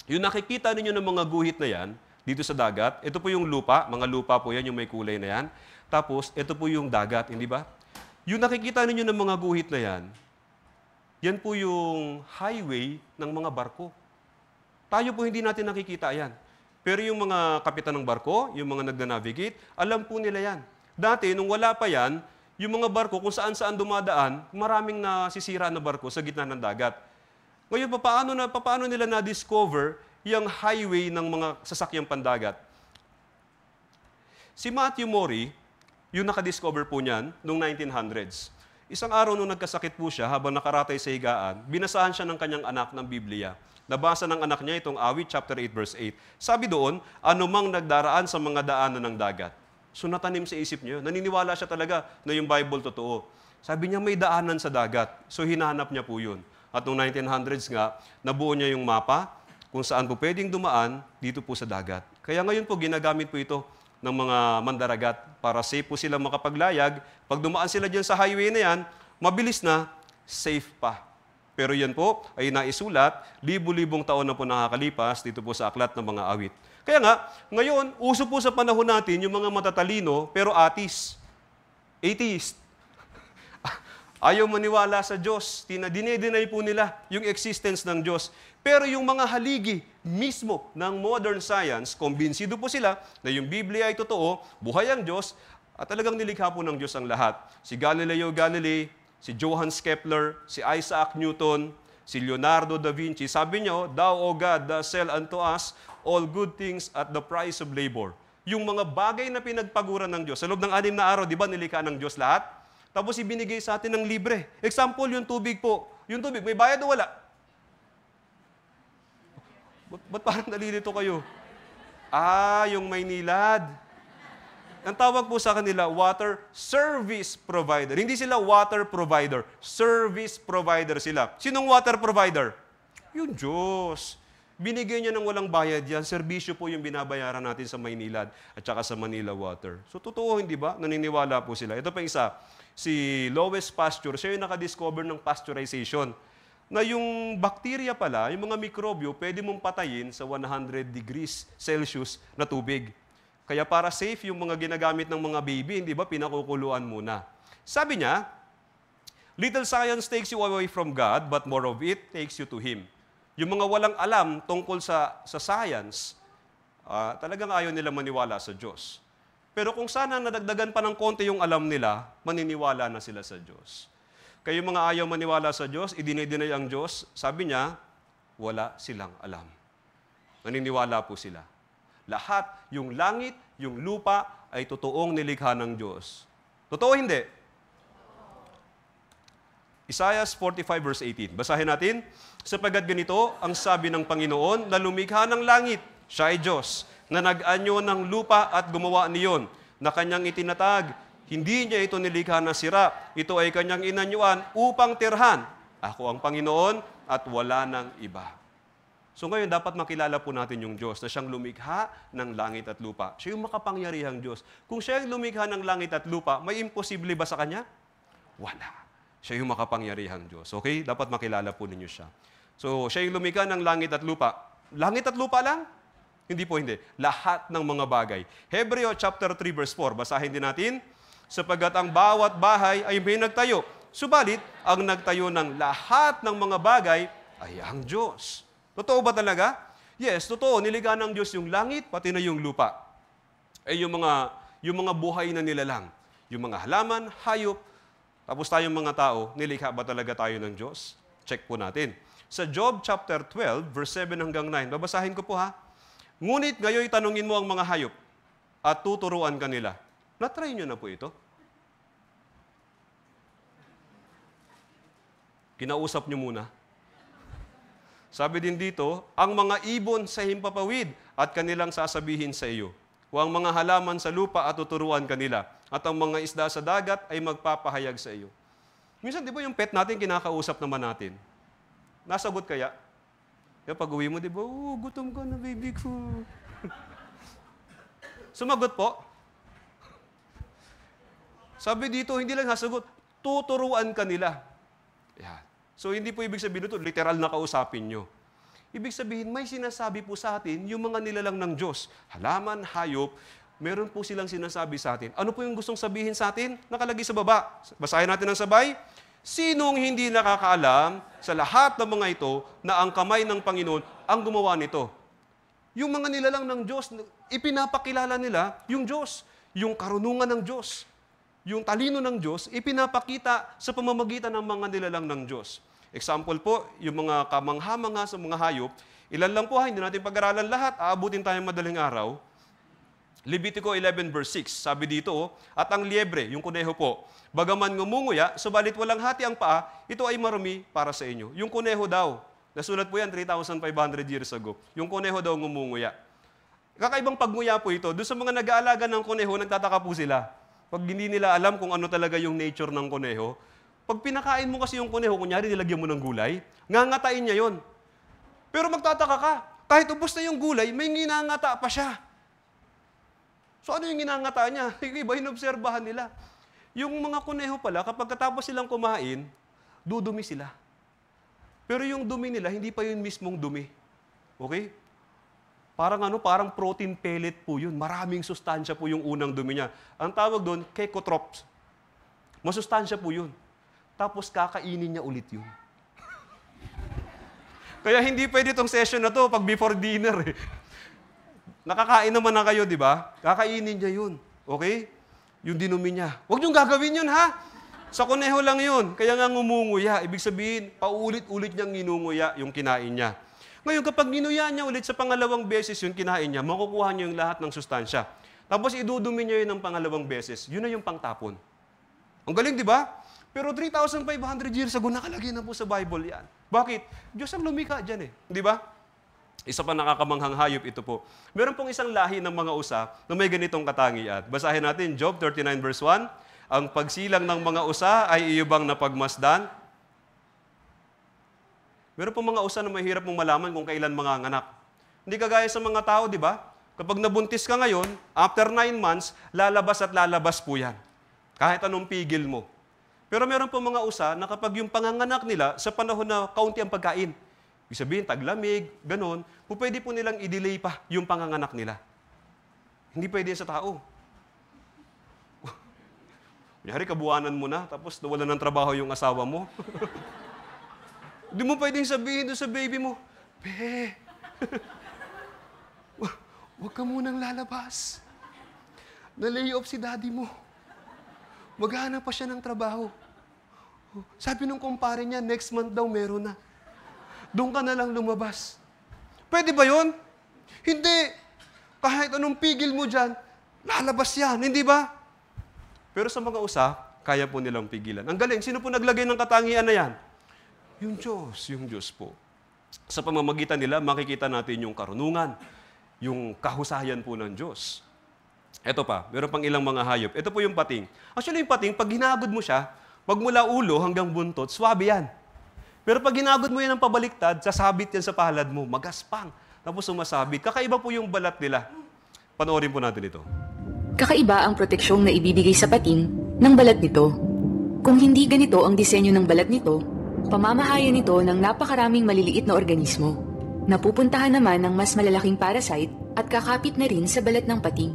yung nakikita ninyo ng mga guhit na yan, dito sa dagat, ito po yung lupa, mga lupa po yan, yung may kulay na yan. Tapos, ito po yung dagat, hindi ba? Yung nakikita ninyo ng mga guhit na yan, yan po yung highway ng mga barko. Tayo po hindi natin nakikita yan. Pero yung mga kapitan ng barko, yung mga nagna-navigate, alam po nila yan. Dati, nung wala pa yan, yung mga barko, kung saan-saan dumadaan, maraming nasisira na barko sa gitna ng dagat. Ngayon, paano nila na-discover yung highway ng mga sasakyang pandagat? Si Matthew Maury, yung nakadiscover po niyan noong 1900s. Isang araw nung nagkasakit po siya, habang nakaratay sa higaan, binasahan siya ng kanyang anak ng Biblia. Nabasa ng anak niya itong Awit chapter 8 verse 8. Sabi doon, anumang nagdaraan sa mga daanan ng dagat. So natanim sa isip niya yun. Naniniwala siya talaga na yung Bible totoo. Sabi niya may daanan sa dagat. So hinanap niya po yun. At noong 1900s nga, nabuo niya yung mapa kung saan po pwedeng dumaan dito po sa dagat. Kaya ngayon po ginagamit po ito ng mga mandaragat para safe po sila makapaglayag. Pag dumaan sila dyan sa highway na yan, mabilis na, safe pa. Pero yan po ay naisulat, libu-libong taon na po nakakalipas dito po sa aklat ng mga awit. Kaya nga, ngayon, uso po sa panahon natin yung mga matatalino pero atheist. Ayaw maniwala sa Diyos. Dinedeny po nila yung existence ng Diyos. Pero yung mga haligi mismo ng modern science, kumbinsido po sila na yung Biblia ay totoo, buhay ang Diyos, at talagang nilikha po ng Diyos ang lahat. Si Galileo Galilei, si Johannes Kepler, si Isaac Newton, si Leonardo da Vinci, sabi niyo, Thou, O God, dost sell unto us all good things at the price of labor. Yung mga bagay na pinagpaguran ng Diyos. Sa loob ng 6 na araw, di ba nilikha ng Diyos lahat? Tapos ibinigay sa atin ng libre. Example, yung tubig po. Yung tubig, may bayad o wala? Ba't parang nalilito kayo? Yung may nilad. Ang tawag po sa kanila, water service provider. Hindi sila water provider. Service provider sila. Sinong water provider? Yung Diyos. Binigay niya ng walang bayad yan. Serbisyo po yung binabayaran natin sa Maynilad at saka sa Manila Water. So totoo, hindi ba? Naniniwala po sila. Ito pa isa, si Lois Pasteur, siya yung nakadiscover ng pasteurization. Na yung bakterya pala, yung mga mikrobyo, pwede mong patayin sa 100 degrees Celsius na tubig. Kaya para safe yung mga ginagamit ng mga baby, hindi ba, pinakukuluan muna. Sabi niya, little science takes you away from God, but more of it takes you to Him. Yung mga walang alam tungkol sa science, talagang ayaw nila maniwala sa Diyos. Pero kung sana nadagdagan pa ng konti yung alam nila, maniniwala na sila sa Diyos. Kayo mga ayaw maniwala sa Diyos, idinay ang Diyos, sabi niya, wala silang alam. Naniniwala po sila. Lahat, yung langit, yung lupa, ay totoong nilikha ng Diyos. Totoo hindi? Isaiah 45 verse 18. Basahin natin. Sapagkat ganito, ang sabi ng Panginoon na lumikha ng langit, siya ay Diyos, na nag-anyo ng lupa at gumawa niyon, na kanyang itinatag, hindi niya ito nilikha na sira, ito ay kanyang inanyuan upang tirhan. Ako ang Panginoon at wala ng iba. So ngayon, dapat makilala po natin yung Diyos na siyang lumikha ng langit at lupa. Siya yung makapangyarihang Diyos. Kung siya yung lumikha ng langit at lupa, may imposible ba sa Kanya? Wala. Siya yung makapangyarihang Diyos. Okay? Dapat makilala po ninyo siya. So, siya yung lumikha ng langit at lupa. Langit at lupa lang? Hindi po, hindi. Lahat ng mga bagay. Hebreo chapter 3 verse 4. Basahin din natin. Sapagkat ang bawat bahay ay may nagtayo. Subalit, ang nagtayo ng lahat ng mga bagay ay ang Diyos. Totoo ba talaga? Yes, totoo. Nilikha ng Diyos yung langit, pati na yung lupa. Yung mga buhay na nilalang. Yung mga halaman, hayop, tapos tayong mga tao, nilikha ba talaga tayo ng Diyos? Check po natin. Sa Job chapter 12, verse 7 hanggang 9, babasahin ko po ha. Ngunit ngayon tanungin mo ang mga hayop at tuturuan ka nila. Na-try nyo na po ito? Kinausap nyo muna. Sabi din dito, ang mga ibon sa himpapawid at kanilang sasabihin sa iyo. O ang mga halaman sa lupa at tuturuan kanila. At ang mga isda sa dagat ay magpapahayag sa iyo. Minsan, di ba yung pet natin, kinakausap naman natin. Nasagot kaya? Kaya pag uwi mo, di ba, gutom ka na, baby ko. Sumagot po. Sabi dito, hindi lang nasagot, tuturuan kanila. Yan. So, hindi po ibig sabihin ito, literal na kausapin nyo. Ibig sabihin, may sinasabi po sa atin yung mga nilalang ng Diyos. Halaman, hayop, meron po silang sinasabi sa atin. Ano po yung gustong sabihin sa atin? Nakalagay sa baba. Basahin natin ng sabay. Sinong hindi nakakaalam sa lahat ng mga ito na ang kamay ng Panginoon ang gumawa nito? Yung mga nilalang ng Diyos, ipinapakilala nila yung Diyos, yung karunungan ng Diyos, yung talino ng Diyos, ipinapakita sa pamamagitan ng mga nilalang ng Diyos. Example po, yung mga kamangha-mangha sa mga hayop, ilan lang po hindi natin pag-aralan lahat, aabutin tayong madaling araw. Levitico 11 verse 6, sabi dito, at ang liebre, yung kuneho po, bagaman ngumunguya, subalit walang hati ang paa, ito ay marumi para sa inyo. Yung kuneho daw, nasulat po yan 3,500 years ago, yung kuneho daw ngumunguya. Kakaibang pagnguya po ito, doon sa mga nag-aalaga ng kuneho, nagtataka po sila. Pag hindi nila alam kung ano talaga yung nature ng kuneho, pag pinakain mo kasi yung kuneho, kunyari nilagyan mo ng gulay, ngangatain niya yon. Pero magtataka ka, kahit ubos na yung gulay, may nginangata pa siya. So ano yung ginangata niya? Iba inobserbahan nila. Yung mga kuneho pala, kapag katapos silang kumain, dudumi sila. Pero yung dumi nila, hindi pa yun mismong dumi. Okay? Parang protein pellet po yun. Maraming sustansya po yung unang dumi niya. Ang tawag doon, kekotrops. Masustansya po yun. Tapos kakainin niya ulit yun. Kaya hindi pwede itong session na to pag before dinner eh. Nakakain naman na kayo, di ba? Kakainin niya yun. Okay? Yung dinumi niya. Huwag niyong gagawin yun, ha? Sa kuneho lang yun. Kaya nga ngumunguya. Ibig sabihin, paulit-ulit niyang nginunguya yung kinain niya. Ngayon, kapag ginuya niya ulit sa pangalawang beses yung kinain niya, makukuha niya yung lahat ng sustansya. Tapos idudumi niya yun ng pangalawang beses. Yun na yung pangtapon. Ang galing, di ba? Pero 3,500 years ago, nakalagay na po sa Bible yan. Bakit? Diyos ang lumikha dyan eh. Di ba? Isa pa nakakamanghang hayop ito po. Meron pong isang lahi ng mga usa na may ganitong katangian. Basahin natin, Job 39 verse 1. Ang pagsilang ng mga usa ay iyubang napagmasdan. Meron pong mga usa na mahirap mong malaman kung kailan manganganak. Hindi kagaya sa mga tao, di ba? Kapag nabuntis ka ngayon, after 9 months, lalabas at lalabas po yan. Kahit anong pigil mo. Pero meron pong mga usa na kapag yung panganganak nila, sa panahon na kaunti ang pagkain, ibig sabihin, taglamig, ganun, pwede po nilang i-delay pa yung panganganak nila. Hindi pwede sa tao. Kunyari, kabuanan mo na, tapos nawala ng trabaho yung asawa mo. Hindi mo pwedeng sabihin doon sa baby mo, Be, huwag ka munang lalabas. Na-lay off si daddy mo. Maghanap pa siya ng trabaho. Sabi nung kumpare niya, next month daw meron na. Doon ka na lang lumabas. Pwede ba yun? Hindi. Kahit anong pigil mo dyan, lalabas yan, hindi ba? Pero sa mga usa, kaya po nilang pigilan. Ang galing, sino po naglagay ng katangian na yan? Yung Diyos po. Sa pamamagitan nila, makikita natin yung karunungan, yung kahusayan po ng Diyos. Ito pa, meron pang ilang mga hayop. Ito po yung pating. Actually, yung pating, pag ginagod mo siya, magmula ulo hanggang buntot, swabe yan. Pero pag ginagod mo yan ng pabaliktad, sasabit yan sa palad mo, magaspang. Tapos sumasabit. Kakaiba po yung balat nila. Panoorin po natin ito. Kakaiba ang proteksyong na ibibigay sa pating ng balat nito. Kung hindi ganito ang disenyo ng balat nito, pamamahayan nito ng napakaraming maliliit na organismo. Napupuntahan naman ng mas malalaking parasite at kakapit na rin sa balat ng pating.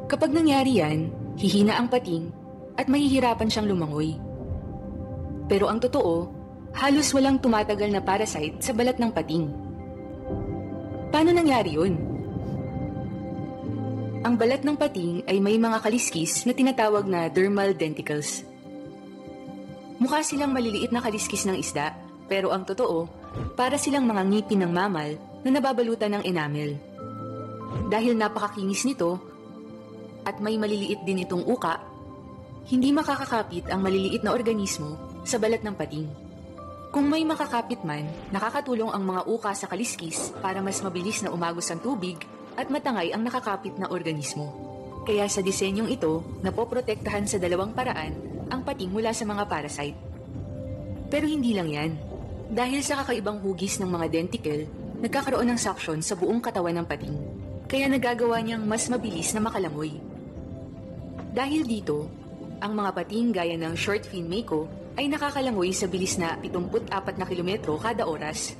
Kapag nangyari yan, hihina ang pating at mahihirapan siyang lumangoy. Pero ang totoo, halos walang tumatagal na parasite sa balat ng pating. Paano nangyari yun? Ang balat ng pating ay may mga kaliskis na tinatawag na dermal denticles. Mukha silang maliliit na kaliskis ng isda, pero ang totoo, para silang mga ngipin ng mamal na nababalutan ng enamel. Dahil napakakinis nito, at may maliliit din itong uka, hindi makakakapit ang maliliit na organismo sa balat ng pating. Kung may makakapit man, nakakatulong ang mga uka sa kaliskis para mas mabilis na umagos ang tubig at matangay ang nakakapit na organismo. Kaya sa disenyong ito, napoprotektahan sa dalawang paraan ang pating mula sa mga parasite. Pero hindi lang yan. Dahil sa kakaibang hugis ng mga denticle, nagkakaroon ng suction sa buong katawan ng pating. Kaya nagagawa niyang mas mabilis na makalangoy. Dahil dito, ang mga pating gaya ng short fin mako ay nakakalangoy sa bilis na 74 na kilometro kada oras.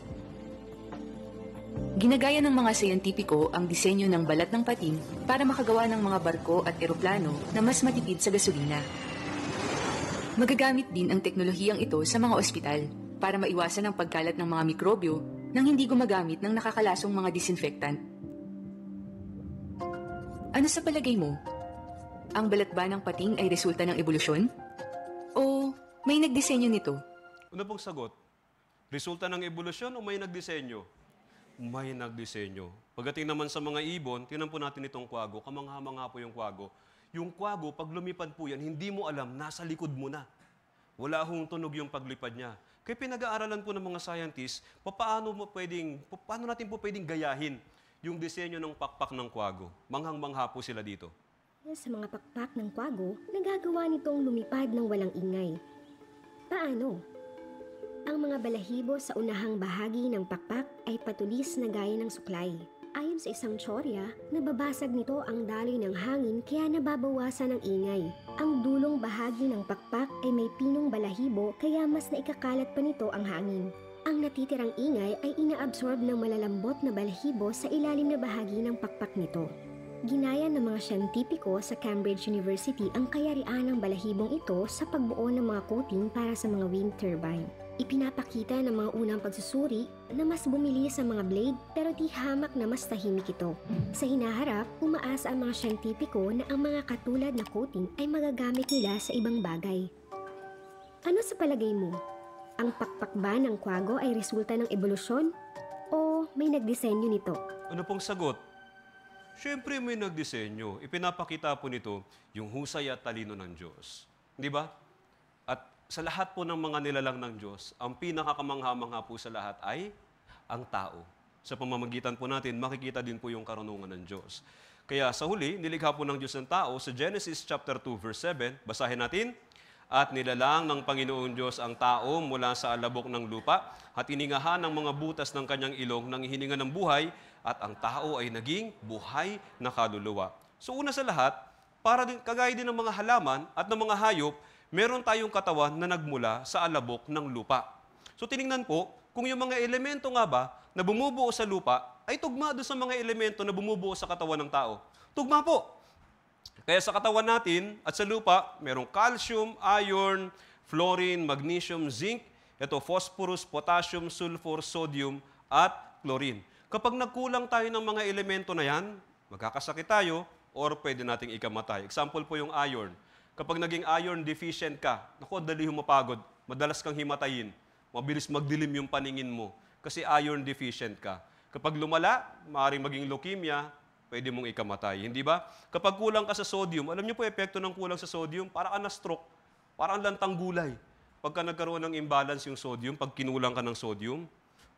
Ginagaya ng mga siyentipiko ang disenyo ng balat ng pating para makagawa ng mga barko at eroplano na mas matipid sa gasolina. Magagamit din ang teknolohiyang ito sa mga ospital para maiwasan ang pagkalat ng mga mikrobyo nang hindi gumagamit ng nakakalasong mga disinfectant. Ano sa palagay mo? Ang balat ba ng pating ay resulta ng ebolusyon? O may nagdisenyo nito? Ano pong sagot? Resulta ng ebolusyon o may nagdisenyo? may nagdisenyo. Pagdating naman sa mga ibon, tingnan po natin itong kwago. Kamangha-mangha po yung kwago. Yung kwago, pag lumipad po yan, hindi mo alam, nasa likod mo na. Wala hong tunog yung paglipad niya. Kaya pinag-aaralan po ng mga scientists, paano natin po pwedeng gayahin yung disenyo ng pakpak ng kwago. Manghang-mangha po sila dito. Sa mga pakpak ng kwago, nagagawa nitong lumipad ng walang ingay. Paano? Ang mga balahibo sa unahang bahagi ng pakpak ay patulis na gaya ng suklay. Ayon sa isang tsorya, nababasag nito ang daloy ng hangin kaya nababawasan ang ingay. Ang dulong bahagi ng pakpak ay may pinong balahibo kaya mas naikakalat pa nito ang hangin. Ang natitirang ingay ay inaabsorb ng malalambot na balahibo sa ilalim na bahagi ng pakpak nito. Ginaya ng mga siyentipiko sa Cambridge University ang kayarian ng balahibong ito sa pagbuo ng mga coating para sa mga wind turbine. Ipinapakita ng mga unang pagsusuri na mas bumilis ang mga blade pero di hamak na mas tahimik ito. Sa hinaharap, umaasa ang mga siyentipiko na ang mga katulad na coating ay magagamit nila sa ibang bagay. Ano sa palagay mo? Ang pakpak ba ng kwago ay resulta ng ebolusyon? O may nagdisenyo nito? Ano pong sagot? Siyempre may nagdisenyo. Ipinapakita po nito yung husay at talino ng Diyos. Di ba? At sa lahat po ng mga nilalang ng Diyos, ang pinakakamangha-mangha po sa lahat ay ang tao. Sa pamamagitan po natin, makikita din po yung karunungan ng Diyos. Kaya sa huli, nilikha po ng Diyos ng tao sa Genesis chapter 2 verse 7. Basahin natin. At nilalang ng Panginoon Diyos ang tao mula sa alabok ng lupa at iningahan ng mga butas ng kanyang ilong ng hininga ng buhay at ang tao ay naging buhay na kaluluwa. So una sa lahat, kagaya din ng mga halaman at ng mga hayop, meron tayong katawan na nagmula sa alabok ng lupa. So tiningnan po, kung yung mga elemento nga ba na bumubuo sa lupa ay tugma doon sa mga elemento na bumubuo sa katawan ng tao. Tugma po. Kaya sa katawan natin at sa lupa, merong calcium, iron, fluorine, magnesium, zinc, ito phosphorus, potassium, sulfur, sodium, at chlorine. Kapag nagkulang tayo ng mga elemento na yan, magkakasakit tayo or pwede nating ikamatay. Example po yung iron. Kapag naging iron deficient ka, naku, dali humapagod, madalas kang himatayin, mabilis magdilim yung paningin mo kasi iron deficient ka. Kapag lumala, maaaring maging leukemia, pwede mong ikamatay. Hindi ba? Kapag kulang ka sa sodium, alam niyo po epekto ng kulang sa sodium? Para ka na-stroke. Parang lantang gulay. Pagka nagkaroon ng imbalance yung sodium, pag kinulang ka ng sodium,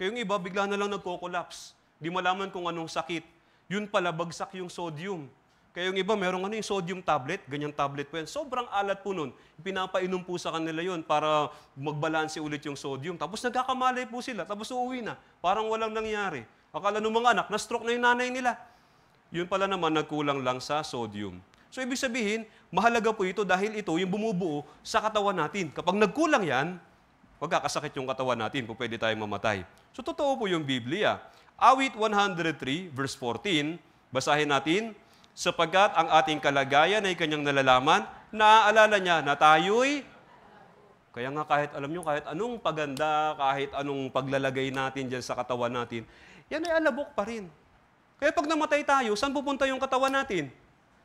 kaya yung iba, bigla na lang nagko-collapse. Di malaman kung anong sakit. Yun pala, bagsak yung sodium. Kaya yung iba, merong yung sodium tablet, ganyang tablet po yan. Sobrang alat po nun. Pinapainom po sa kanila yun para magbalanse ulit yung sodium. Tapos nagkakamalay po sila, tapos uuwi na. Parang walang nangyari. Akala ng mga anak, na-stroke na yung nanay nila. Yun pala naman, nagkulang lang sa sodium. So, ibig sabihin, mahalaga po ito dahil ito yung bumubuo sa katawan natin. Kapag nagkulang yan, magkakasakit yung katawan natin, po pwede tayong mamatay. So, totoo po yung Biblia. Awit 103, verse 14, basahin natin, sapagkat ang ating kalagayan ay kanyang nalalaman, naaalala niya na tayo'y, kaya nga kahit, alam nyo, kahit anong paganda, kahit anong paglalagay natin dyan sa katawan natin, yan ay alabok pa rin. Kaya pag namatay tayo, saan pupunta yung katawan natin?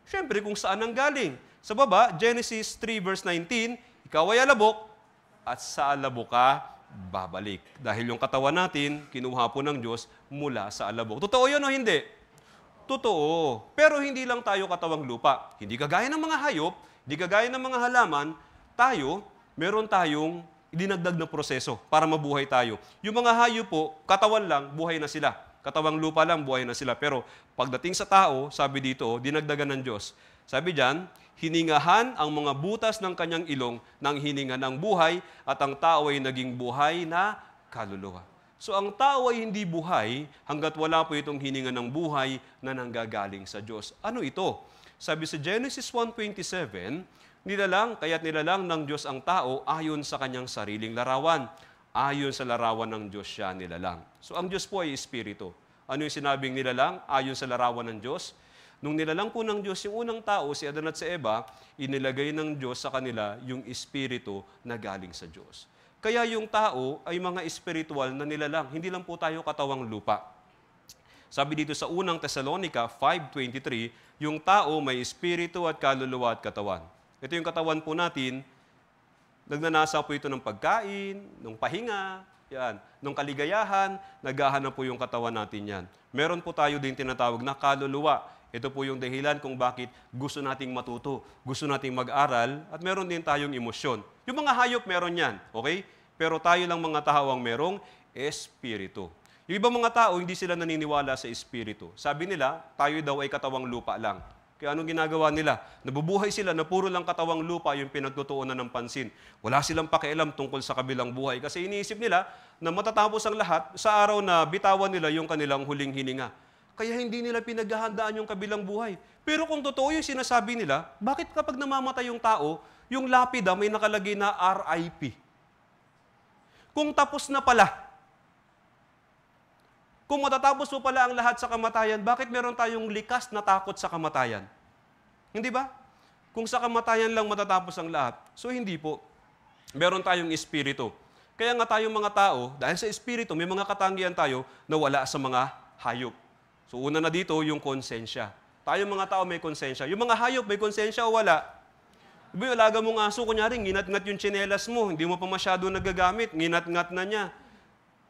Siyempre, kung saan ang galing. Sa baba, Genesis 3 verse 19, ikaw ay alabok, at sa alabok ka babalik. Dahil yung katawan natin, kinuha po ng Diyos mula sa alabok. Totoo yun o hindi? Totoo. Pero hindi lang tayo katawang lupa. Hindi kagaya ng mga hayop, hindi kagaya ng mga halaman, tayo, meron tayong dinagdag na proseso para mabuhay tayo. Yung mga hayop po, katawan lang, buhay na sila. Katawang lupa lang, buhay na sila. Pero pagdating sa tao, sabi dito, dinagdagan ng Diyos. Sabi diyan, hiningahan ang mga butas ng kanyang ilong ng hininga ng buhay at ang tao ay naging buhay na kaluluwa. So ang tao ay hindi buhay hanggat wala po itong hininga ng buhay na nanggagaling sa Diyos. Ano ito? Sabi sa Genesis 1:27, kaya't nilalang ng Diyos ang tao ayon sa kanyang sariling larawan. Ayon sa larawan ng Diyos siya nilalang. So ang Diyos po ay Espiritu. Ano yung sinabing nilalang? Ayon sa larawan ng Diyos. Nung nilalang po ng Diyos yung unang tao, si Adan at si Eva, inilagay ng Diyos sa kanila yung Espiritu na galing sa Diyos. Kaya yung tao ay mga espiritual na nilalang. Hindi lang po tayo katawang lupa. Sabi dito sa unang Thessalonica 5:23, yung tao may espiritu at kaluluwa at katawan. Ito yung katawan po natin. Nagnanasa po ito ng pagkain, ng pahinga. Yan. Nung kaligayahan, naghahanap po yung katawan natin yan. Meron po tayo din tinatawag na kaluluwa. Ito po yung dahilan kung bakit gusto nating matuto, gusto nating mag-aral, at meron din tayong emosyon. Yung mga hayop, meron yan. Okay? Pero tayo lang mga tao ang merong espiritu. Yung ibang mga tao, hindi sila naniniwala sa espiritu. Sabi nila, tayo daw ay katawang lupa lang. Kaya anong ginagawa nila? Nabubuhay sila na puro lang katawang lupa yung pinagtutuunan ng pansin. Wala silang pakialam tungkol sa kabilang buhay. Kasi iniisip nila na matatapos ang lahat sa araw na bitawan nila yung kanilang huling hininga. Kaya hindi nila pinaghahandaan yung kabilang buhay. Pero kung totoo yung sinasabi nila, bakit kapag namamatay yung tao, yung lapida may nakalagay na RIP? Kung tapos na pala, kung matatapos po pala ang lahat sa kamatayan, bakit meron tayong likas na takot sa kamatayan? Hindi ba? Kung sa kamatayan lang matatapos ang lahat, so hindi po. Meron tayong espiritu. Kaya nga tayong mga tao, dahil sa espiritu, may mga katangian tayo na wala sa mga hayop. So una na dito, yung konsensya. Tayong mga tao may konsensya. Yung mga hayop, may konsensya o wala? Diba yung alaga mong aso, kunyari, nginat-ngat yung tsinelas mo, hindi mo pa masyado nagagamit, nginat-ngat na niya.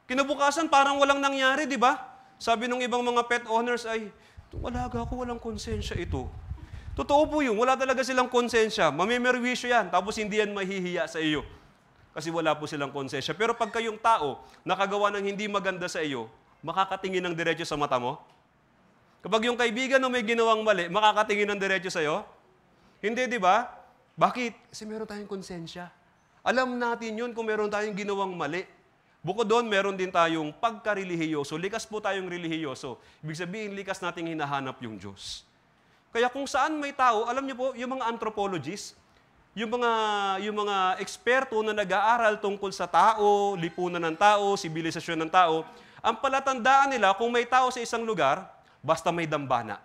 Kinabukasan, parang walang nangyari, di ba? Sabi ng ibang mga pet owners ay, itong alaga ko, walang konsensya ito. Totoo po yun, wala talaga silang konsensya. Mamimerwisyo yan, tapos hindi yan mahihiya sa iyo. Kasi wala po silang konsensya. Pero pag kayong tao, nakagawa ng hindi maganda sa iyo, makakatingin ng diretso sa mata mo? Kapag yung kaibigan mo may ginawang mali, makakatingin ng diretso sa iyo? Hindi, di ba? Bakit? Kasi meron tayong konsensya. Alam natin yun kung meron tayong ginawang mali. Bukod doon, meron din tayong pagkarelihiyoso. Likas po tayong relihiyoso. Ibig sabihin, likas nating hinahanap yung Diyos. Kaya kung saan may tao, alam niyo po, yung mga anthropologists, yung mga eksperto na nag-aaral tungkol sa tao, lipunan ng tao, sibilisasyon ng tao, ang palatandaan nila kung may tao sa isang lugar, basta may dambana.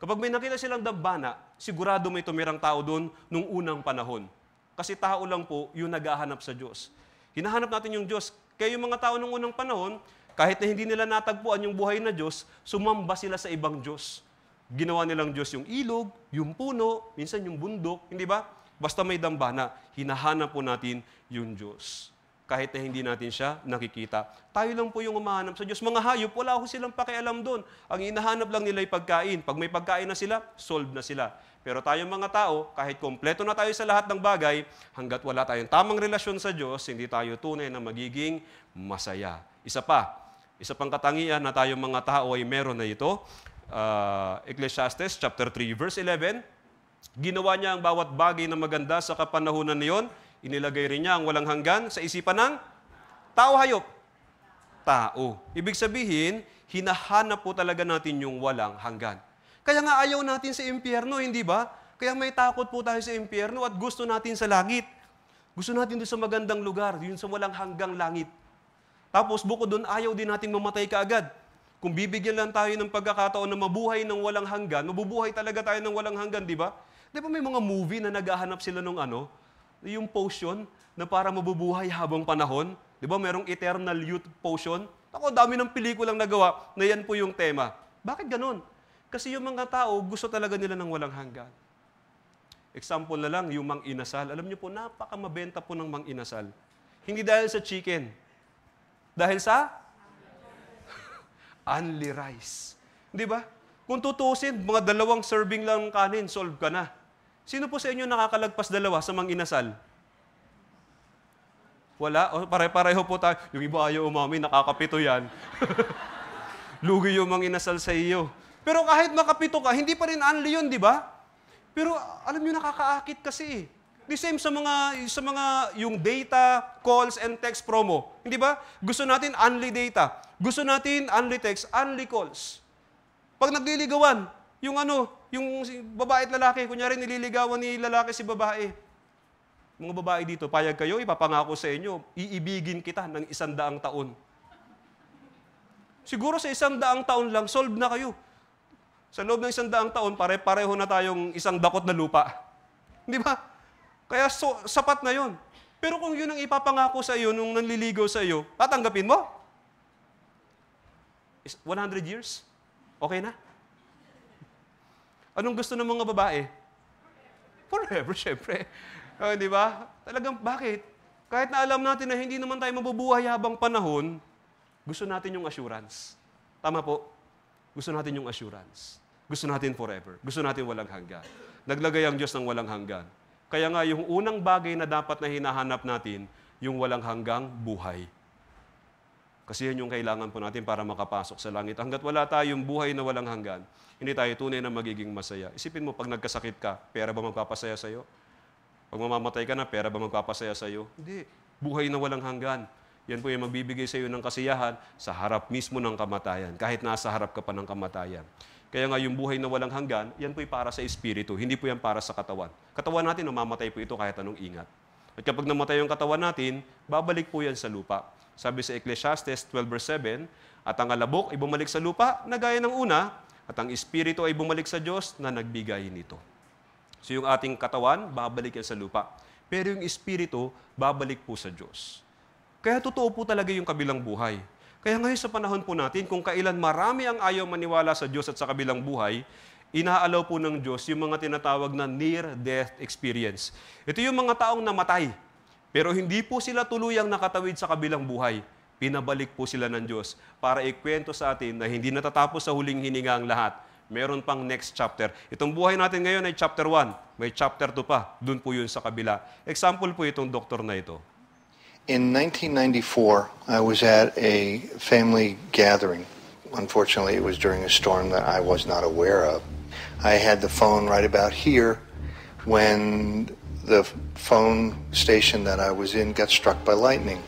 Kapag may nakita silang dambana, sigurado may tumirang tao doon nung unang panahon. Kasi tao lang po yung nag-ahanap sa Diyos. Hinahanap natin yung Diyos. Kaya yung mga tao nung unang panahon, kahit na hindi nila natagpuan yung buhay na Diyos, sumamba sila sa ibang Diyos. Ginawa nilang Diyos yung ilog, yung puno, minsan yung bundok, hindi ba? Basta may dambana, hinahanap po natin yung Diyos. Kahit na hindi natin siya nakikita. Tayo lang po yung umahanap sa Diyos. Mga hayop, wala ko silang pakialam doon. Ang hinahanap lang nila ay pagkain. Pag may pagkain na sila, solve na sila. Pero tayong mga tao, kahit kompleto na tayo sa lahat ng bagay, hanggat wala tayong tamang relasyon sa Diyos, hindi tayo tunay na magiging masaya. Isa pang katangian na tayong mga tao ay meron na ito. Ecclesiastes chapter 3, verse 11, ginawa niya ang bawat bagay na maganda sa kapanahunan niyon, inilagay rin niya ang walang hanggan sa isipan ng tao hayop. Tao. Ibig sabihin, hinahanap po talaga natin yung walang hanggan. Kaya nga ayaw natin sa impyerno, hindi ba? Kaya may takot po tayo sa impyerno at gusto natin sa langit. Gusto natin doon sa magandang lugar, yun sa walang hanggang langit. Tapos bukod doon, ayaw din nating mamatay kaagad. Kung bibigyan lang tayo ng pagkakataon na mabuhay ng walang hanggan, mabubuhay talaga tayo ng walang hanggan, di ba? Di ba may mga movie na naghahanap sila ng yung potion na para mabubuhay habang panahon? Di ba merong eternal youth potion? Ako, dami ng pelikulang nagawa na yan po yung tema. Bakit ganun? Kasi yung mga tao, gusto talaga nila ng walang hanggan. Example na lang, yung mang-inasal. Alam niyo po, napakamabenta po ng mang-inasal. Hindi dahil sa chicken. Dahil sa only rice. Di ba? Kung tutusin, mga 2 serving lang ng kanin, solve ka na. Sino po sa inyo nakakalagpas 2 sa mang-inasal? Wala? O, pare-pareho po tayo. Yung iba ayaw umami, nakakapito yan. Lugi yung mang-inasal sa iyo. Pero kahit makapito ka, hindi pa rin only yun, di ba? Pero alam niyo, nakakaakit kasi. The same sa mga yung data, calls, and text promo. Hindi ba? Gusto natin only data. Gusto natin only text, only calls. Pag nagliligawan, yung babae at lalaki, kunyari nililigawan ni lalaki si babae. Mga babae dito, payag kayo, ipapangako sa inyo, iibigin kita ng 100 taon. Siguro sa 100 taon lang, solve na kayo. Sa loob ng 100 taon, pare-pareho na tayong isang dakot na lupa. Di ba? Kaya sapat na yon. Pero kung yun ang ipapangako sa iyo nung nanliligaw sa iyo, tatanggapin mo? 100 years? Okay na? Anong gusto ng mga babae? Forever, syempre. Di ba? Talagang, bakit? Kahit na alam natin na hindi naman tayo mabubuhay habang panahon, gusto natin yung assurance. Tama po? Gusto natin yung assurance. Gusto natin forever. Gusto natin walang hanggan. Naglagay ang Diyos ng walang hanggan. Kaya nga, yung unang bagay na dapat na hinahanap natin, yung walang hanggang buhay. Kasi yan yung kailangan po natin para makapasok sa langit. Hanggat wala tayong buhay na walang hanggan, hindi tayo tunay na magiging masaya. Isipin mo, pag nagkasakit ka, pera ba magpapasaya sa'yo? Pag mamamatay ka na, pera ba magpapasaya sa'yo? Hindi. Buhay na walang hanggan. Yan po yung magbibigay sa'yo ng kasiyahan sa harap mismo ng kamatayan, kahit nasa harap ka pa ng kamatayan. Kaya nga yung buhay na walang hanggan, yan po'y para sa espiritu, hindi po yan para sa katawan. Katawan natin, mamamatay po ito kahit anong ingat. At kapag namatay yung katawan natin, babalik po yan sa lupa. Sabi sa Ecclesiastes 12 verse 7, at ang alabok ay bumalik sa lupa na gaya ng una, at ang espiritu ay bumalik sa Diyos na nagbigay nito. So yung ating katawan, babalik yan sa lupa. Pero yung espiritu, babalik po sa Diyos. Kaya totoo po talaga yung kabilang buhay. Kaya ngayon sa panahon po natin, kung kailan marami ang ayaw maniwala sa Diyos at sa kabilang buhay, inaalaw po ng Diyos yung mga tinatawag na near-death experience. Ito yung mga taong namatay, pero hindi po sila tuluyang nakatawid sa kabilang buhay. Pinabalik po sila ng Diyos para ikwento sa atin na hindi natatapos sa huling hininga ang lahat. Meron pang next chapter. Itong buhay natin ngayon ay chapter 1. May chapter 2 pa. Doon po yun sa kabila. Example po itong doktor na ito. In 1994, I was at a family gathering. Unfortunately, it was during a storm that I was not aware of. I had the phone right about here when the phone station that I was in got struck by lightning.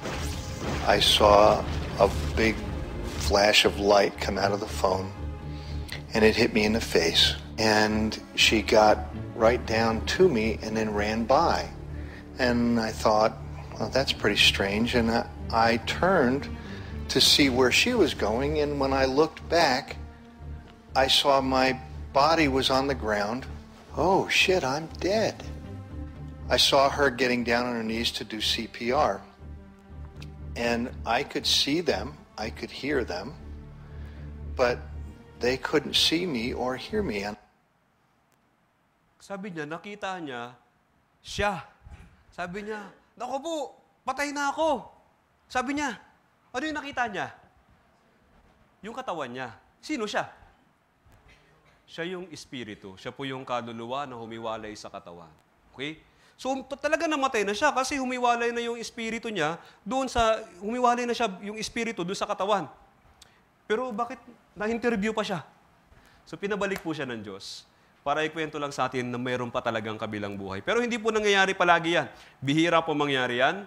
I saw a big flash of light come out of the phone, and it hit me in the face. And she got right down to me and then ran by. And I thought, well, that's pretty strange. And I turned to see where she was going, and when I looked back, I saw my body was on the ground. Oh, shit, I'm dead. I saw her getting down on her knees to do CPR. And I could see them, I could hear them, but they couldn't see me or hear me. Sabi niya, nakita niya, siya. Sabi niya, naku po, patay na ako. Sabi niya, ano yung nakita niya? Yung katawan niya. Sino siya? Siya yung espiritu. Siya po yung kaluluwa na humiwalay sa katawan. Okay? So, talaga namatay na siya kasi humiwalay na yung espiritu niya humiwalay na siya yung espiritu doon sa katawan. Pero bakit na-interview pa siya? So, pinabalik po siya ng Diyos para ikwento lang sa atin na mayroon pa talagang kabilang buhay. Pero hindi po nangyayari palagi yan. Bihira po mangyari yan.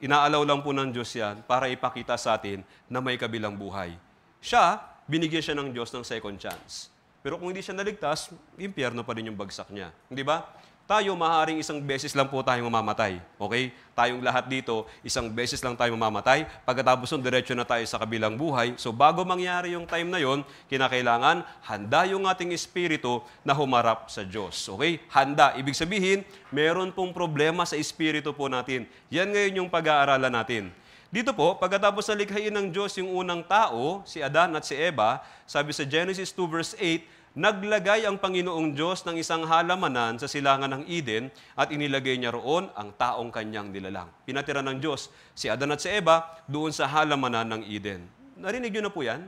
Inaalaw lang po ng Diyos yan para ipakita sa atin na may kabilang buhay. Siya, binigyan siya ng Diyos ng second chance. Pero kung hindi siya naligtas, impyerno pa rin yung bagsak niya. Hindi ba? Tayo, maaaring isang beses lang po tayong mamamatay. Okay? Tayong lahat dito, isang beses lang tayo mamamatay. Pagkatapos nun, diretso na tayo sa kabilang buhay. So, bago mangyari yung time na yon, kinakailangan, handa yung ating espiritu na humarap sa Diyos. Okay? Handa. Ibig sabihin, meron pong problema sa espiritu po natin. Yan ngayon yung pag-aaralan natin. Dito po, pagkatapos na likhain ng Diyos yung unang tao, si Adan at si Eva, sabi sa Genesis 2 verse 8, naglagay ang Panginoong Diyos ng isang halamanan sa silangan ng Eden at inilagay niya roon ang taong kanyang nilalang. Pinatira ng Diyos si Adan at si Eva doon sa halamanan ng Eden. Narinig niyo na po yan?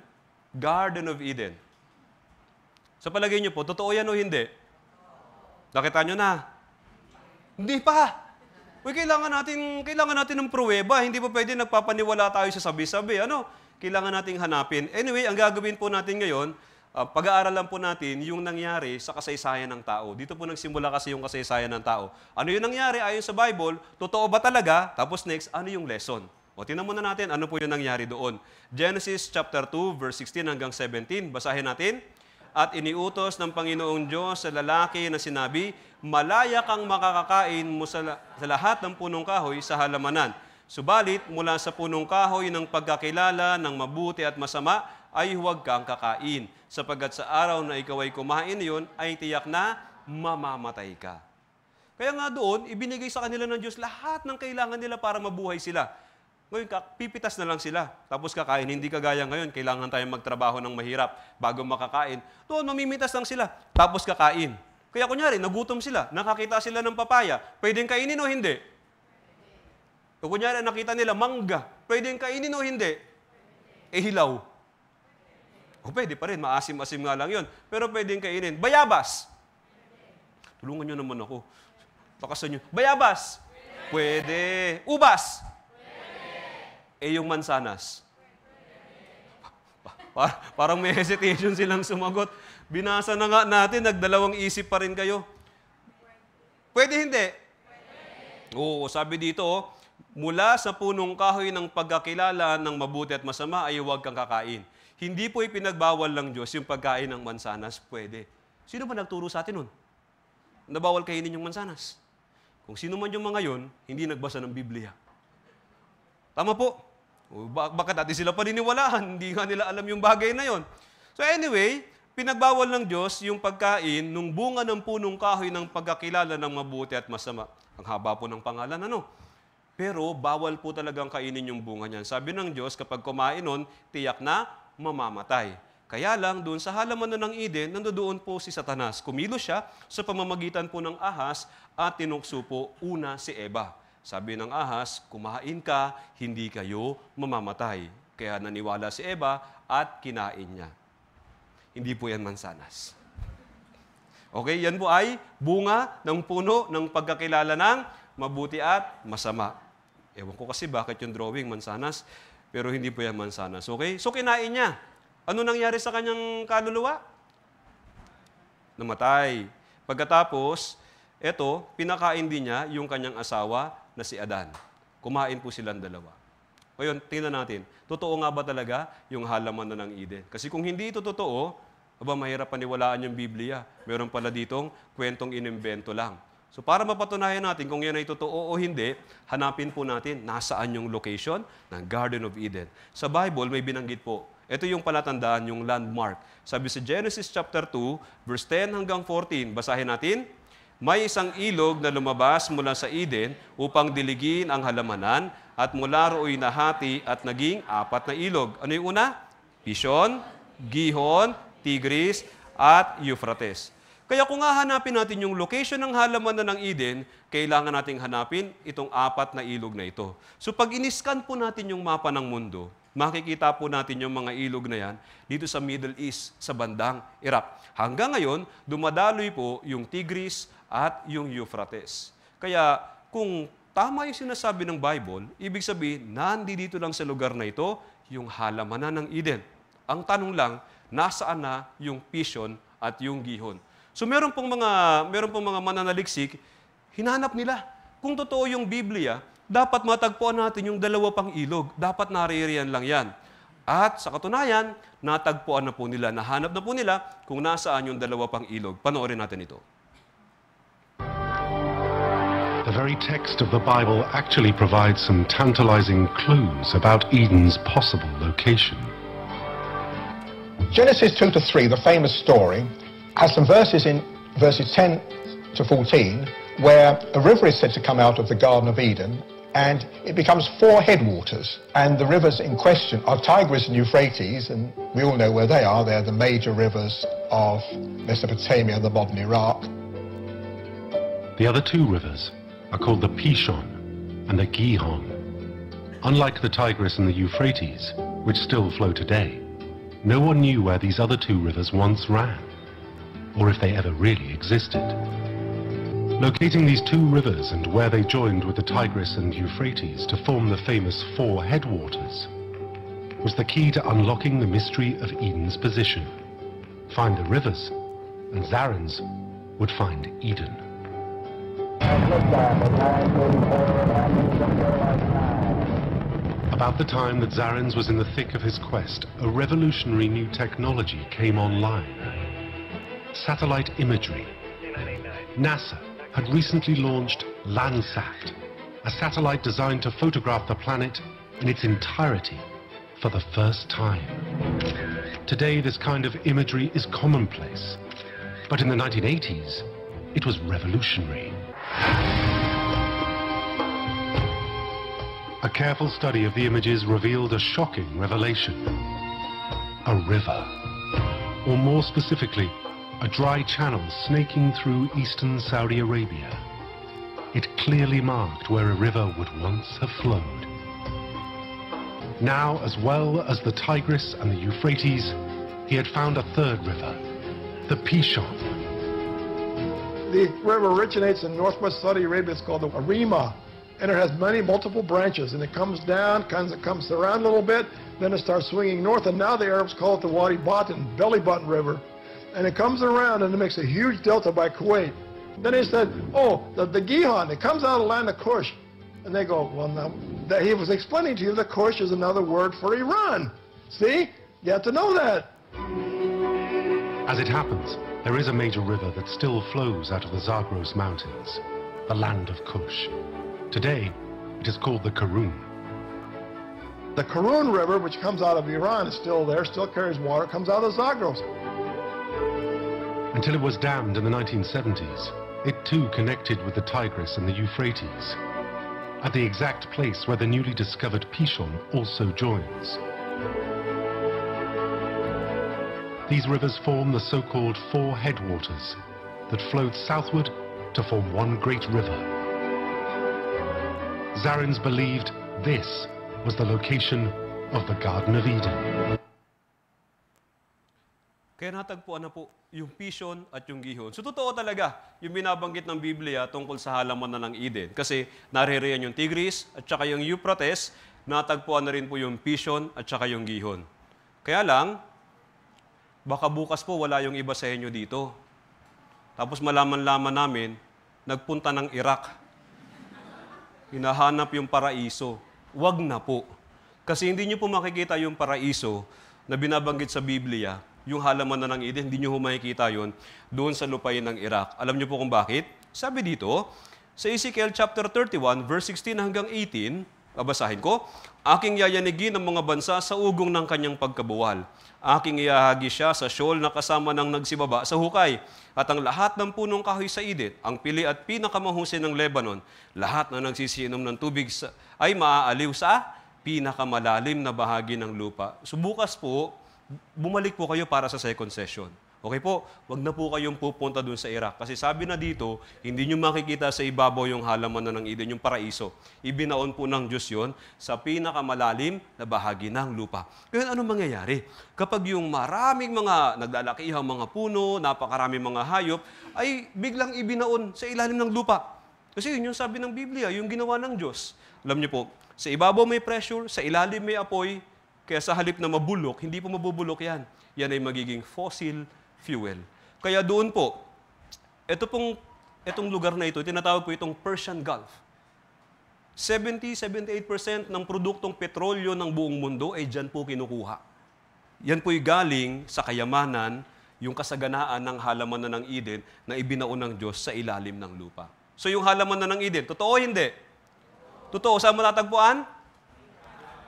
Garden of Eden. Sa palagay niyo po, totoo yan o hindi? Nakita niyo na? Hindi pa. Uy, kailangan natin ng pruweba. Hindi pa pwede nagpapaniwala tayo sa sabi-sabi. Kailangan nating hanapin. Anyway, ang gagawin po natin ngayon, pag-aaralan po natin yung nangyari sa kasaysayan ng tao. Dito po nagsimula kasi yung kasaysayan ng tao. Ano yung nangyari ayon sa Bible? Totoo ba talaga? Tapos next, ano yung lesson? O tingnan muna natin ano po yung nangyari doon. Genesis chapter 2, verse 16 hanggang 17. Basahin natin. At iniutos ng Panginoong Diyos sa lalaki na sinabi, malaya kang makakakain mo sa lahat ng punong kahoy sa halamanan. Subalit, mula sa punong kahoy ng pagkakilala ng mabuti at masama, ay huwag kang kakain, sapagkat sa araw na ikaw ay kumain iyon, ay tiyak na mamamatay ka. Kaya nga doon, ibinigay sa kanila ng Diyos lahat ng kailangan nila para mabuhay sila. Ngayon, pipitas na lang sila, tapos kakain. Hindi kagaya ngayon, kailangan tayong magtrabaho ng mahirap bago makakain. Doon, mamimitas lang sila, tapos kakain. Kaya kunyari, nagutom sila, nakakita sila ng papaya, pwedeng kainin o hindi? Kung kunyari nakita nila mangga, pwedeng kainin o hindi? Hilaw. O pwede pa rin, maasim-asim nga lang yun. Pero pwedeng kainin. Bayabas. Tulungan nyo naman ako. Bakasan nyo. Bayabas. Pwede. Ubas. Yung mansanas. Parang may hesitation silang sumagot. Binasa na nga natin, nagdalawang isip pa rin kayo. Pwede hindi? Oo, sabi dito, mula sa punong kahoy ng pagkakilala ng mabuti at masama ay huwag kang kakain. Hindi po ipinagbawal ng Diyos yung pagkain ng mansanas, pwede. Sino ba nagturo sa atin nun? Nabawal kainin yung mansanas. Kung sino man yung mga yun, hindi nagbasa ng Biblia. Tama po. Bakit natin sila paniniwalaan? Hindi nga nila alam yung bagay na yon. So anyway, pinagbawal ng Diyos yung pagkain nung bunga ng punong kahoy ng pagkakilala ng mabuti at masama. Ang haba po ng pangalan, ano? Pero bawal po talagang kainin yung bunga niyan. Sabi ng Diyos, kapag kumain nun, tiyak na mamamatay. Kaya lang, doon sa halaman ng Eden, nandoon po si Satanas. Kumilos siya sa pamamagitan po ng ahas at tinukso po una si Eva. Sabi ng ahas, kumain ka, hindi kayo mamamatay. Kaya naniwala si Eva at kinain niya. Hindi po yan mansanas. Okay, yan po ay bunga ng puno ng pagkakilala ng mabuti at masama. Ewan ko kasi bakit yung drawing mansanas, pero hindi po yan mansanas. Okay? So kinain niya. Ano nangyari sa kanyang kaluluwa? Namatay. Pagkatapos, eto, pinakain din niya yung kanyang asawa na si Adan. Kumain po silang dalawa. Ngayon, tingnan natin, totoo nga ba talaga yung halaman na ng Eden? Kasi kung hindi ito totoo, mahirap paniwalaan yung Biblia. Meron pala ditong kwentong inimbento lang. So para mapatunayan natin kung yan ay totoo o hindi, hanapin po natin nasaan yung location ng Garden of Eden. Sa Bible, may binanggit po. Ito yung palatandaan, yung landmark. Sabi sa Genesis chapter 2, verse 10 hanggang 14, basahin natin. May isang ilog na lumabas mula sa Eden upang diligin ang halamanan at mula rooy nahati at naging 4 na ilog. Ano yung una? Pishon, Gihon, Tigris, at Euphrates. Kaya kung hahanapin natin yung location ng halaman na ng Eden, kailangan nating hanapin itong 4 na ilog na ito. So pag iniskan po natin yung mapa ng mundo, makikita po natin yung mga ilog na yan dito sa Middle East, sa bandang Iraq. Hanggang ngayon, dumadaloy po yung Tigris at yung Euphrates. Kaya kung tama yung sinasabi ng Bible, ibig sabihin, nandito lang sa lugar na ito yung halamanan ng Eden. Ang tanong lang, nasaan na yung Pishon at yung Gihon? So meron pong mga mananaliksik, hinanap nila. Kung totoo yung Biblia, dapat matagpuan natin yung 2 pang ilog. Dapat naririyan lang yan. At sa katunayan, natagpuan na po nila, nahanap na po nila kung nasaan yung 2 pang ilog. Panoorin natin ito. The very text of the Bible actually provides some tantalizing clues about Eden's possible location. Genesis 2 to 3, the famous story, has some verses in verses 10 to 14 where a river is said to come out of the Garden of Eden and it becomes 4 headwaters. And the rivers in question are Tigris and Euphrates, and we all know where they are. They're the major rivers of Mesopotamia and the modern Iraq. The other 2 rivers are called the Pishon and the Gihon. Unlike the Tigris and the Euphrates, which still flow today, no one knew where these other 2 rivers once ran, or if they ever really existed. Locating these 2 rivers and where they joined with the Tigris and Euphrates to form the famous 4 headwaters was the key to unlocking the mystery of Eden's position. Find the rivers, and Zarans would find Eden. About the time that Zarans was in the thick of his quest, a revolutionary new technology came online. Satellite imagery. NASA had recently launched Landsat, a satellite designed to photograph the planet in its entirety for the first time. Today, this kind of imagery is commonplace, but in the 1980s, it was revolutionary. A careful study of the images revealed a shocking revelation. A river, or more specifically, a dry channel snaking through eastern Saudi Arabia. it clearly marked where a river would once have flowed. Now, as well as the Tigris and the Euphrates, he had found a third river, the Pishon. The river originates in northwest Saudi Arabia. It's called the Arima, and it has multiple branches, and it comes down, it comes around a little bit, then it starts swinging north, and now the Arabs call it the Wadi Button, belly button river, and it comes around and it makes a huge delta by Kuwait. Then they said, oh, the Gihon, it comes out of the land of Kush. And they go, well, now, he was explaining to you that Kush is another word for Iran. See? You have to know that. As it happens, there is a major river that still flows out of the Zagros Mountains, the land of Kush. Today, it is called the Karun. The Karun River, which comes out of Iran, is still there, still carries water, comes out of the Zagros. Until it was dammed in the 1970s, it too connected with the Tigris and the Euphrates, at the exact place where the newly discovered Pishon also joins. These rivers form the so-called four headwaters that flowed southward to form one great river. Zarins believed this was the location of the Garden of Eden. Kaya natagpuan na po yung Pishon at yung Gihon. So totoo talaga yung binabanggit ng Biblia tungkol sa halaman na ng Eden. Kasi naririyan yung Tigris at saka yung Euphrates, natagpuan na rin po yung Pishon at saka yung Gihon. Kaya lang, baka bukas po wala yung iba sa inyo dito. Tapos malaman-laman namin, nagpunta ng Iraq. Hinahanap yung paraiso. Wag na po. Kasi hindi nyo po makikita yung paraiso na binabanggit sa Biblia, yung halaman na ng Eden, hindi nyo makikita yun doon sa lupain ng Iraq. Alam nyo po kung bakit? Sabi dito, sa Ezekiel chapter 31, verse 16 hanggang 18, babasahin ko, aking yayanigin ang mga bansa sa ugong ng kanyang pagkabuwal. Aking iahagi siya sa Sheol na kasama ng nagsibaba sa hukay. At ang lahat ng punong kahoy sa Eden, ang pili at pinakamahusin ng Lebanon, lahat na nagsisiinom ng tubig ay maaaliw sa pinakamalalim na bahagi ng lupa. So bukas po, bumalik po kayo para sa second session. Okay po, wag na po kayong pupunta dun sa Iraq. Kasi sabi na dito, hindi nyo makikita sa ibabaw yung halaman na ng Eden, yung paraiso. Ibinaon po ng Diyos yon sa pinakamalalim na bahagi ng lupa. Kaya ano mangyayari? Kapag yung maraming mga naglalakihang mga puno, napakaraming mga hayop, ay biglang ibinaon sa ilalim ng lupa. Kasi yun yung sabi ng Biblia, yung ginawa ng Diyos. Alam niyo po, sa ibabaw may pressure, sa ilalim may apoy, kaya sa halip na mabulok, hindi po mabubulok yan. Yan ay magiging fossil fuel. Kaya doon po, itong lugar na ito, tinatawag po itong Persian Gulf. 70-78% ng produktong petrolyo ng buong mundo ay dyan po kinukuha. Yan po'y galing sa kayamanan, yung kasaganaan ng halaman na ng Eden na ibinaon ng Diyos sa ilalim ng lupa. So yung halaman na ng Eden, totoo o hindi? Totoo. Saan matatagpuan?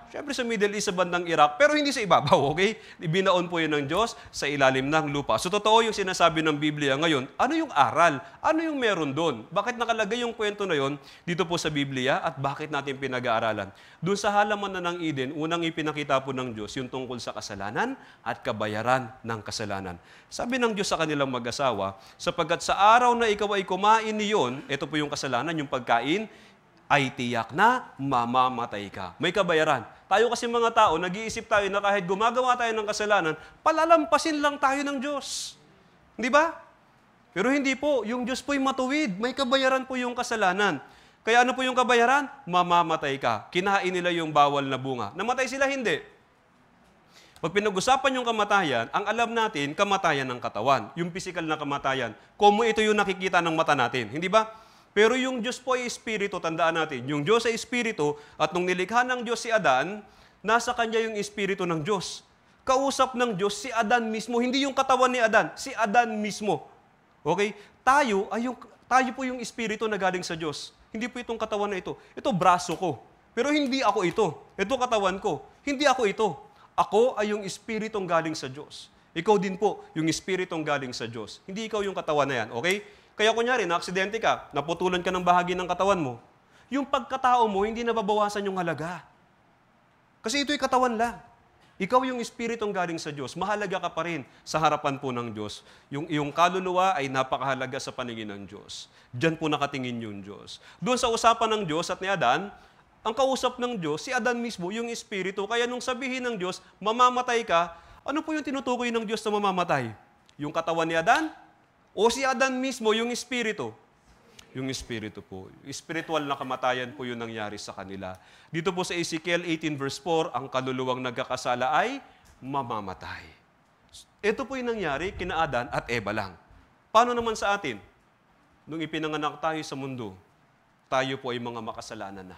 Siyempre sa Middle East, sa bandang Iraq, pero hindi sa ibabaw, okay? Ibinaon po yun ng Diyos sa ilalim ng lupa. So totoo yung sinasabi ng Biblia ngayon. Ano yung aral? Ano yung meron doon? Bakit nakalagay yung kwento na yon dito po sa Biblia at bakit natin pinag-aaralan? Doon sa halaman na ng Eden, unang ipinakita po ng Diyos yung tungkol sa kasalanan at kabayaran ng kasalanan. Sabi ng Diyos sa kanilang mag-asawa, sapagkat sa araw na ikaw ay kumain niyon, ito po yung kasalanan, yung pagkain, ay tiyak na mamamatay ka. May kabayaran. Tayo kasi mga tao, nag-iisip tayo na kahit gumagawa tayo ng kasalanan, palalampasin lang tayo ng Diyos. Di ba? Pero hindi po. Yung Diyos po'y matuwid. May kabayaran po yung kasalanan. Kaya ano po yung kabayaran? Mamamatay ka. Kinain nila yung bawal na bunga. Namatay sila, hindi. Pag pinag-usapan yung kamatayan, ang alam natin, kamatayan ng katawan. Yung physical na kamatayan. Como ito yung nakikita ng mata natin. Hindi ba? Pero yung Diyos po ay Espiritu, tandaan natin. Yung Diyos ay Espiritu at nung nilikha ng Diyos si Adan, nasa kanya yung Espiritu ng Diyos. Kausap ng Diyos si Adan mismo, hindi yung katawan ni Adan, si Adan mismo. Okay? Tayo po yung Espiritu na galing sa Diyos. Hindi po itong katawan na ito. Ito braso ko. Pero hindi ako ito. Ito katawan ko. Hindi ako ito. Ako ay yung Espiritong galing sa Diyos. Ikaw din po yung Espiritong galing sa Diyos. Hindi ikaw yung katawan na yan. Okay? Kaya kunyari, na-aksidente ka, naputulan ka ng bahagi ng katawan mo, yung pagkatao mo, hindi nababawasan yung halaga. Kasi ito'y katawan lang. Ikaw yung espiritong galing sa Diyos, mahalaga ka pa rin sa harapan po ng Diyos. Yung iyong kaluluwa ay napakahalaga sa paningin ng Diyos. Diyan po nakatingin yung Diyos. Doon sa usapan ng Diyos at ni Adan, ang kausap ng Diyos, si Adan mismo, yung espiritu. Kaya nung sabihin ng Diyos, mamamatay ka, ano po yung tinutukoy ng Diyos na mamamatay? Yung katawan ni Adan? O si Adan mismo, yung espiritu? Yung espiritu po. Spiritual na kamatayan po yung nangyari sa kanila. Dito po sa Ezekiel 18 verse 4, ang kaluluwang nagkakasala ay mamamatay. Ito po yung nangyari kina Adan at Eva lang. Paano naman sa atin? Nung ipinanganak tayo sa mundo, tayo po ay mga makasalanan na.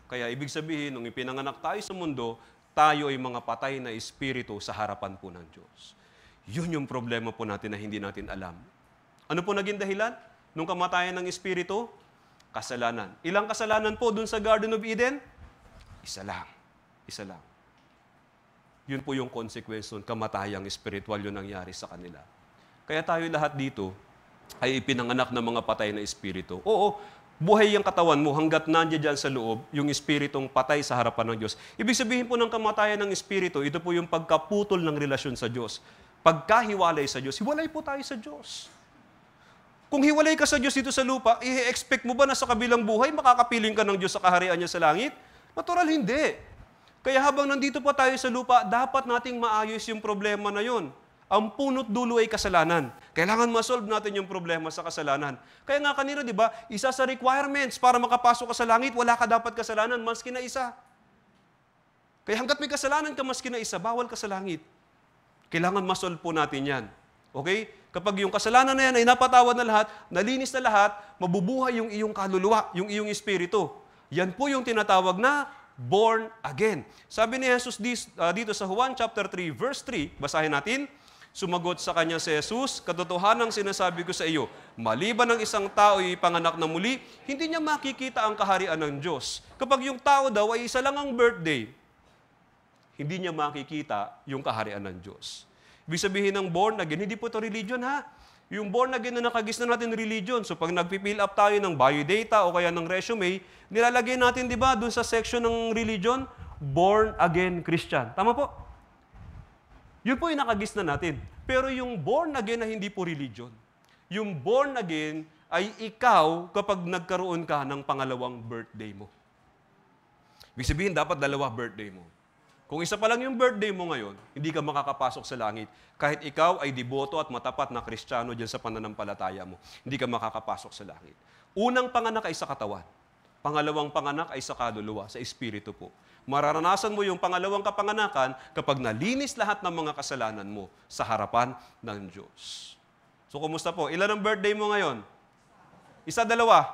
Kaya ibig sabihin, nung ipinanganak tayo sa mundo, tayo ay mga patay na espiritu sa harapan po ng Diyos. Yun yung problema po natin na hindi natin alam. Ano po naging dahilan? Nung kamatayan ng espiritu, kasalanan. Ilang kasalanan po dun sa Garden of Eden? Isa lang. Isa lang. Yun po yung consequence nun, kamatayang espiritual yun nangyari sa kanila. Kaya tayo lahat dito ay ipinanganak ng mga patay na espiritu. Oo, buhay yung katawan mo hanggat nandiyan dyan sa loob, yung espiritong patay sa harapan ng Diyos. Ibig sabihin po ng kamatayan ng espiritu, ito po yung pagkaputol ng relasyon sa Diyos. Pagkahiwalay sa Diyos, hiwalay po tayo sa Diyos. Kung hiwalay ka sa Diyos dito sa lupa, i-expect mo ba na sa kabilang buhay makakapiling ka ng Diyos sa kaharian niya sa langit? Natural, hindi. Kaya habang nandito pa tayo sa lupa, dapat nating maayos yung problema na yun. Ang punot dulo ay kasalanan. Kailangan ma-solve natin yung problema sa kasalanan. Kaya nga kanina, di ba, isa sa requirements para makapasok ka sa langit, wala ka dapat kasalanan, maski na isa. Kaya hanggat may kasalanan ka maski na isa, bawal ka sa langit. Kailangan ma-solve po natin yan. Okay? Kapag yung kasalanan na yan ay napatawad na lahat, nalinis na lahat, mabubuhay yung iyong kaluluwa, yung iyong espiritu. Yan po yung tinatawag na born again. Sabi ni Jesus dito sa Juan chapter 3, verse 3, basahin natin, sumagot sa kanya si Jesus, katotohanang sinasabi ko sa iyo, maliban ng isang tao ay ipanganak na muli, hindi niya makikita ang kaharian ng Diyos. Kapag yung tao daw ay isa lang ang birthday, hindi niya makikita yung kaharian ng Diyos. Ibig sabihin ng born again, hindi po ito religion ha. Yung born again na nakagis na natin religion. So pag nagpipill up tayo ng biodata o kaya ng resume, nilalagay natin, di ba, dun sa section ng religion, born again Christian. Tama po? Yun po yung nakagis na natin. Pero yung born again na hindi po religion. Yung born again ay ikaw kapag nagkaroon ka ng pangalawang birthday mo. Ibig sabihin, dapat dalawa birthday mo. Kung isa pa lang yung birthday mo ngayon, hindi ka makakapasok sa langit. Kahit ikaw ay deboto at matapat na Kristiyano dyan sa pananampalataya mo, hindi ka makakapasok sa langit. Unang panganak ay sa katawan. Pangalawang panganak ay sa kaluluwa, sa espiritu po. Mararanasan mo yung pangalawang kapanganakan kapag nalinis lahat ng mga kasalanan mo sa harapan ng Diyos. So, kumusta po? Ilan ang birthday mo ngayon? Isa, dalawa?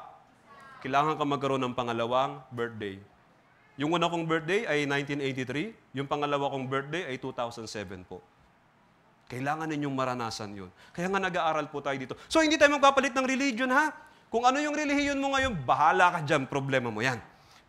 Kailangan ka magkaroon ng pangalawang birthday. Yung una kong birthday ay 1983. Yung pangalawa kong birthday ay 2007 po. Kailangan ninyong maranasan yun. Kaya nga nag-aaral po tayo dito. So, hindi tayo magpapalit ng religion, ha? Kung ano yung relihiyon mo ngayon, bahala ka dyan, problema mo yan.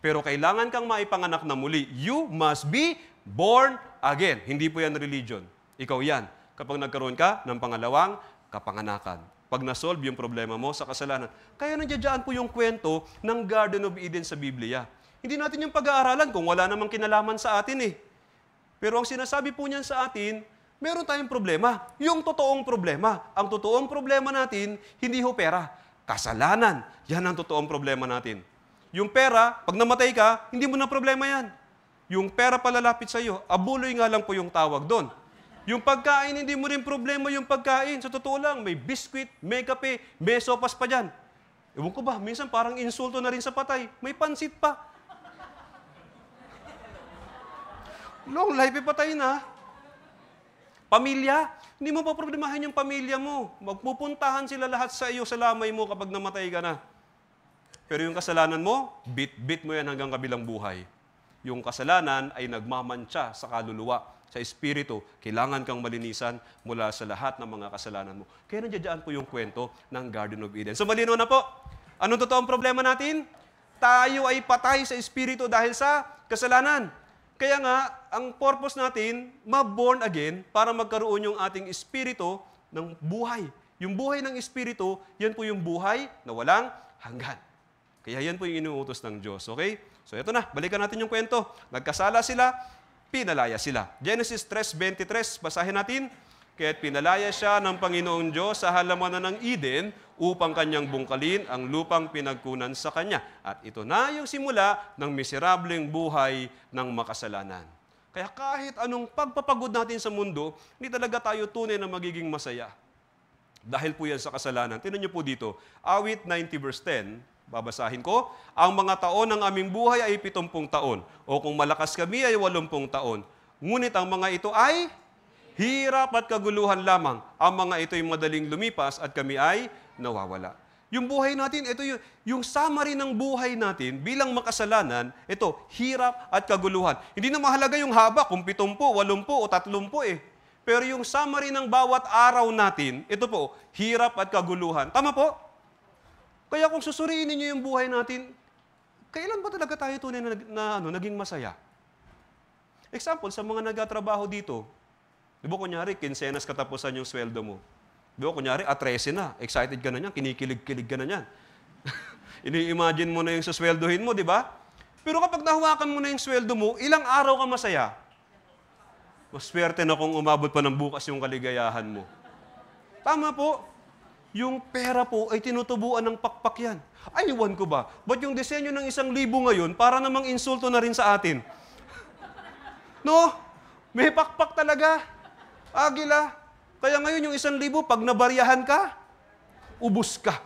Pero kailangan kang maipanganak na muli. You must be born again. Hindi po yan religion. Ikaw yan. Kapag nagkaroon ka ng pangalawang kapanganakan. Pag na-solve yung problema mo sa kasalanan. Kaya nandiyan po yung kwento ng Garden of Eden sa Biblia. Hindi natin yung pag-aaralan kung wala namang kinalaman sa atin eh. Pero ang sinasabi po niyan sa atin, meron tayong problema. Yung totoong problema. Ang totoong problema natin, hindi ho pera. Kasalanan. Yan ang totoong problema natin. Yung pera, pag namatay ka, hindi mo na problema yan. Yung pera palalapit sa iyo, abuloy nga lang po yung tawag doon. Yung pagkain, hindi mo rin problema yung pagkain. Sa totoo lang, may biskwit, may kape, may sopas pa dyan. Ewan ko ba, minsan parang insulto na rin sa patay. May pansit pa. Long life, patay na. Pamilya, hindi mo pa problemahin yung pamilya mo. Magpupuntahan sila lahat sa iyo sa lamay mo kapag namatay ka na. Pero yung kasalanan mo, bit mo yan hanggang kabilang buhay. Yung kasalanan ay nagmamantsa sa kaluluwa, sa espiritu. Kailangan kang malinisan mula sa lahat ng mga kasalanan mo. Kaya nandiyan po yung kwento ng Garden of Eden. So malino na po. Anong totoong problema natin? Tayo ay patay sa espiritu dahil sa kasalanan. Kaya nga, ang purpose natin, ma-born again para magkaroon yung ating espiritu ng buhay. Yung buhay ng espiritu, yan po yung buhay na walang hanggan. Kaya yan po yung inuutos ng Diyos, okay? So ito na, balikan natin yung kwento. Nagkasala sila, pinalaya sila. Genesis 3:23, basahin natin. Kaya't pinalaya siya ng Panginoong Diyos sa halamanan ng Eden upang kanyang bungkalin ang lupang pinagkunan sa kanya. At ito na yung simula ng miserableng buhay ng makasalanan. Kaya kahit anong pagpapagod natin sa mundo, hindi talaga tayo tunay na magiging masaya. Dahil po yan sa kasalanan. Tingnan niyo po dito, Awit 90 verse 10, babasahin ko, ang mga taon ng aming buhay ay 70 taon, o kung malakas kami ay 80 taon. Ngunit ang mga ito ay hirap at kaguluhan lamang. Ang mga ito ay madaling lumipas at kami ay nawawala. Yung buhay natin, ito yung summary ng buhay natin bilang makasalanan, ito, hirap at kaguluhan. Hindi na mahalaga yung haba, kung 70, 80 o 30 eh. Pero yung summary ng bawat araw natin, ito po, hirap at kaguluhan. Tama po? Kaya kung susuriin niyo yung buhay natin, kailan ba talaga tayo tunay na naging masaya? Example, sa mga nagtatrabaho dito, di ba kunyari, kinsenas katapusan yung sweldo mo. Di ba kunyari, 13 na, excited ka na niyan, kinikilig-kilig ka na niyan. Ini-imagine mo na yung susweldohin mo, di ba? Pero kapag nahawakan mo na yung sweldo mo, ilang araw ka masaya? Maswerte na kung umabot pa ng bukas yung kaligayahan mo. Tama po. Yung pera po ay tinutubuan ng pakpak yan. Ay, iwan ko ba? Ba't yung disenyo ng 1,000 ngayon, para namang insulto na rin sa atin? No? May pakpak talaga. Agila. Kaya ngayon yung 1,000, pag nabaryahan ka, ubus ka.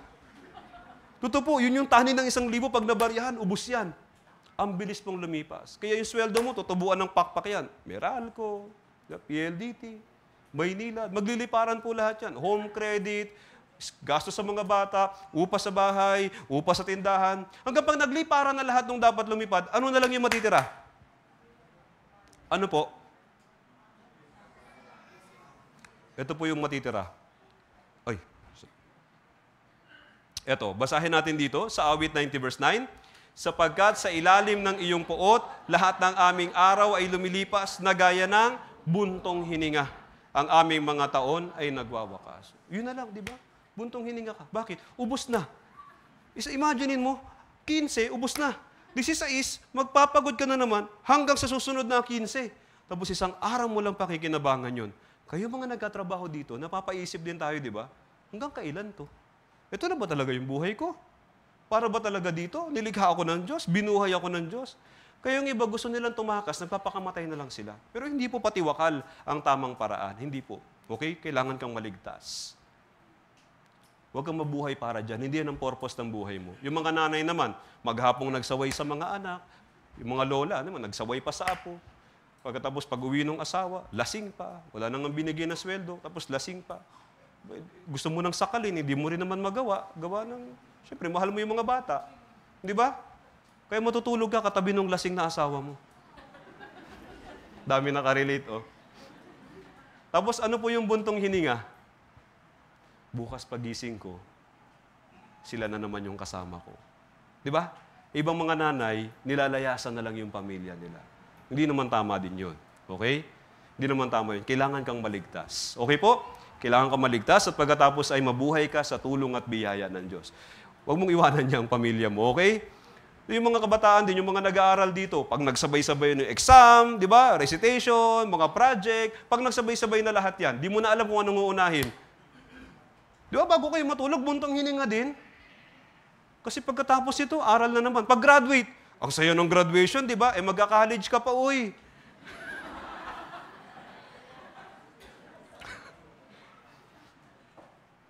Totoo po, yun yung tani ng 1,000 pag nabaryahan, ubus yan. Ang bilis pong lumipas. Kaya yung sweldo mo, tutubuan ng pakpak yan. Meralco, PLDT, Maynila, magliliparan po lahat yan. Home credit, gasto sa mga bata, upa sa bahay, upa sa tindahan. Hanggang pag nagliparan na lahat ng dapat lumipad, ano na lang yung matitira? Ano po? Ito po yung matitira. Ay. Ito, basahin natin dito sa Awit 90 verse 9. Sapagkat sa ilalim ng iyong puot, lahat ng aming araw ay lumilipas na gaya ng buntong hininga. Ang aming mga taon ay nagwawakas. Yun na lang, di ba? Buntong hininga ka. Bakit? Ubus na. Imaginin mo, 15, ubus na. 16, magpapagod ka na naman hanggang sa susunod na 15. Tapos isang araw mo lang pakikinabangan yun. Kayo mga nagkatrabaho dito, napapaisip din tayo, di ba? Hanggang kailan to? Ito na ba talaga yung buhay ko? Para ba talaga dito? Nilikha ako ng Diyos, binuhay ako ng Diyos. Kaya yung iba gusto nilang tumakas, nagpapakamatay na lang sila. Pero hindi po patiwakal ang tamang paraan. Hindi po. Okay? Kailangan kang maligtas. Huwag kang mabuhay para dyan. Hindi yan ang purpose ng buhay mo. Yung mga nanay naman, maghapong nagsaway sa mga anak. Yung mga lola naman, nagsaway pa sa apo. Pagkatapos pag-uwi ng asawa, lasing pa. Wala nang binigyan na sweldo, tapos lasing pa. Gusto mo nang sakalin, hindi mo rin naman magawa. Gawa ng... Siyempre, mahal mo yung mga bata. Di ba? Kaya matutulog ka katabi ng lasing na asawa mo. Dami nakarelate, oh. Tapos ano po yung buntong hininga? Bukas pagising ko, sila na naman yung kasama ko. Di ba? Ibang mga nanay, nilalayasan na lang yung pamilya nila. Hindi naman tama din yun. Okay? Hindi naman tama yun. Kailangan kang maligtas. Okay po? Kailangan kang maligtas at pagkatapos ay mabuhay ka sa tulong at biyaya ng Diyos. Huwag mong iwanan niya ang pamilya mo, okay? Yung mga kabataan din, yung mga nag-aaral dito, pag nagsabay-sabay ng exam, di ba? Recitation, mga project, pag nagsabay-sabay na lahat yan, di mo na alam kung anong uunahin. Di ba, bago kayo matulog, buntong hininga din. Kasi pagkatapos ito, aral na naman. Pag-graduate, ang saya ng graduation, di ba? Magka-college ka pa, uy.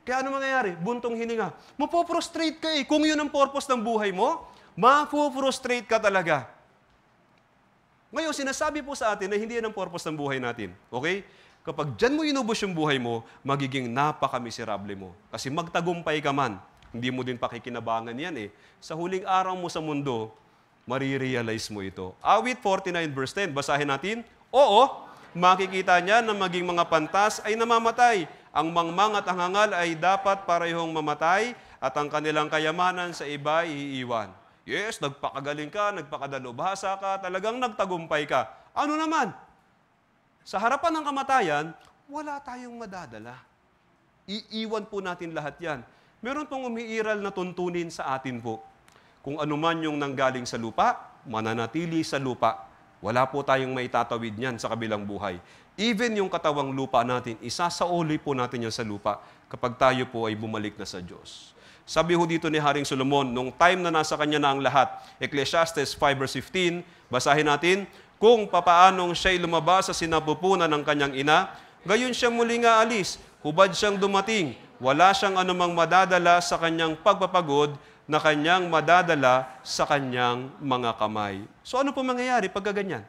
Kaya ano mangyayari? Buntong hininga. Mapoprostrate ka eh. Kung yun ang purpose ng buhay mo, mapoprostrate ka talaga. Ngayon, sinasabi po sa atin na hindi yan ang purpose ng buhay natin. Okay? Kapag dyan mo inubos yung buhay mo, magiging napaka-miserable mo. Kasi magtagumpay ka man, hindi mo din pakikinabangan yan eh. Sa huling araw mo sa mundo, marirealize mo ito. Awit 49 verse 10, basahin natin. Oo, makikita niya na maging mga pantas ay namamatay. Ang mangmang at ang hangal ay dapat parehong mamatay at ang kanilang kayamanan sa iba iiwan. Yes, nagpakagaling ka, nagpakadalubhasa ka, talagang nagtagumpay ka. Ano naman? Sa harapan ng kamatayan, wala tayong madadala. Iiwan po natin lahat yan. Meron pong umiiral na tuntunin sa atin po. Kung ano man yung nanggaling sa lupa, mananatili sa lupa. Wala po tayong maitatawid niyan sa kabilang buhay. Even yung katawang lupa natin, isasauli po natin yan sa lupa kapag tayo po ay bumalik na sa Diyos. Sabi ho dito ni Haring Solomon, nung time na nasa kanya na ang lahat, Ecclesiastes 5 verse 15, basahin natin, kung papaanong siya'y lumabas sa sinapupunan ng kanyang ina, gayon siya muling aalis, hubad siyang dumating, wala siyang anumang madadala sa kanyang pagpapagod na kanyang madadala sa kanyang mga kamay. So ano po mangyayari pagka ganyan?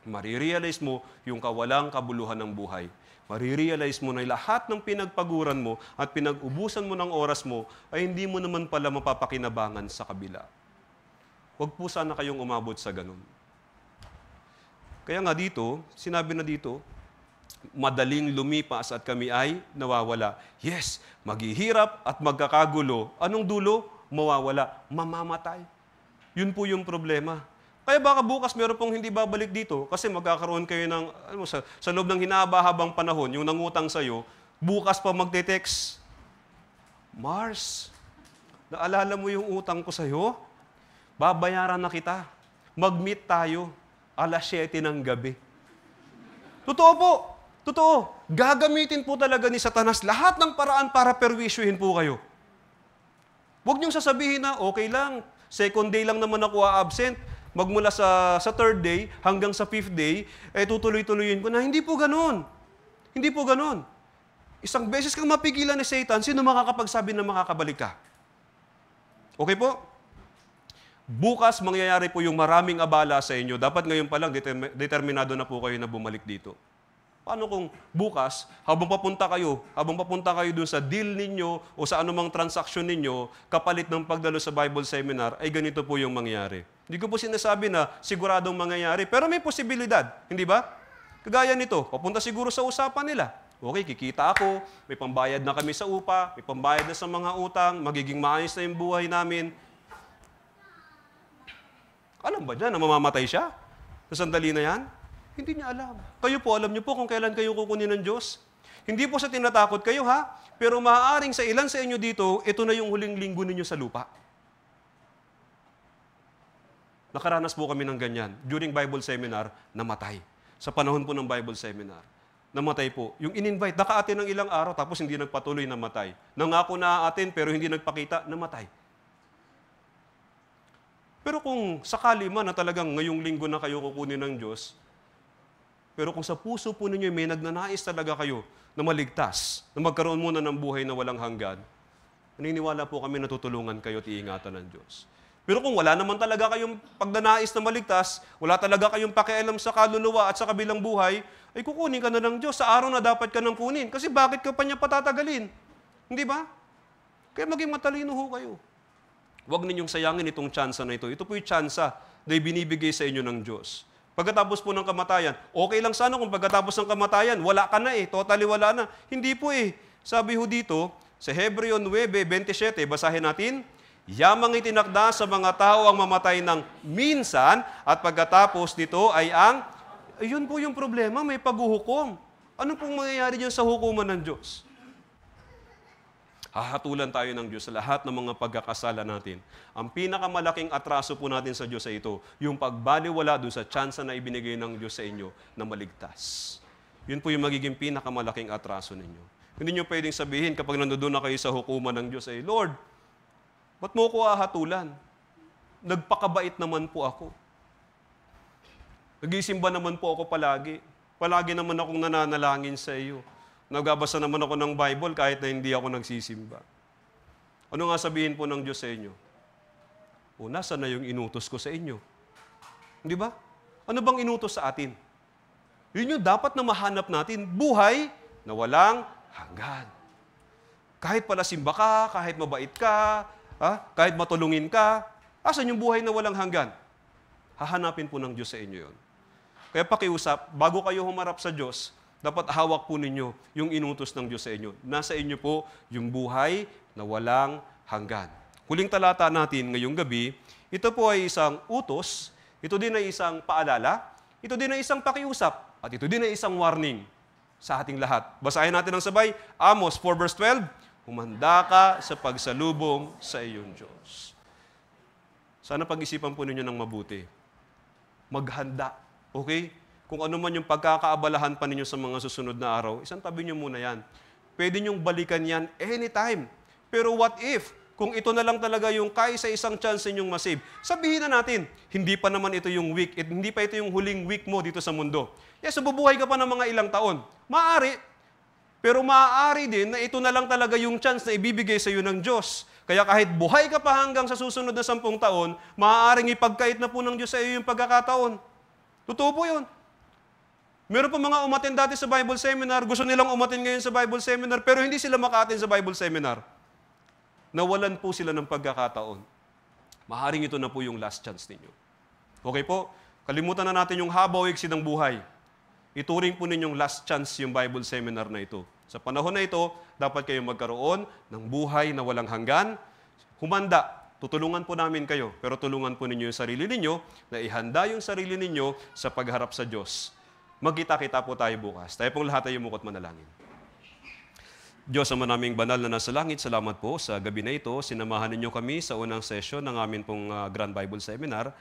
Marirealize mo yung kawalang kabuluhan ng buhay. Marirealize mo na lahat ng pinagpaguran mo at pinag-ubusan mo ng oras mo ay hindi mo naman pala mapapakinabangan sa kabila. Huwag po sana kayong umabot sa ganun. Kaya nga dito, sinabi na dito, madaling lumipas at kami ay nawawala. Yes, maghihirap at magkakagulo. Anong dulo? Mawawala. Mamamatay. Yun po yung problema. Kaya baka bukas meron pong hindi babalik dito kasi magkakaroon kayo ng, sa loob ng hinaba-habang panahon, yung nangutang sa'yo, bukas pa magte-text, Mars, naalala mo yung utang ko sa'yo? Babayaran na kita. Mag-meet tayo, 7:00 ng gabi. Totoo po. Totoo. Gagamitin po talaga ni Satanas lahat ng paraan para perwisyuhin po kayo. Huwag niyong sasabihin na, okay lang, second day lang naman ako absent. Magmula sa third day hanggang sa fifth day, tutuloy-tuloyin ko na. Hindi po ganun. Hindi po ganun. Isang beses kang mapigilan ni Satan, sino makakapagsabi na makakabalik ka? Okay po? Bukas mangyayari po yung maraming abala sa inyo. Dapat ngayon pa lang, determinado na po kayo na bumalik dito. Paano kung bukas, habang papunta kayo dun sa deal ninyo o sa anumang transaksyon ninyo, kapalit ng pagdalo sa Bible seminar, ay ganito po yung mangyayari. Hindi ko po sinasabi na siguradong mangyayari, pero may posibilidad, hindi ba? Kagaya nito, papunta siguro sa usapan nila. Okay, kikita ako, may pambayad na kami sa upa, may pambayad na sa mga utang, magiging maayos na yung buhay namin. Alam ba niya na mamamatay siya? Sa sandali na yan? Hindi niya alam. Kayo po, alam niyo po kung kailan kayo kukunin ng Diyos. Hindi po sa tinatakot kayo, ha? Pero maaaring sa ilan sa inyo dito, ito na yung huling linggo ninyo sa lupa. Nakaranas po kami ng ganyan. During Bible seminar, namatay. Sa panahon po ng Bible seminar, namatay po. Yung in-invite, naka-attend ng ilang araw, tapos hindi nagpatuloy, namatay. Nangako na attend, pero hindi nagpakita, namatay. Pero kung sakali man na talagang ngayong linggo na kayo kukunin ng Diyos, pero kung sa puso po ninyo may nagnanais talaga kayo na maligtas, na magkaroon muna ng buhay na walang hanggan, naniniwala po kami na tutulungan kayo at iingatan ng Diyos. Pero kung wala naman talaga kayong pagnanais na maligtas, wala talaga kayong pakialam sa kaluluwa at sa kabilang buhay, ay kukunin ka na ng Diyos sa araw na dapat ka nang kunin. Kasi bakit ka pa niya patatagalin? Hindi ba? Kaya maging matalino ho kayo. Huwag ninyong sayangin itong tsansa na ito. Ito po yung tsansa na ibinibigay sa inyo ng Diyos. Pagkatapos po ng kamatayan, okay lang sana kung pagkatapos ng kamatayan, wala ka na totally wala na. Hindi po Sabi ho dito, sa Hebreo 9:27, basahin natin, yamang itinakda sa mga tao ang mamatay ng minsan at pagkatapos nito ay yun po yung problema, may paghuhukom. Ano pong mangyayari dyan sa hukuman ng Diyos? Hahatulan tayo ng Diyos sa lahat ng mga pagkakasala natin. Ang pinakamalaking atraso po natin sa Diyos ay ito, yung pagbaliwala doon sa tsansa na ibinigay ng Diyos sa inyo na maligtas. Yun po yung magiging pinakamalaking atraso ninyo. Hindi nyo pwedeng sabihin kapag nandoon na kayo sa hukuman ng Diyos ay, Lord, ba't mo ko hahatulan? Nagpakabait naman po ako. Nag-isimba naman po ako palagi. Palagi naman akong nananalangin sa iyo. Nagbabasa naman ako ng Bible kahit na hindi ako nagsisimba. Ano nga sabihin po ng Diyos sa inyo? Nasa na yung inutos ko sa inyo? Di ba? Ano bang inutos sa atin? Yun yung dapat na mahanap natin. Buhay na walang hanggan. Kahit pala simba ka, kahit mabait ka, kahit matulungin ka, asan yung buhay na walang hanggan? Hahanapin po ng Diyos sa inyo yun. Kaya pakiusap, bago kayo humarap sa Diyos, dapat hawak po ninyo yung inutos ng Diyos sa inyo. Nasa inyo po yung buhay na walang hanggan. Huling talata natin ngayong gabi, ito po ay isang utos, ito din ay isang paalala, ito din ay isang pakiusap, at ito din ay isang warning sa ating lahat. Basahin natin ng sabay, Amos 4 verse 12, humanda ka sa pagsalubong sa iyong Diyos. Sana pag-isipan po ninyo ng mabuti. Maghanda Okay? Kung ano man yung pagkakaabalahan pa ninyo sa mga susunod na araw, isang tabi nyo muna yan. Pwede nyong balikan yan anytime. Pero what if, kung ito na lang talaga yung kaisa isang chance ninyong masave, sabihin na natin, hindi pa naman ito yung week, hindi pa ito yung huling week mo dito sa mundo. Yes, bubuhay ka pa ng mga ilang taon. Maaari, pero maaari din na ito na lang talaga yung chance na ibibigay sa iyo ng Diyos. Kaya kahit buhay ka pa hanggang sa susunod na 10 taon, maaaring ipagkait na po ng Diyos sa iyo yung pagkakataon. Totoo po yun. Meron pa mga umatin dati sa Bible seminar, gusto nilang umatin ngayon sa Bible seminar, pero hindi sila maka-attend sa Bible seminar. Nawalan po sila ng pagkakataon. Maaaring ito na po yung last chance ninyo. Okay po? Kalimutan na natin yung haba o iksi ng buhay. Ituring po ninyong last chance yung Bible seminar na ito. Sa panahon na ito, dapat kayong magkaroon ng buhay na walang hanggan. Humanda, tutulungan po namin kayo, pero tulungan po ninyo yung sarili ninyo na ihanda yung sarili ninyo sa pagharap sa Diyos. Magkita-kita po tayo bukas. Tayo pong lahat ay umukot manalangin. Diyos, Ama naming banal na nasa langit, salamat po sa gabi na ito. Sinamahan ninyo kami sa unang session ng amin pong Grand Bible Seminar.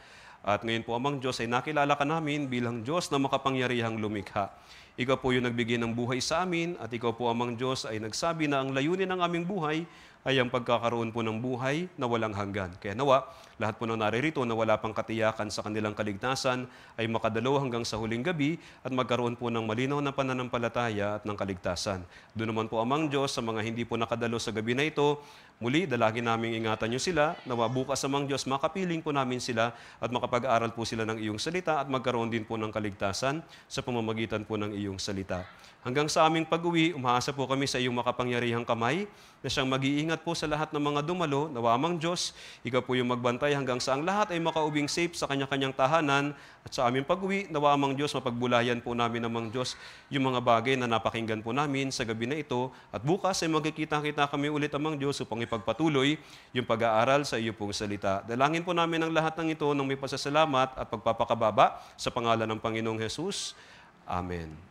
At ngayon po, Amang Diyos, ay nakilala ka namin bilang Diyos na makapangyarihang lumikha. Ikaw po yung nagbigay ng buhay sa amin at ikaw po, Amang Diyos, ay nagsabi na ang layunin ng aming buhay ay ang pagkakaroon po ng buhay na walang hanggan. Kaya nawa, lahat po ng naririto na wala pang katiyakan sa kanilang kaligtasan ay makadalo hanggang sa huling gabi at magkaroon po ng malinaw na pananampalataya at ng kaligtasan. Doon naman po, Amang Diyos, sa mga hindi po nakadalo sa gabi na ito, muli, dalangin naming ingatan nyo sila, nawa bukas, Amang Diyos, makapiling po namin sila at makapag-aral po sila ng iyong salita at magkaroon din po ng kaligtasan sa pamamagitan po ng iyong salita. Hanggang sa aming pag-uwi, umaasa po kami sa iyong makapangyarihang kamay na siyang mag-iingat po sa lahat ng mga dumalo. Nawa, Amang Diyos, ikaw po yung magbantay hanggang sa ang lahat ay makaubing safe sa kanya-kanyang tahanan. At sa aming pag-uwi, nawa, Amang Diyos, mapagbulayan po namin, Amang Diyos, yung mga bagay na napakinggan po namin sa gabi na ito. At bukas ay magkikita-kita kami ulit, Amang Diyos, upang ipagpatuloy yung pag-aaral sa iyo pong salita. Dalangin po namin ang lahat ng ito ng may pasasalamat at pagpapakababa sa pangalan ng Panginoong Jesus. Amen.